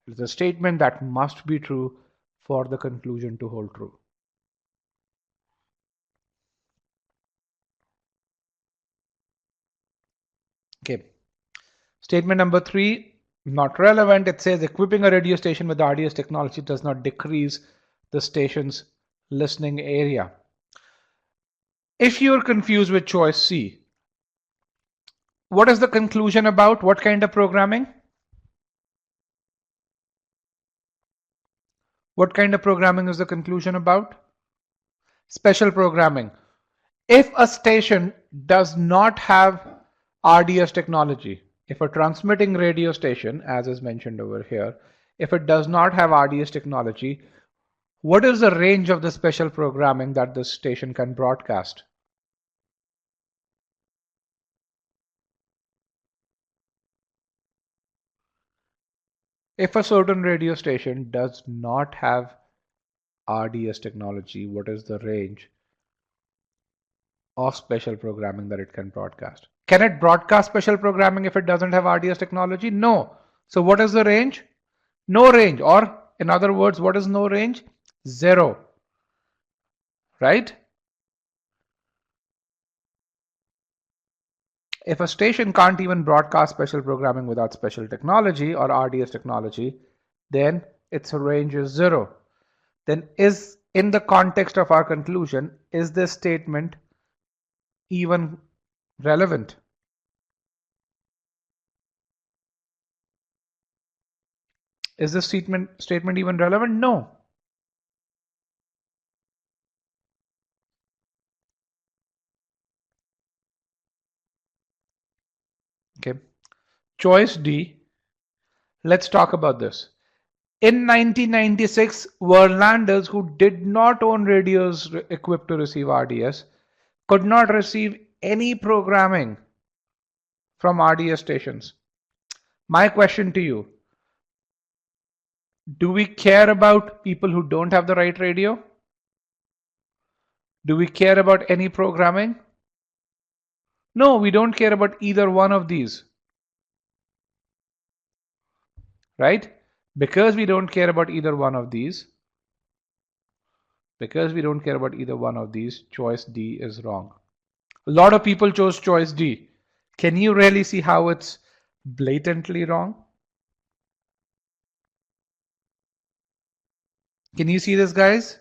It is a statement that must be true for the conclusion to hold true. Okay. Statement number 3, not relevant. It says equipping a radio station with RDS technology does not decrease the station's listening area. If you're confused with choice C, what is the conclusion about? What kind of programming? What kind of programming is the conclusion about? Special programming. If a station does not have RDS technology, if a transmitting radio station, as is mentioned over here, if it does not have RDS technology, what is the range of the special programming that this station can broadcast? If a certain radio station does not have RDS technology, what is the range of special programming that it can broadcast? Can it broadcast special programming if it doesn't have RDS technology? No. So what is the range? No range. Or in other words, what is no range? 0. Right? If a station can't even broadcast special programming without special technology or RDS technology, then its range is 0. Then is, in the context of our conclusion, is this statement even relevant? Is this statement even relevant? No. Okay. Choice D. Let's talk about this. In 1996, Verlanders who did not own radios equipped to receive RDS could not receive any programming from RDS stations. My question to you, do we care about people who don't have the right radio? Do we care about any programming? No, we don't care about either one of these. Right? Because we don't care about either one of these, choice D is wrong. A lot of people chose choice D. Can you really see how it's blatantly wrong? Can you see this, guys?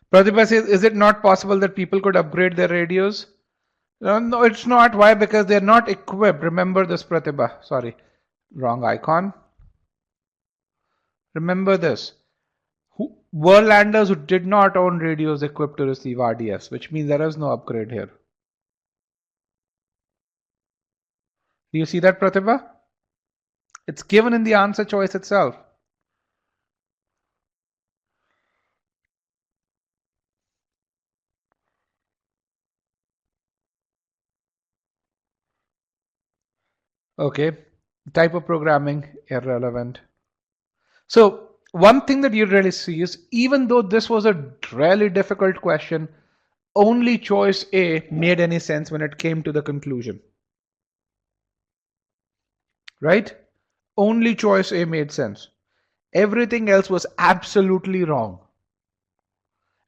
Pratibha says, is it not possible that people could upgrade their radios? No, it's not. Why? Because they're not equipped. Remember this, Pratibha. Sorry, wrong icon. Remember this. Were landers who did not own radios equipped to receive RDS, which means there is no upgrade here. Do you see that, Pratibha? It's given in the answer choice itself. Okay, type of programming, irrelevant. So one thing that you really see is, even though this was a really difficult question, only choice A made any sense when it came to the conclusion. Right? Only choice A made sense. Everything else was absolutely wrong.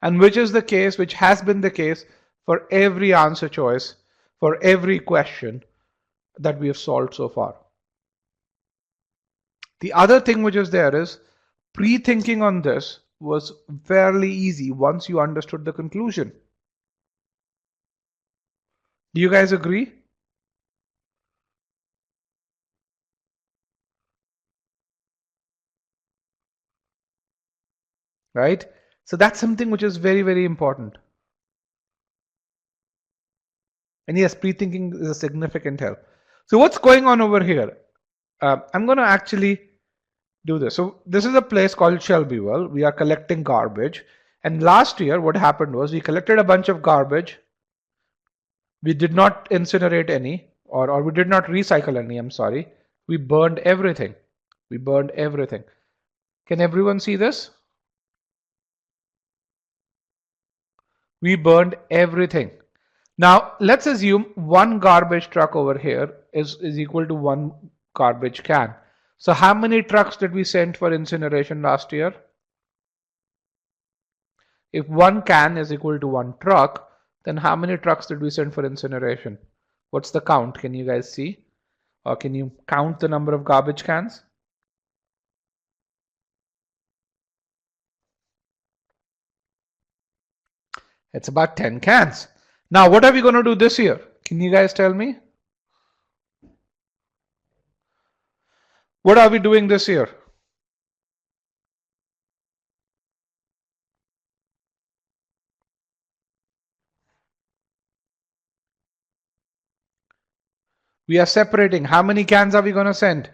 And which is the case, which has been the case for every answer choice, for every question that we have solved so far. The other thing which is there is, pre-thinking on this was fairly easy once you understood the conclusion. Do you guys agree? Right? So that's something which is very, very important. And yes, pre-thinking is a significant help. So what's going on over here? I'm going to actually do this. So this is a place called Shelbyville. We are collecting garbage. And last year, what happened was we collected a bunch of garbage. We did not incinerate any, or we did not recycle any, I'm sorry. We burned everything. We burned everything. Can everyone see this? We burned everything. Now, let's assume one garbage truck over here is equal to one garbage can. So how many trucks did we send for incineration last year? If one can is equal to one truck, then how many trucks did we send for incineration? What's the count? Can you guys see? Or can you count the number of garbage cans? It's about 10 cans. Now, what are we going to do this year? Can you guys tell me? What are we doing this year? We are separating. How many cans are we going to send?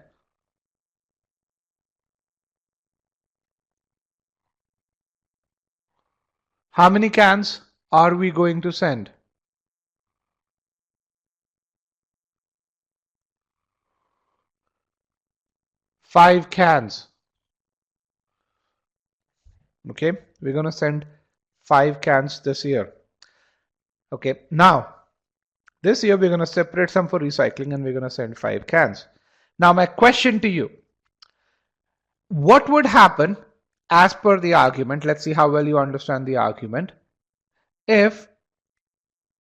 How many cans are we going to send? 5 cans. Okay, we're going to send 5 cans this year. Okay, now this year we're going to separate some for recycling and we're going to send 5 cans. Now my question to you, what would happen as per the argument? Let's see how well you understand the argument. If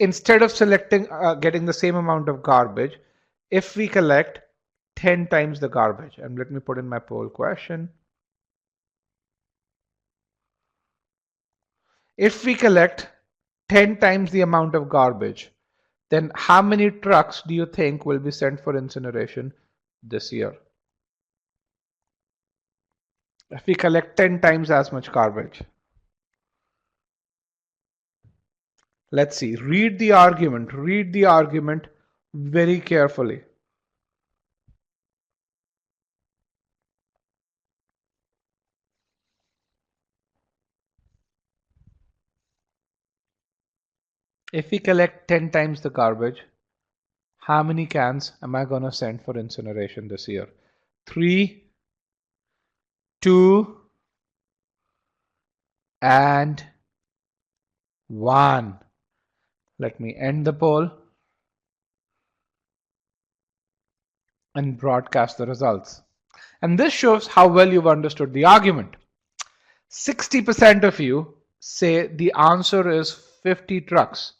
instead of selecting getting the same amount of garbage, if we collect 10 times the garbage, and let me put in my poll question. If we collect 10 times the amount of garbage, then how many trucks do you think will be sent for incineration this year? If we collect 10 times as much garbage. Let's see, read the argument very carefully. If we collect 10 times the garbage, how many cans am I going to send for incineration this year? 3, 2, and 1. Let me end the poll and broadcast the results. And this shows how well you've understood the argument. 60% of you say the answer is 50 trucks.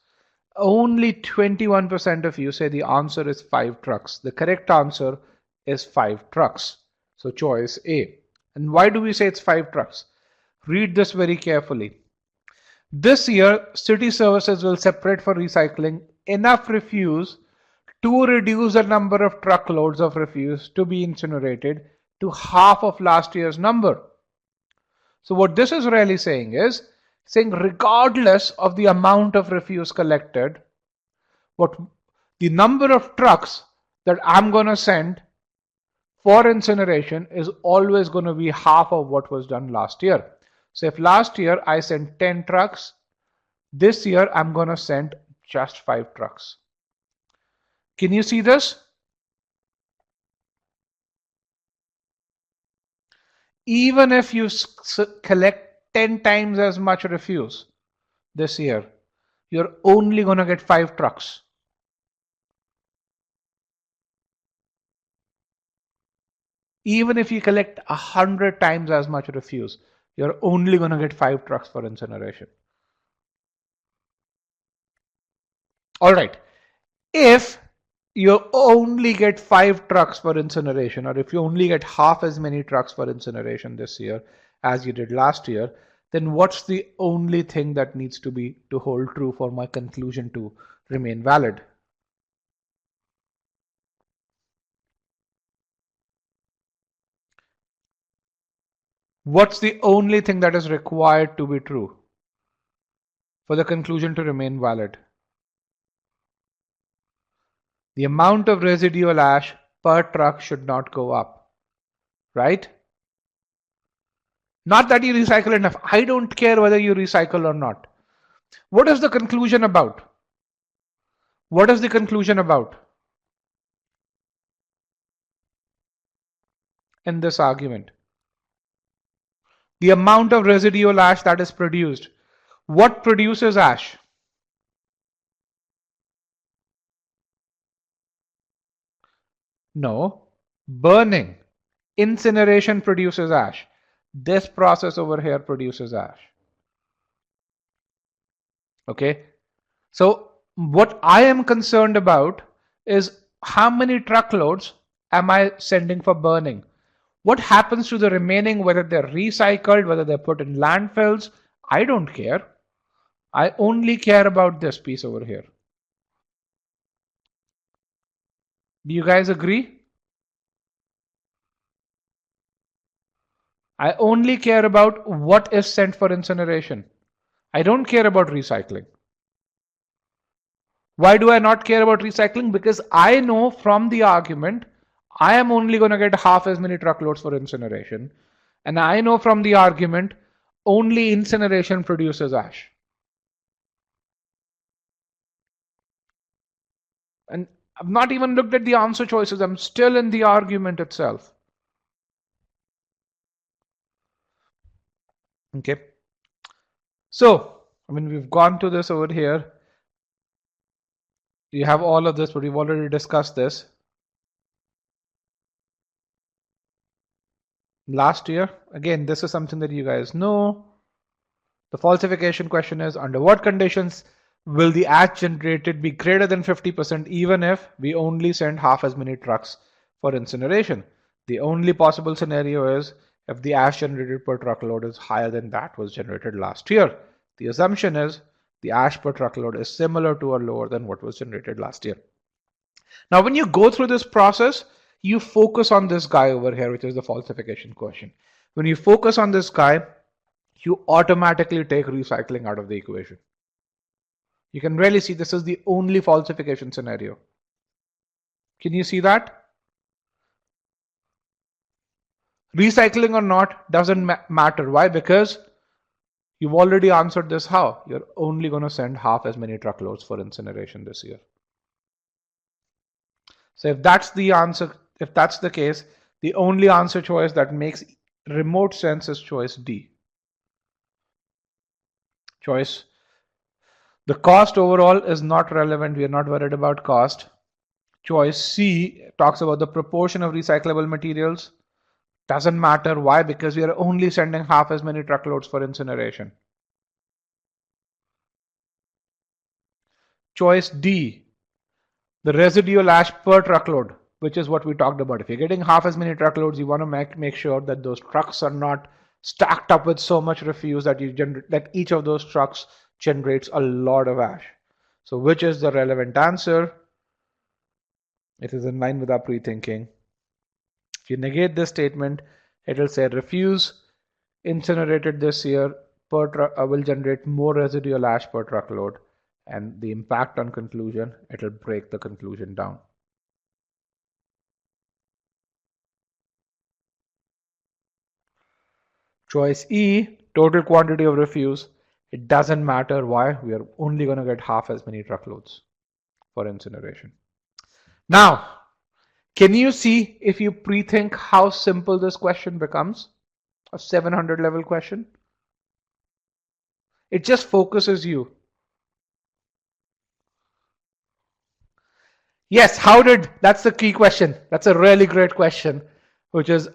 Only 21% of you say the answer is 5 trucks. The correct answer is 5 trucks. So choice A. And why do we say it's 5 trucks? Read this very carefully. This year, city services will separate for recycling enough refuse to reduce the number of truckloads of refuse to be incinerated to half of last year's number. So what this is really saying is, saying regardless of the amount of refuse collected, what the number of trucks that I'm going to send for incineration is always going to be half of what was done last year. So if last year I sent 10 trucks, this year I'm going to send just 5 trucks. Can you see this? Even if you collect 10 times as much refuse this year, you're only going to get 5 trucks. Even if you collect 100 times as much refuse, you're only going to get 5 trucks for incineration. All right. If you only get 5 trucks for incineration, or if you only get half as many trucks for incineration this year as you did last year, then what's the only thing that needs to hold true for my conclusion to remain valid? What's the only thing that is required to be true for the conclusion to remain valid? The amount of residual ash per truck should not go up, right? Not that you recycle enough. I don't care whether you recycle or not. What is the conclusion about? What is the conclusion about in this argument? The amount of residual ash that is produced. What produces ash? No, burning. Incineration produces ash. This process over here produces ash. Okay, so what I am concerned about is how many truckloads am I sending for burning? What happens to the remaining, whether they're recycled, whether they're put in landfills? I don't care. I only care about this piece over here. Do you guys agree? I only care about what is sent for incineration. I don't care about recycling. Why do I not care about recycling? Because I know from the argument, I am only going to get half as many truckloads for incineration. And I know from the argument, only incineration produces ash. And I've not even looked at the answer choices. I'm still in the argument itself. Okay. So, we've gone to this over here. You have all of this, but we've already discussed this. Last year, again, this is something that you guys know. The falsification question is, under what conditions will the ash generated be greater than 50% even if we only send half as many trucks for incineration? The only possible scenario is if the ash generated per truckload is higher than that was generated last year. The assumption is the ash per truckload is similar to or lower than what was generated last year. Now, when you go through this process, you focus on this guy over here, which is the falsification question. When you focus on this guy, you automatically take recycling out of the equation. You can really see this is the only falsification scenario. Can you see that? Recycling or not doesn't matter. Why? Because you've already answered this how. You're only going to send half as many truckloads for incineration this year. So if that's the answer, if that's the case, The only answer choice that makes remote sense is choice D. Choice. The cost overall is not relevant. We are not worried about cost. Choice C talks about the proportion of recyclable materials. Doesn't matter. Why? Because we are only sending half as many truckloads for incineration. Choice D, the residual ash per truckload, which is what we talked about. If you're getting half as many truckloads, you want to make sure that those trucks are not stacked up with so much refuse that that each of those trucks generates a lot of ash. So which is the relevant answer? It is in line with our pre-thinking. If you negate this statement, it will say refuse incinerated this year per will generate more residual ash per truckload, and the impact on conclusion, it will break the conclusion down. Choice E, total quantity of refuse. It doesn't matter. Why? We are only going to get half as many truckloads for incineration. Now, can you see, if you pre-think, how simple this question becomes? A 700 level question. It just focuses you. Yes, how did, that's the key question. That's a really great question, which is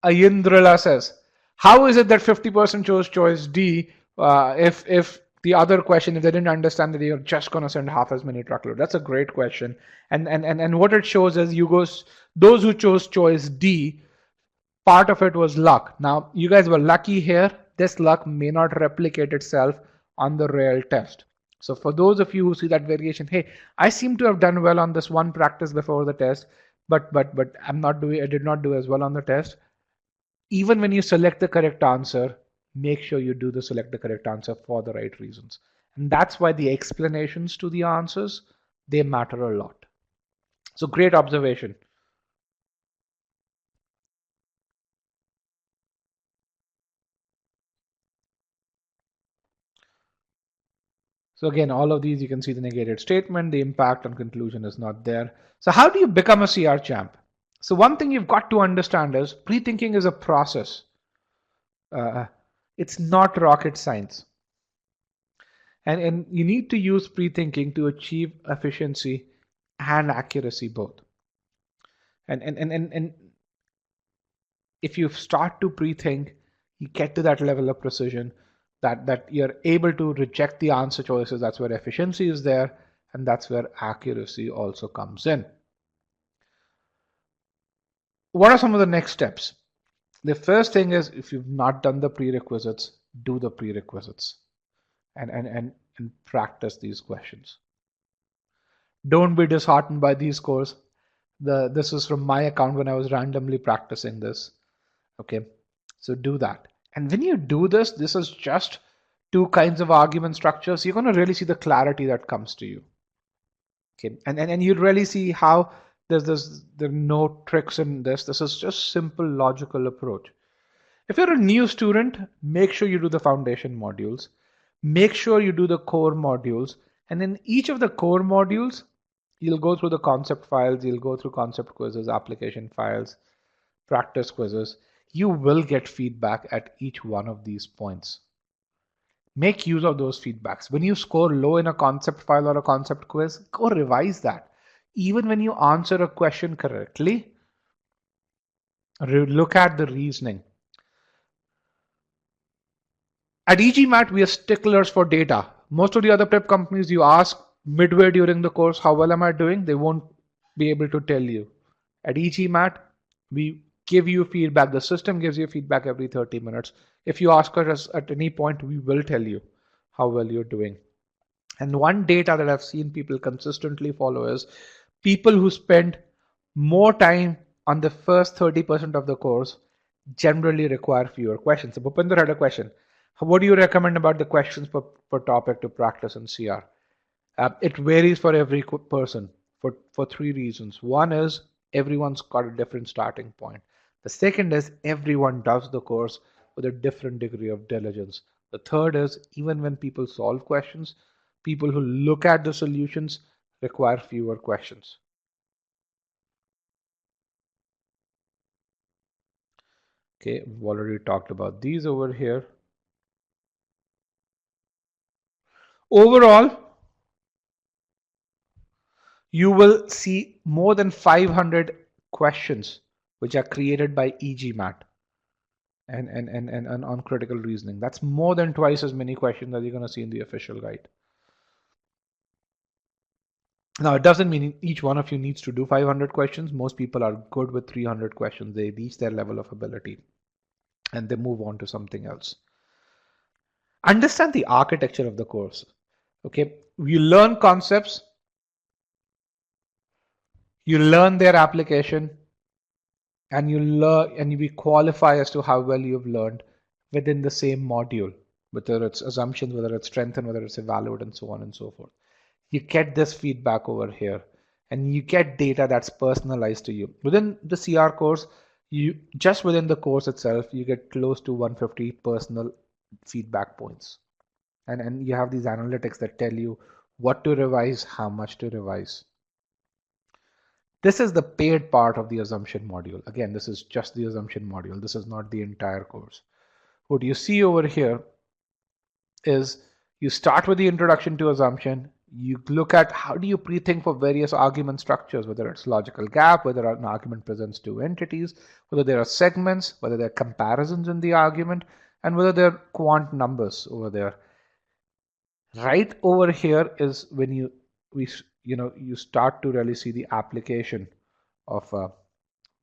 Ayindrala says, how is it that 50% chose choice D if the other question, if they didn't understand that you're just going to send half as many truckloads? That's a great question. And what it shows is those who chose choice D, part of it was luck. Now, you guys were lucky here. This luck may not replicate itself on the real test. So for those of you who see that variation, hey, I seem to have done well on this one practice before the test, but I did not do as well on the test. Even when you select the correct answer, make sure you do select the correct answer for the right reasons. And that's why the explanations to the answers, they matter a lot. So great observation. So again, all of these, you can see the negated statement, the impact on conclusion is not there. So how do you become a CR champ? So one thing you've got to understand is pre-thinking is a process. It's not rocket science. And you need to use pre-thinking to achieve efficiency and accuracy both. And if you start to pre-think, you get to that level of precision that you're able to reject the answer choices. That's where efficiency is there, and that's where accuracy also comes in. What are some of the next steps? The first thing is, if you've not done the prerequisites, do the prerequisites and practice these questions. Don't be disheartened by these scores. This is from my account when I was randomly practicing this. Okay, so do that. And when you do this, this is just two kinds of argument structures. You're going to really see the clarity that comes to you. Okay, and you really see how there are no tricks in this. This is just simple logical approach. If you're a new student, make sure you do the foundation modules. Make sure you do the core modules. And in each of the core modules, you'll go through the concept files, you'll go through concept quizzes, application files, practice quizzes. You will get feedback at each one of these points. Make use of those feedbacks. When you score low in a concept file or a concept quiz, go revise that. Even when you answer a question correctly, look at the reasoning. At EGMAT, we are sticklers for data. Most of the other prep companies, you ask midway during the course, how well am I doing? They won't be able to tell you. At EGMAT, we give you feedback. The system gives you feedback every 30 minutes. If you ask us at any point, we will tell you how well you're doing. And one data that I've seen people consistently follow is people who spend more time on the first 30% of the course generally require fewer questions. So Bhupinder had a question. What do you recommend about the questions per topic to practice in CR? It varies for every person for three reasons. One is everyone's got a different starting point. The second is everyone does the course with a different degree of diligence. The third is even when people solve questions, people who look at the solutions require fewer questions. Okay, we've already talked about these over here. Overall, you will see more than 500 questions which are created by e-GMAT and on critical reasoning. That's more than twice as many questions that you're going to see in the official guide. Now, it doesn't mean each one of you needs to do 500 questions. Most people are good with 300 questions. They reach their level of ability and they move on to something else. Understand the architecture of the course. Okay, you learn concepts, you learn their application, and you learn and you qualify as to how well you've learned within the same module, whether it's assumptions, whether it's strength, and whether it's evaluate, and so on and so forth. You get this feedback over here, and you get data that's personalized to you. Within the CR course, you just within the course itself, you get close to 150 personal feedback points. And you have these analytics that tell you what to revise, how much to revise. This is the paid part of the assumption module. Again, this is just the assumption module. This is not the entire course. What you see over here is you start with the introduction to assumption. You look at how do you pre-think for various argument structures, whether it's logical gap, whether an argument presents two entities, whether there are segments, whether there are comparisons in the argument, and whether there are quant numbers over there. Right over here is when you start to really see the application of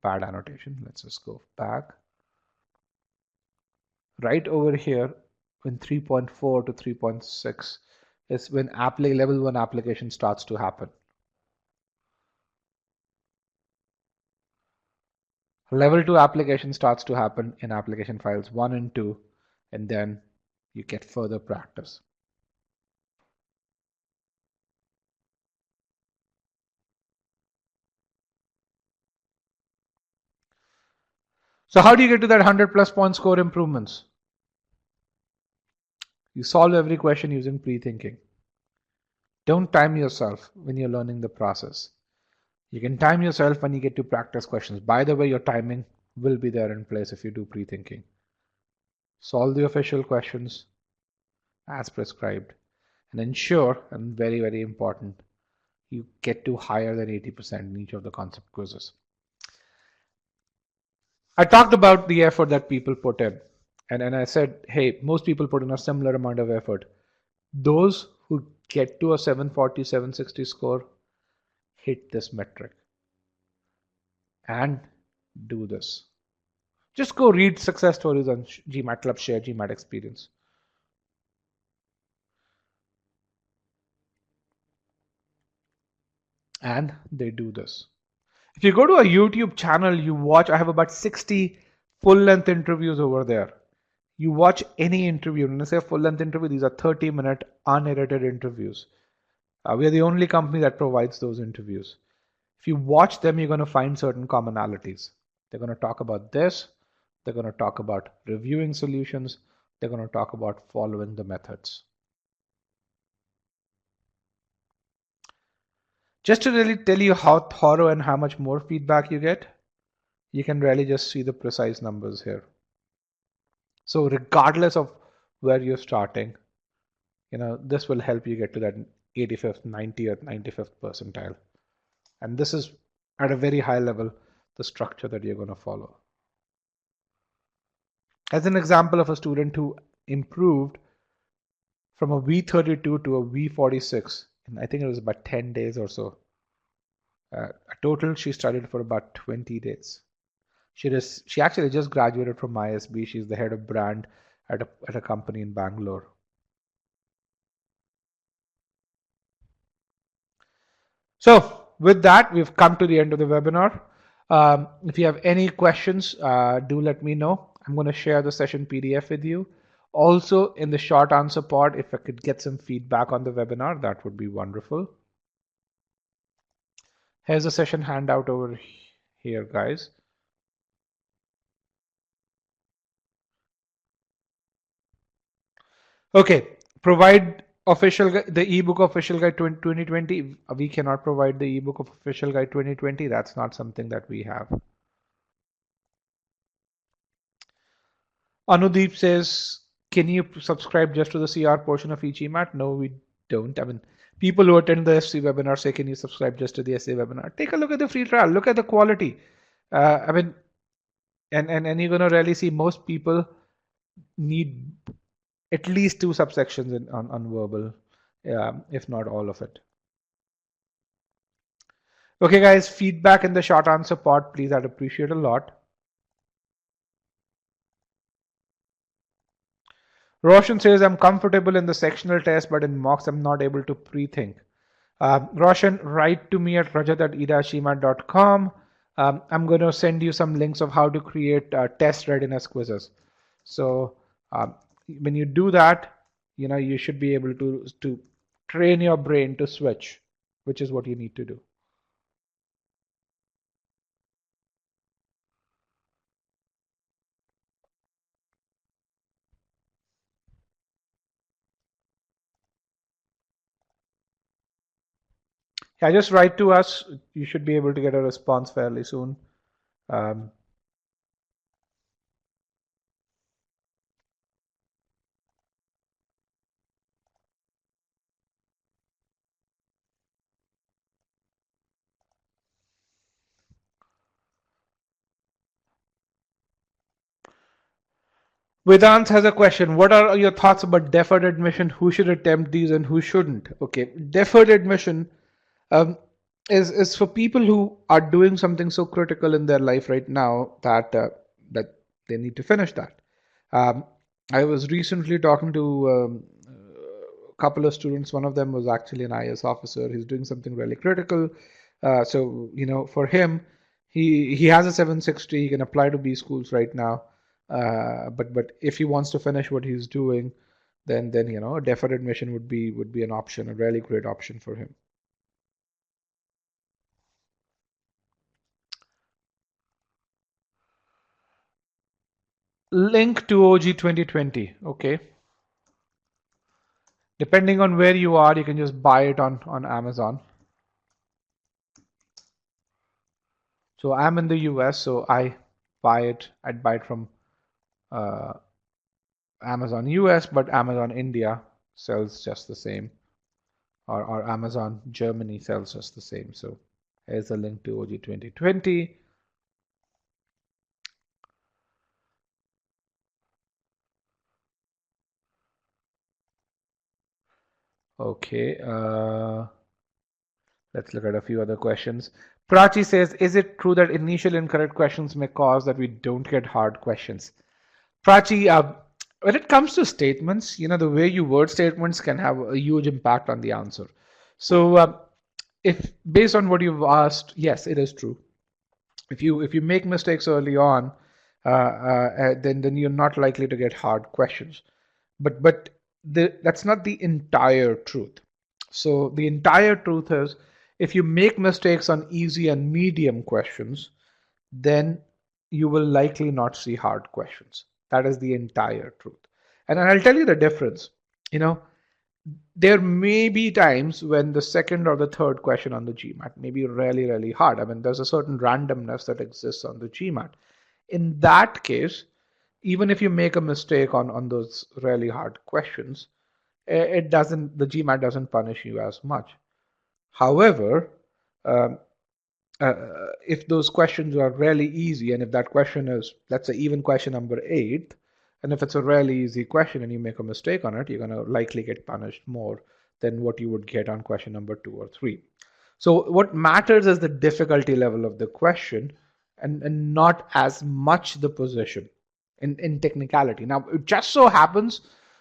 pad annotation. Let's just go back. Right over here in 3.4 to 3.6 is when level 1 application starts to happen. Level 2 application starts to happen in application files 1 and 2, and then you get further practice. So how do you get to that 100 plus point score improvements? You solve every question using pre-thinking. Don't time yourself when you're learning the process. You can time yourself when you get to practice questions. By the way, your timing will be there in place if you do pre-thinking. Solve the official questions as prescribed and ensure, and very, very important, you get to higher than 80% in each of the concept quizzes. I talked about the effort that people put in, and I said, hey, most people put in a similar amount of effort. Those who get to a 740, 760 score hit this metric and do this. Just go read success stories on GMAT Club, share GMAT experience. And they do this. If you go to a YouTube channel, you watch, I have about 60 full-length interviews over there. You watch any interview. When I say a full-length interview, these are 30-minute unedited interviews. We are the only company that provides those interviews. If you watch them, you're going to find certain commonalities. They're going to talk about this. They're going to talk about reviewing solutions. They're going to talk about following the methods. Just to really tell you how thorough and how much more feedback you get, you can really just see the precise numbers here. So regardless of where you're starting, this will help you get to that 85th, 90th, 95th percentile. And this is at a very high level, the structure that you're going to follow. As an example of a student who improved from a V32 to a V46, and I think it was about 10 days or so. Total, she studied for about 20 days. She actually just graduated from ISB. She's the head of brand at a company in Bangalore. So with that, we've come to the end of the webinar. If you have any questions, do let me know. I'm going to share the session PDF with you. Also, in the short answer part, if I could get some feedback on the webinar, that would be wonderful. Here's a session handout over here, guys. Okay, provide the ebook official guide 2020. We cannot provide the ebook of official guide 2020. That's not something that we have. Anudeep says, can you subscribe just to the CR portion of e-GMAT? No, we don't. I mean, people who attend the SC webinar say, can you subscribe just to the SC webinar? Take a look at the free trial. Look at the quality. I mean, and you're going to really see most people need at least 2 subsections on verbal, if not all of it. Okay, guys, feedback in the short answer part, please. I'd appreciate a lot. Roshan says, I'm comfortable in the sectional test, but in mocks, I'm not able to pre-think. Roshan, write to me at rajat@e-gmat.com. I'm going to send you some links of how to create test readiness quizzes. So when you do that, you should be able to train your brain to switch, which is what you need to do. Yeah, just write to us. You should be able to get a response fairly soon. Vedant has a question. What are your thoughts about deferred admission? Who should attempt these and who shouldn't? Okay, deferred admission um, is for people who are doing something so critical in their life right now that they need to finish that. Um, I was recently talking to a couple of students. One of them was actually an IS officer. He's doing something really critical. So for him, he has a 760. He can apply to B schools right now. But if he wants to finish what he's doing, then a deferred admission would be an option, a really great option for him. Link to OG 2020. Okay. Depending on where you are, you can just buy it on Amazon. So I'm in the US, so I'd buy it from Amazon US, but Amazon India sells just the same, or Amazon Germany sells just the same. So here's a link to OG 2020. Okay, let's look at a few other questions. Prachi says, is it true that initial incorrect questions may cause that we don't get hard questions? Prachi, when it comes to statements, the way you word statements can have a huge impact on the answer. So if based on what you've asked, yes, it is true. If you make mistakes early on, then you're not likely to get hard questions. But that's not the entire truth. So the entire truth is, if you make mistakes on easy and medium questions, then you will likely not see hard questions. That is the entire truth. And I'll tell you the difference. There may be times when the second or the third question on the GMAT may be really, really hard. I mean, there's a certain randomness that exists on the GMAT. In that case, even if you make a mistake on those really hard questions, the GMAT doesn't punish you as much. However, um, if those questions are really easy, and if that question is, let's say, even question number 8, and if it's a really easy question and you make a mistake on it, you're going to likely get punished more than what you would get on question number 2 or 3. So what matters is the difficulty level of the question, and not as much the position in technicality. Now, it just so happens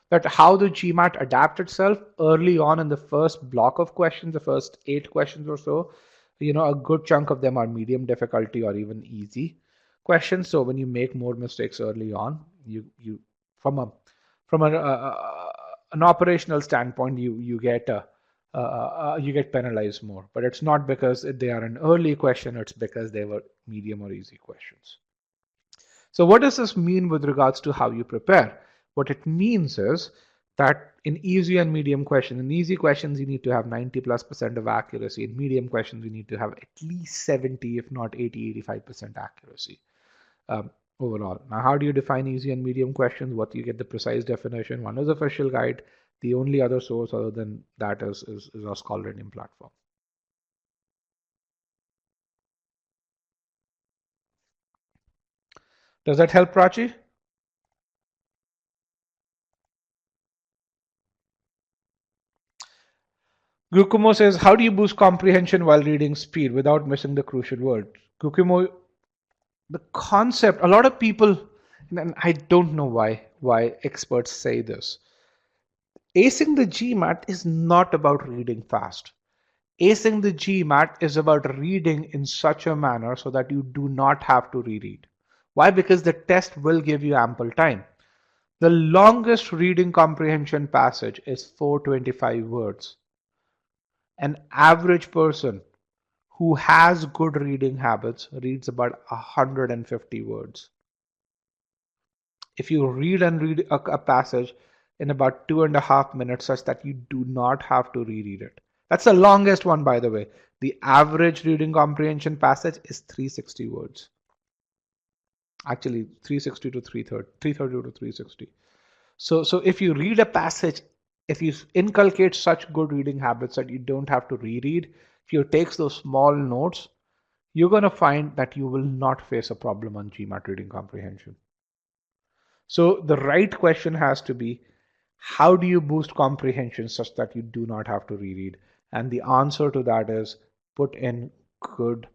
that how the GMAT adapts itself early on in the first block of questions, the first 8 questions or so, a good chunk of them are medium difficulty or even easy questions. So when you make more mistakes early on, you from a from an operational standpoint, you get penalized more. But it's not because they are an early question; it's because they were medium or easy questions. So what does this mean with regards to how you prepare? What it means is that in easy and medium questions, in easy questions, you need to have 90+% of accuracy. In medium questions, you need to have at least 70, if not 80, 85% accuracy. overall. Now, how do you define easy and medium questions? What do you get the precise definition? One is official guide. The only other source other than that is our Scholarinium platform. Does that help, Prachi? Gukumo says, how do you boost comprehension while reading speed without missing the crucial word? Gukumo, the concept, a lot of people, and I don't know why experts say this. Acing the GMAT is not about reading fast. Acing the GMAT is about reading in such a manner so that you do not have to reread. Why? Because the test will give you ample time. The longest reading comprehension passage is 425 words. An average person who has good reading habits reads about 150 words. If you read and read a passage in about 2.5 minutes such that you do not have to reread it. That's the longest one, by the way. The average reading comprehension passage is 360 words. Actually, 360 to 330, 330 to 360. So if you read a passage, if you inculcate such good reading habits that you don't have to reread, if you take those small notes, you're going to find that you will not face a problem on GMAT reading comprehension. So the right question has to be, how do you boost comprehension such that you do not have to reread? And the answer to that is put in good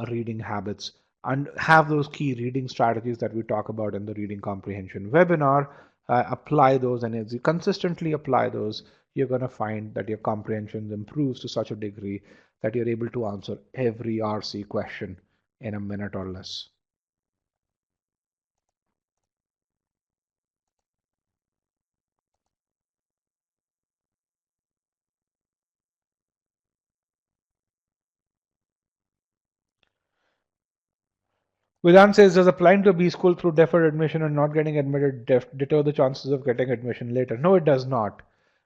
reading habits and have those key reading strategies that we talk about in the reading comprehension webinar. Apply those, and as you consistently apply those, you're going to find that your comprehension improves to such a degree that you're able to answer every RC question in a minute or less. Vedant says, does applying to a B school through deferred admission and not getting admitted deter the chances of getting admission later? No, it does not.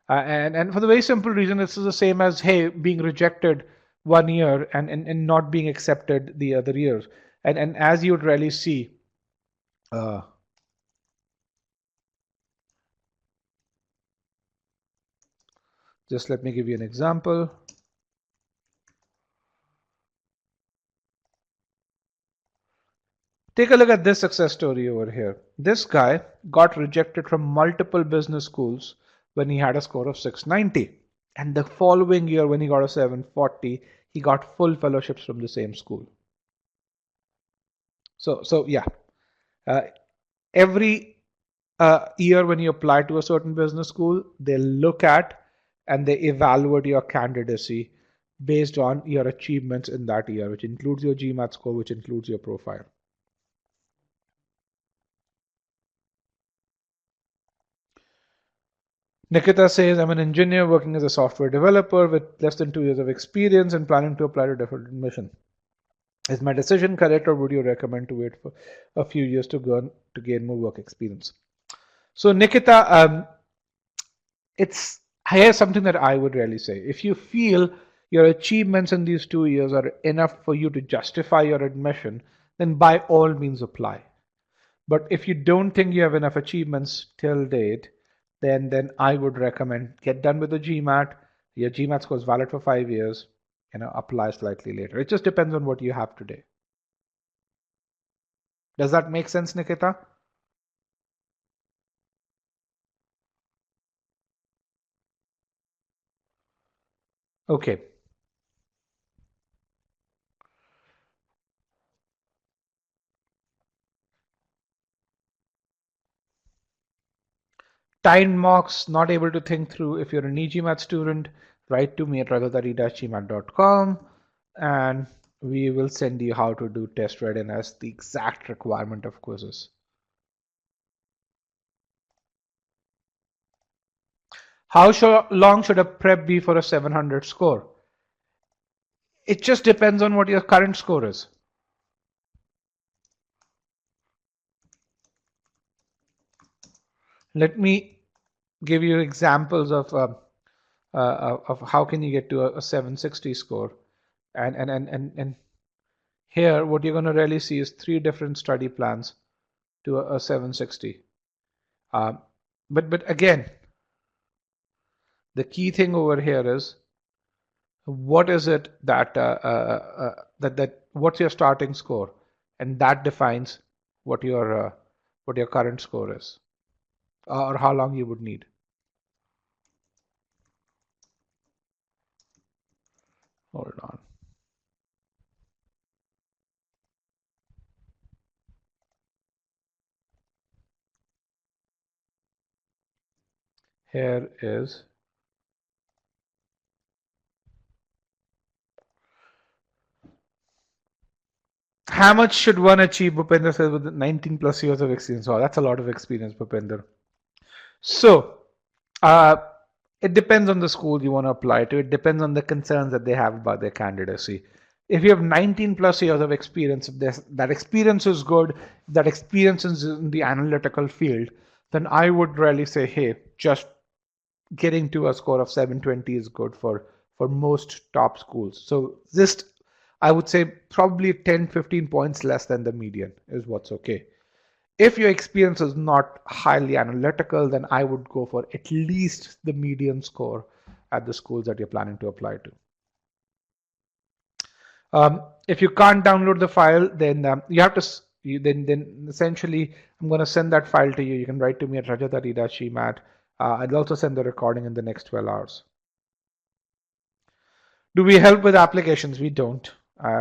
And for the very simple reason, it's the same as, hey, being rejected 1 year and not being accepted the other years. And as you would really see, just let me give you an example. Take a look at this success story over here. This guy got rejected from multiple business schools when he had a score of 690. And the following year, when he got a 740, he got full fellowships from the same school. So yeah, every year when you apply to a certain business school, they look at and they evaluate your candidacy based on your achievements in that year, which includes your GMAT score, which includes your profile. Nikita says, I'm an engineer working as a software developer with less than 2 years of experience and planning to apply to deferred admission. Is my decision correct, or would you recommend to wait for a few years to gain more work experience? So Nikita, here's something that I would really say. If you feel your achievements in these 2 years are enough for you to justify your admission, then by all means apply. But if you don't think you have enough achievements till date, then I would recommend get done with the GMAT. Your GMAT score is valid for 5 years. Apply slightly later. It just depends on what you have today. Does that make sense, Nikita? Okay. Time mocks, not able to think through. If you're an e-GMAT student, write to me at raghavdari-gmat.com and we will send you how to do test readiness, the exact requirement of quizzes. How long should a prep be for a 700 score? It just depends on what your current score is. Let me give you examples of how can you get to a 760 score. And here, what you're going to really see is 3 different study plans to a 760. But again, the key thing over here is what is it that what's your starting score, and that defines what your current score is, or how long you would need. Hold on. Here is how much should one achieve, Bhupender says, with 19 plus years of experience. Oh, that's a lot of experience, Bhupender. So, uh, it depends on the school you want to apply to. It depends on the concerns that they have about their candidacy. If you have 19 plus years of experience, if that experience is good, that experience is in the analytical field, then I would really say, hey, just getting to a score of 720 is good for most top schools. So just, I would say probably 10-15 points less than the median is what's okay. If your experience is not highly analytical, then I would go for at least the median score at the schools that you're planning to apply to. If you can't download the file, then you have to, then essentially, I'm going to send that file to you. You can write to me at rajat@e-GMAT. I'll also send the recording in the next 12 hours. Do we help with applications? We don't.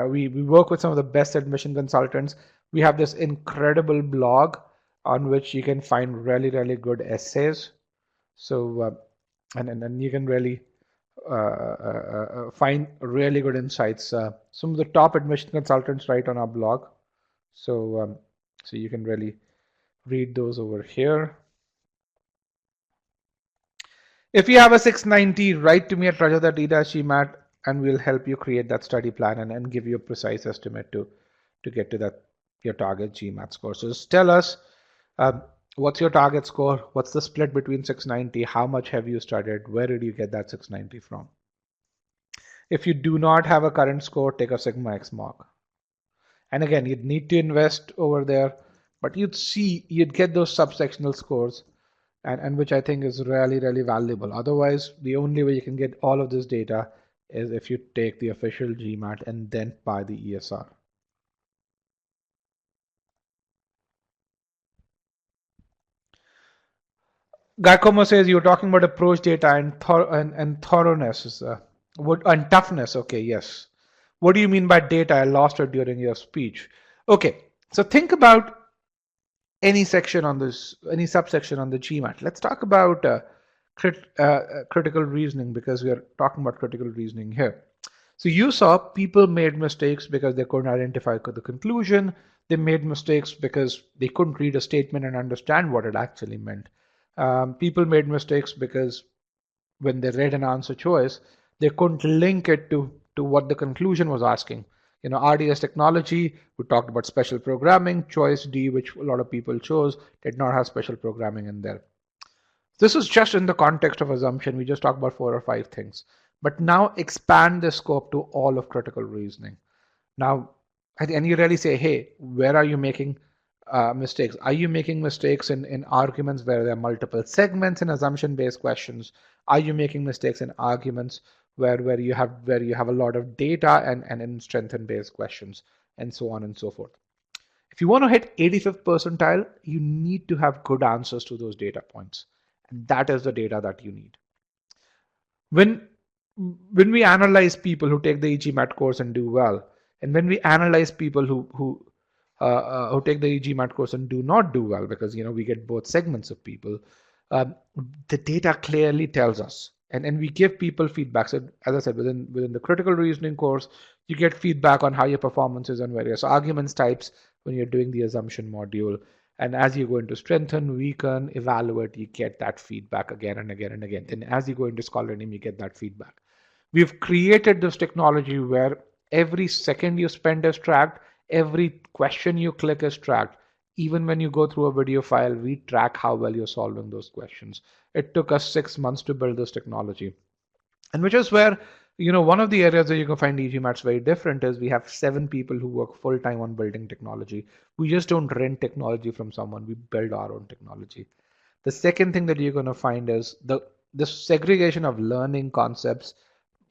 We work with some of the best admission consultants. We have this incredible blog on which you can find really, really good essays. So, and you can really find really good insights. Some of the top admission consultants write on our blog. So, so you can really read those over here. If you have a 690, write to me at rajat@e-GMAT, and we'll help you create that study plan and give you a precise estimate to get to that your target GMAT score. So just tell us what's your target score, what's the split between 690, how much have you studied, where did you get that 690 from? If you do not have a current score, take a Sigma X mock. And again, you'd need to invest over there, but you'd get those subsectional scores, and which I think is really, really valuable. Otherwise, the only way you can get all of this data is if you take the official GMAT and then buy the ESR. Giacomo says you're talking about approach data and thoroughness and toughness. Okay, yes. What do you mean by data? I lost it during your speech. Okay, so think about any section on this, any subsection on the GMAT. Let's talk about critical reasoning, because we are talking about critical reasoning here. So you saw people made mistakes because they couldn't identify the conclusion. They made mistakes because they couldn't read a statement and understand what it actually meant. People made mistakes because when they read an answer choice, they couldn't link it to what the conclusion was asking. You know, RDS technology, we talked about special programming. Choice D, which a lot of people chose, did not have special programming in there. This is just in the context of assumption. We just talked about 4 or 5 things. But now expand the scope to all of critical reasoning. Now, and you really say, hey, where are you making mistakes? Are you making mistakes in arguments where there are multiple segments in assumption-based questions? Are you making mistakes in arguments where you have a lot of data and in strength-based questions, and so on and so forth? If you want to hit 85th percentile, you need to have good answers to those data points. And that is the data that you need. When we analyze people who take the EGMAT course and do well, and when we analyze people who take the EGMAT course and do not do well, because we get both segments of people, the data clearly tells us, and we give people feedback. So as I said, within the critical reasoning course, you get feedback on how your performance is on various arguments types when you're doing the assumption module. And as you go into strengthen, weaken, evaluate, you get that feedback again and again and again. And as you go into scholar name, you get that feedback. We've created this technology where every second you spend is tracked, every question you click is tracked. Even when you go through a video file, we track how well you're solving those questions. It took us 6 months to build this technology. And which is where One of the areas where you can find EGMATs very different is we have 7 people who work full time on building technology. We just don't rent technology from someone, we build our own technology. The second thing that you're going to find is the segregation of learning concepts,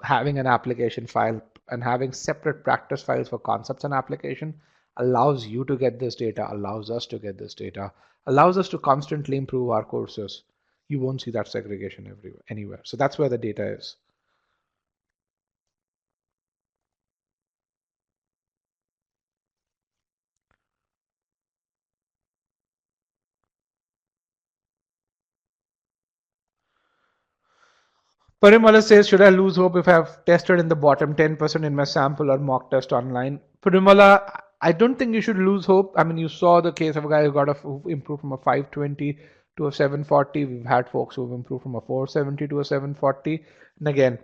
having an application file and having separate practice files for concepts and application allows you to get this data, allows us to get this data, allows us to constantly improve our courses. You won't see that segregation everywhere, anywhere. So that's where the data is. Parimala says, should I lose hope if I've tested in the bottom 10% in my sample or mock test online? Parimala, I don't think you should lose hope. I mean, you saw the case of a guy who improved from a 520 to a 740. We've had folks who've improved from a 470 to a 740. And again,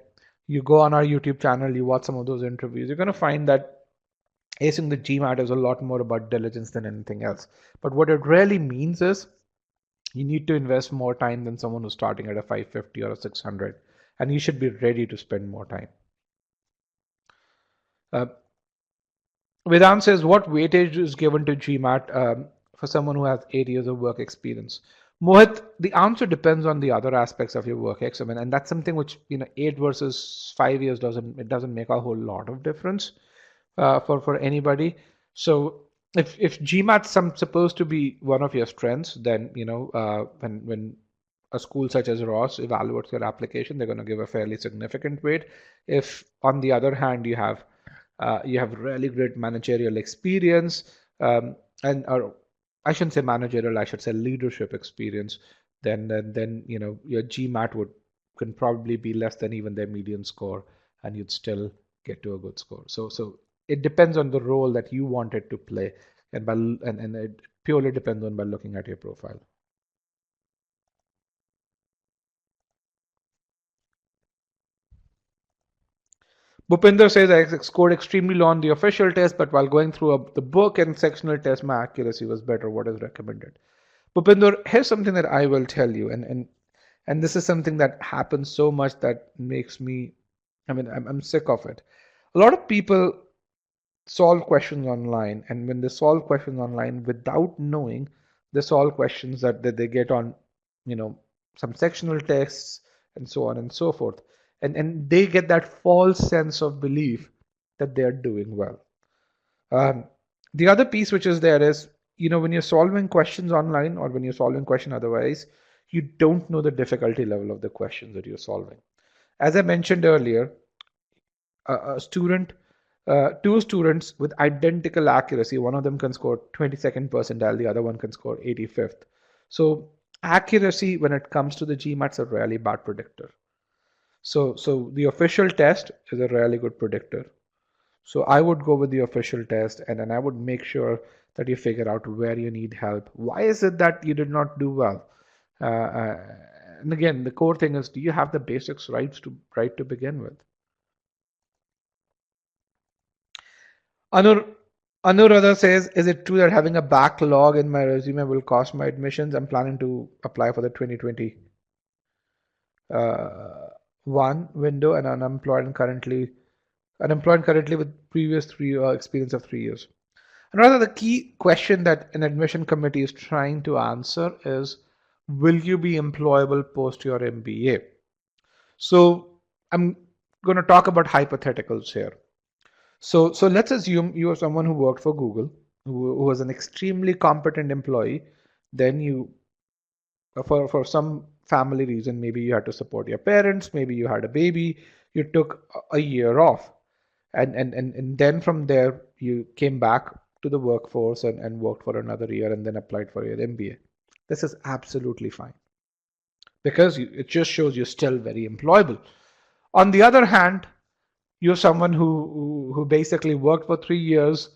you go on our YouTube channel, you watch some of those interviews, you're going to find that acing the GMAT is a lot more about diligence than anything else. But what it really means is you need to invest more time than someone who's starting at a 550 or a 600, and you should be ready to spend more time. uh, Vedant says, what weightage is given to GMAT for someone who has 8 years of work experience? Mohit, the answer depends on the other aspects of your work ex. I mean, and that's something which 8 versus 5 years doesn't make a whole lot of difference for anybody. So if GMAT's supposed to be one of your strengths, then when a school such as Ross evaluates your application, they're going to give a fairly significant weight. If on the other hand you have really great managerial experience, and or I shouldn't say managerial, I should say leadership experience, then your GMAT would can probably be less than even their median score, and you'd still get to a good score. So it depends on the role that you want it to play, and it purely depends on by looking at your profile. Bhupinder says I scored extremely low on the official test, but while going through the book and sectional test, my accuracy was better. What is recommended? Bhupinder, here's something that I will tell you, and this is something that happens so much that makes me, I mean, I'm sick of it. A lot of people solve questions online, and when they solve questions online without knowing, they solve questions that they get on, you know, some sectional tests and so on and so forth, and they get that false sense of belief that they are doing well. Um, the other piece which is there is, when you're solving questions online or when you're solving question otherwise, you don't know the difficulty level of the questions that you're solving. As I mentioned earlier, a student, two students with identical accuracy, one of them can score 22nd percentile, the other one can score 85th. So accuracy when it comes to the GMAT is a really bad predictor. So the official test is a really good predictor. So I would go with the official test, and then I would make sure that you figure out where you need help. Why is it that you did not do well? And again, the core thing is, do you have the basics right to begin with? Anur Anuradha says, is it true that having a backlog in my resume will cost my admissions? I'm planning to apply for the 2020 one window and unemployed currently with previous 3 experience of 3 years. And rather, the key question that an admission committee is trying to answer is, will you be employable post your MBA? So I'm going to talk about hypotheticals here. So let's assume you are someone who worked for Google, who was an extremely competent employee. Then you, for some family reason, maybe you had to support your parents, maybe you had a baby, you took a year off, and then from there you came back to the workforce and worked for another year and then applied for your MBA. This is absolutely fine because it just shows you're still very employable. On the other hand, you're someone who basically worked for 3 years.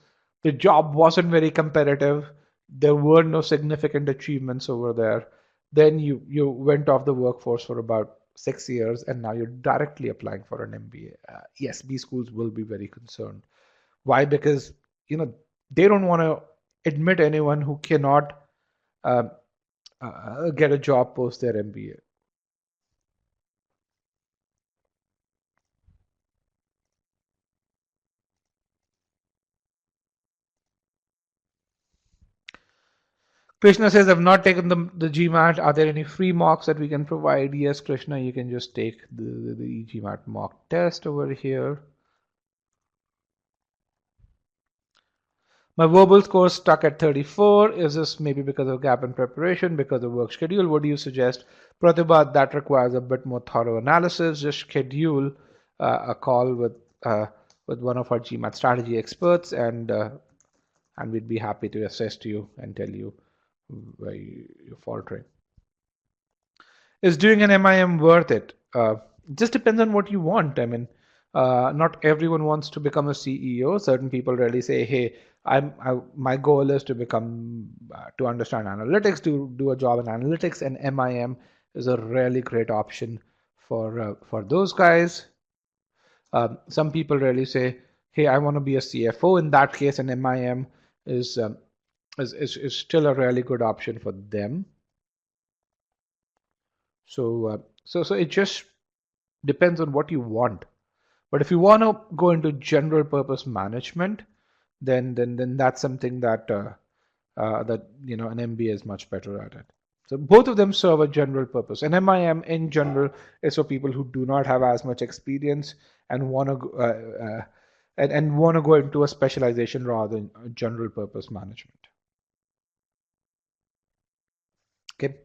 The job wasn't very competitive. There were no significant achievements over there. Then you went off the workforce for about 6 years, and now you're directly applying for an MBA. Yes, B schools will be very concerned. Why? Because they don't want to admit anyone who cannot uh, get a job post their MBA. Krishna says, I've not taken the GMAT. Are there any free mocks that we can provide? Yes, Krishna, you can just take the e-GMAT mock test over here. My verbal score is stuck at 34. Is this maybe because of gap in preparation, because of work schedule? What do you suggest? Pratibha, that requires a bit more thorough analysis. Just schedule a call with one of our GMAT strategy experts, and we'd be happy to assist you and tell you where you're faltering. Is doing an MIM worth it? Just depends on what you want. I mean, not everyone wants to become a CEO. Certain people really say, "Hey, my goal is to become to understand analytics, to do a job in analytics, and MIM is a really great option for those guys." Some people really say, "Hey, I want to be a CFO." In that case, an MIM is is still a really good option for them. So it just depends on what you want. But if you want to go into general purpose management, then that's something that that an MBA is much better at it. So both of them serve a general purpose. An MIM in general is for people who do not have as much experience and want to and want to go into a specialization rather than a general purpose management. Okay.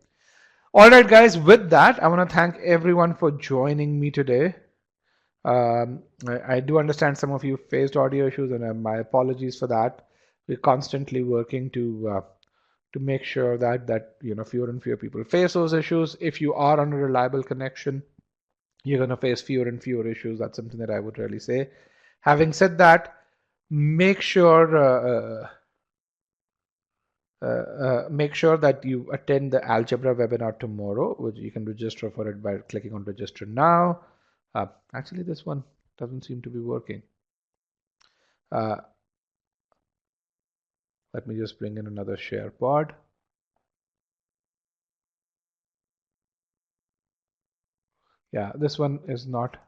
All right, guys. With that, I want to thank everyone for joining me today. I do understand some of you faced audio issues, and my apologies for that. We're constantly working to make sure that fewer and fewer people face those issues. If you are on a reliable connection, you're going to face fewer and fewer issues. That's something that I would really say. Having said that, make sure that you attend the algebra webinar tomorrow, which you can register for it by clicking on register now. Actually, this one doesn't seem to be working. Let me just bring in another share pod. Yeah, this one is not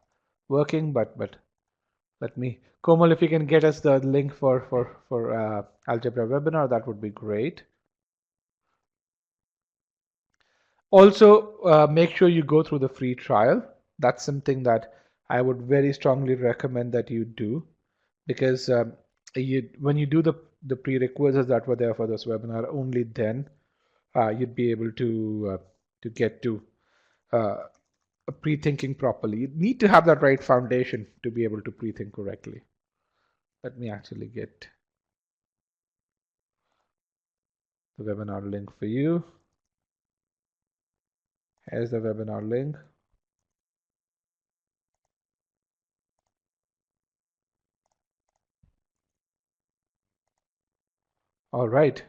working, but let me, Komal, if you can get us the link for algebra webinar, that would be great. Also, make sure you go through the free trial. That's something that I would very strongly recommend that you do, because when you do the prerequisites that were there for this webinar, only then you'd be able to get to pre-thinking properly. You need to have that right foundation to be able to pre-think correctly. Let me actually get the webinar link for you. Here's the webinar link. All right.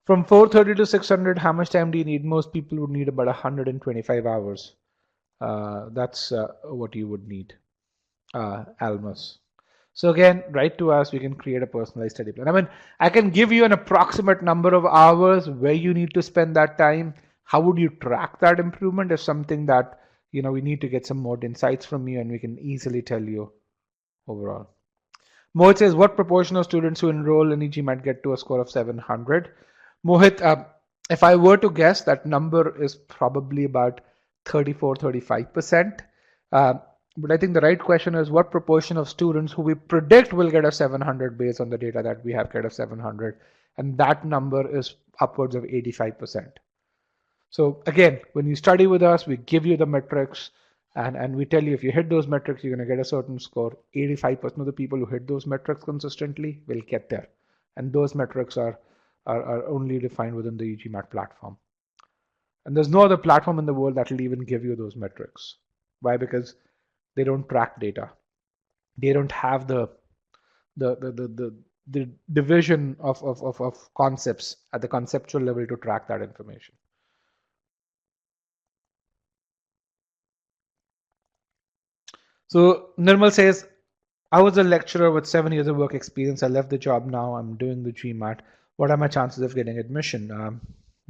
From 430 to 600, how much time do you need? Most people would need about 125 hours. That's what you would need, Almus. So again, write to us. We can create a personalized study plan. I mean, I can give you an approximate number of hours where you need to spend that time. How would you track that improvement is something that, we need to get some more insights from you, and we can easily tell you overall. Mohit says, what proportion of students who enroll in EGMAT get to a score of 700? Mohit, if I were to guess, that number is probably about 34-35%. But I think the right question is, what proportion of students who we predict will get a 700 based on the data that we have get a 700? And that number is upwards of 85%. So again, when you study with us, we give you the metrics, and we tell you if you hit those metrics, you're going to get a certain score. 85% of the people who hit those metrics consistently will get there. And those metrics are only defined within the EGMAT platform. And there's no other platform in the world that will even give you those metrics. Why? Because they don't track data. They don't have the division of concepts at the conceptual level to track that information. So Nirmal says, I was a lecturer with 7 years of work experience. I left the job now. I'm doing the GMAT. What are my chances of getting admission?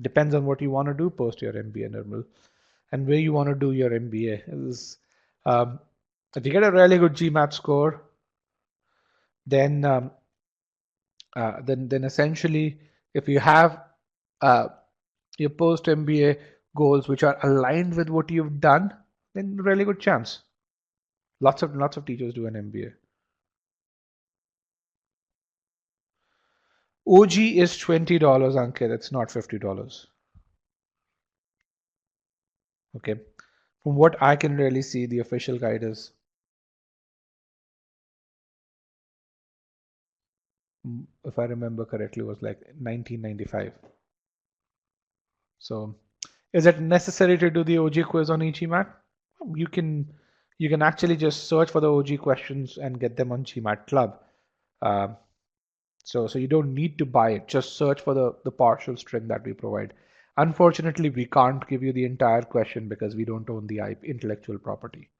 Depends on what you want to do post your MBA, Nirmal. and where you want to do your MBA. If you get a really good GMAT score, then then essentially, if you have uh, your post MBA goals which are aligned with what you've done, then really good chance. Lots of teachers do an MBA. OG is $20, Ankit. It's not $50. Okay. From what I can really see, the official guide is, if I remember correctly, was like 1995. So, is it necessary to do the OG quiz on e-GMAT? You can you can actually just search for the OG questions and get them on GMAT Club. Uh, so you don't need to buy it. Just search for the partial string that we provide. Unfortunately, we can't give you the entire question because we don't own the intellectual property.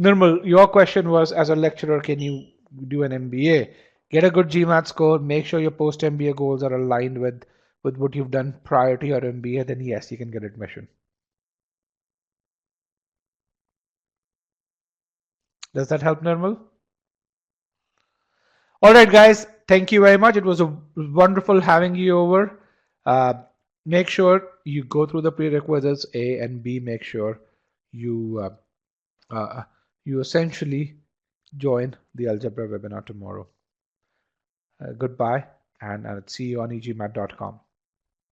Nirmal, your question was, as a lecturer, can you do an MBA? Get a good GMAT score, make sure your post MBA goals are aligned with what you've done prior to your MBA, then yes, you can get admission. Does that help, Nirmal? All right, guys, thank you very much. It was a wonderful having you over. Uh, make sure you go through the prerequisites A and B. Make sure you you essentially join the algebra webinar tomorrow. Goodbye, and I'll see you on egmat.com.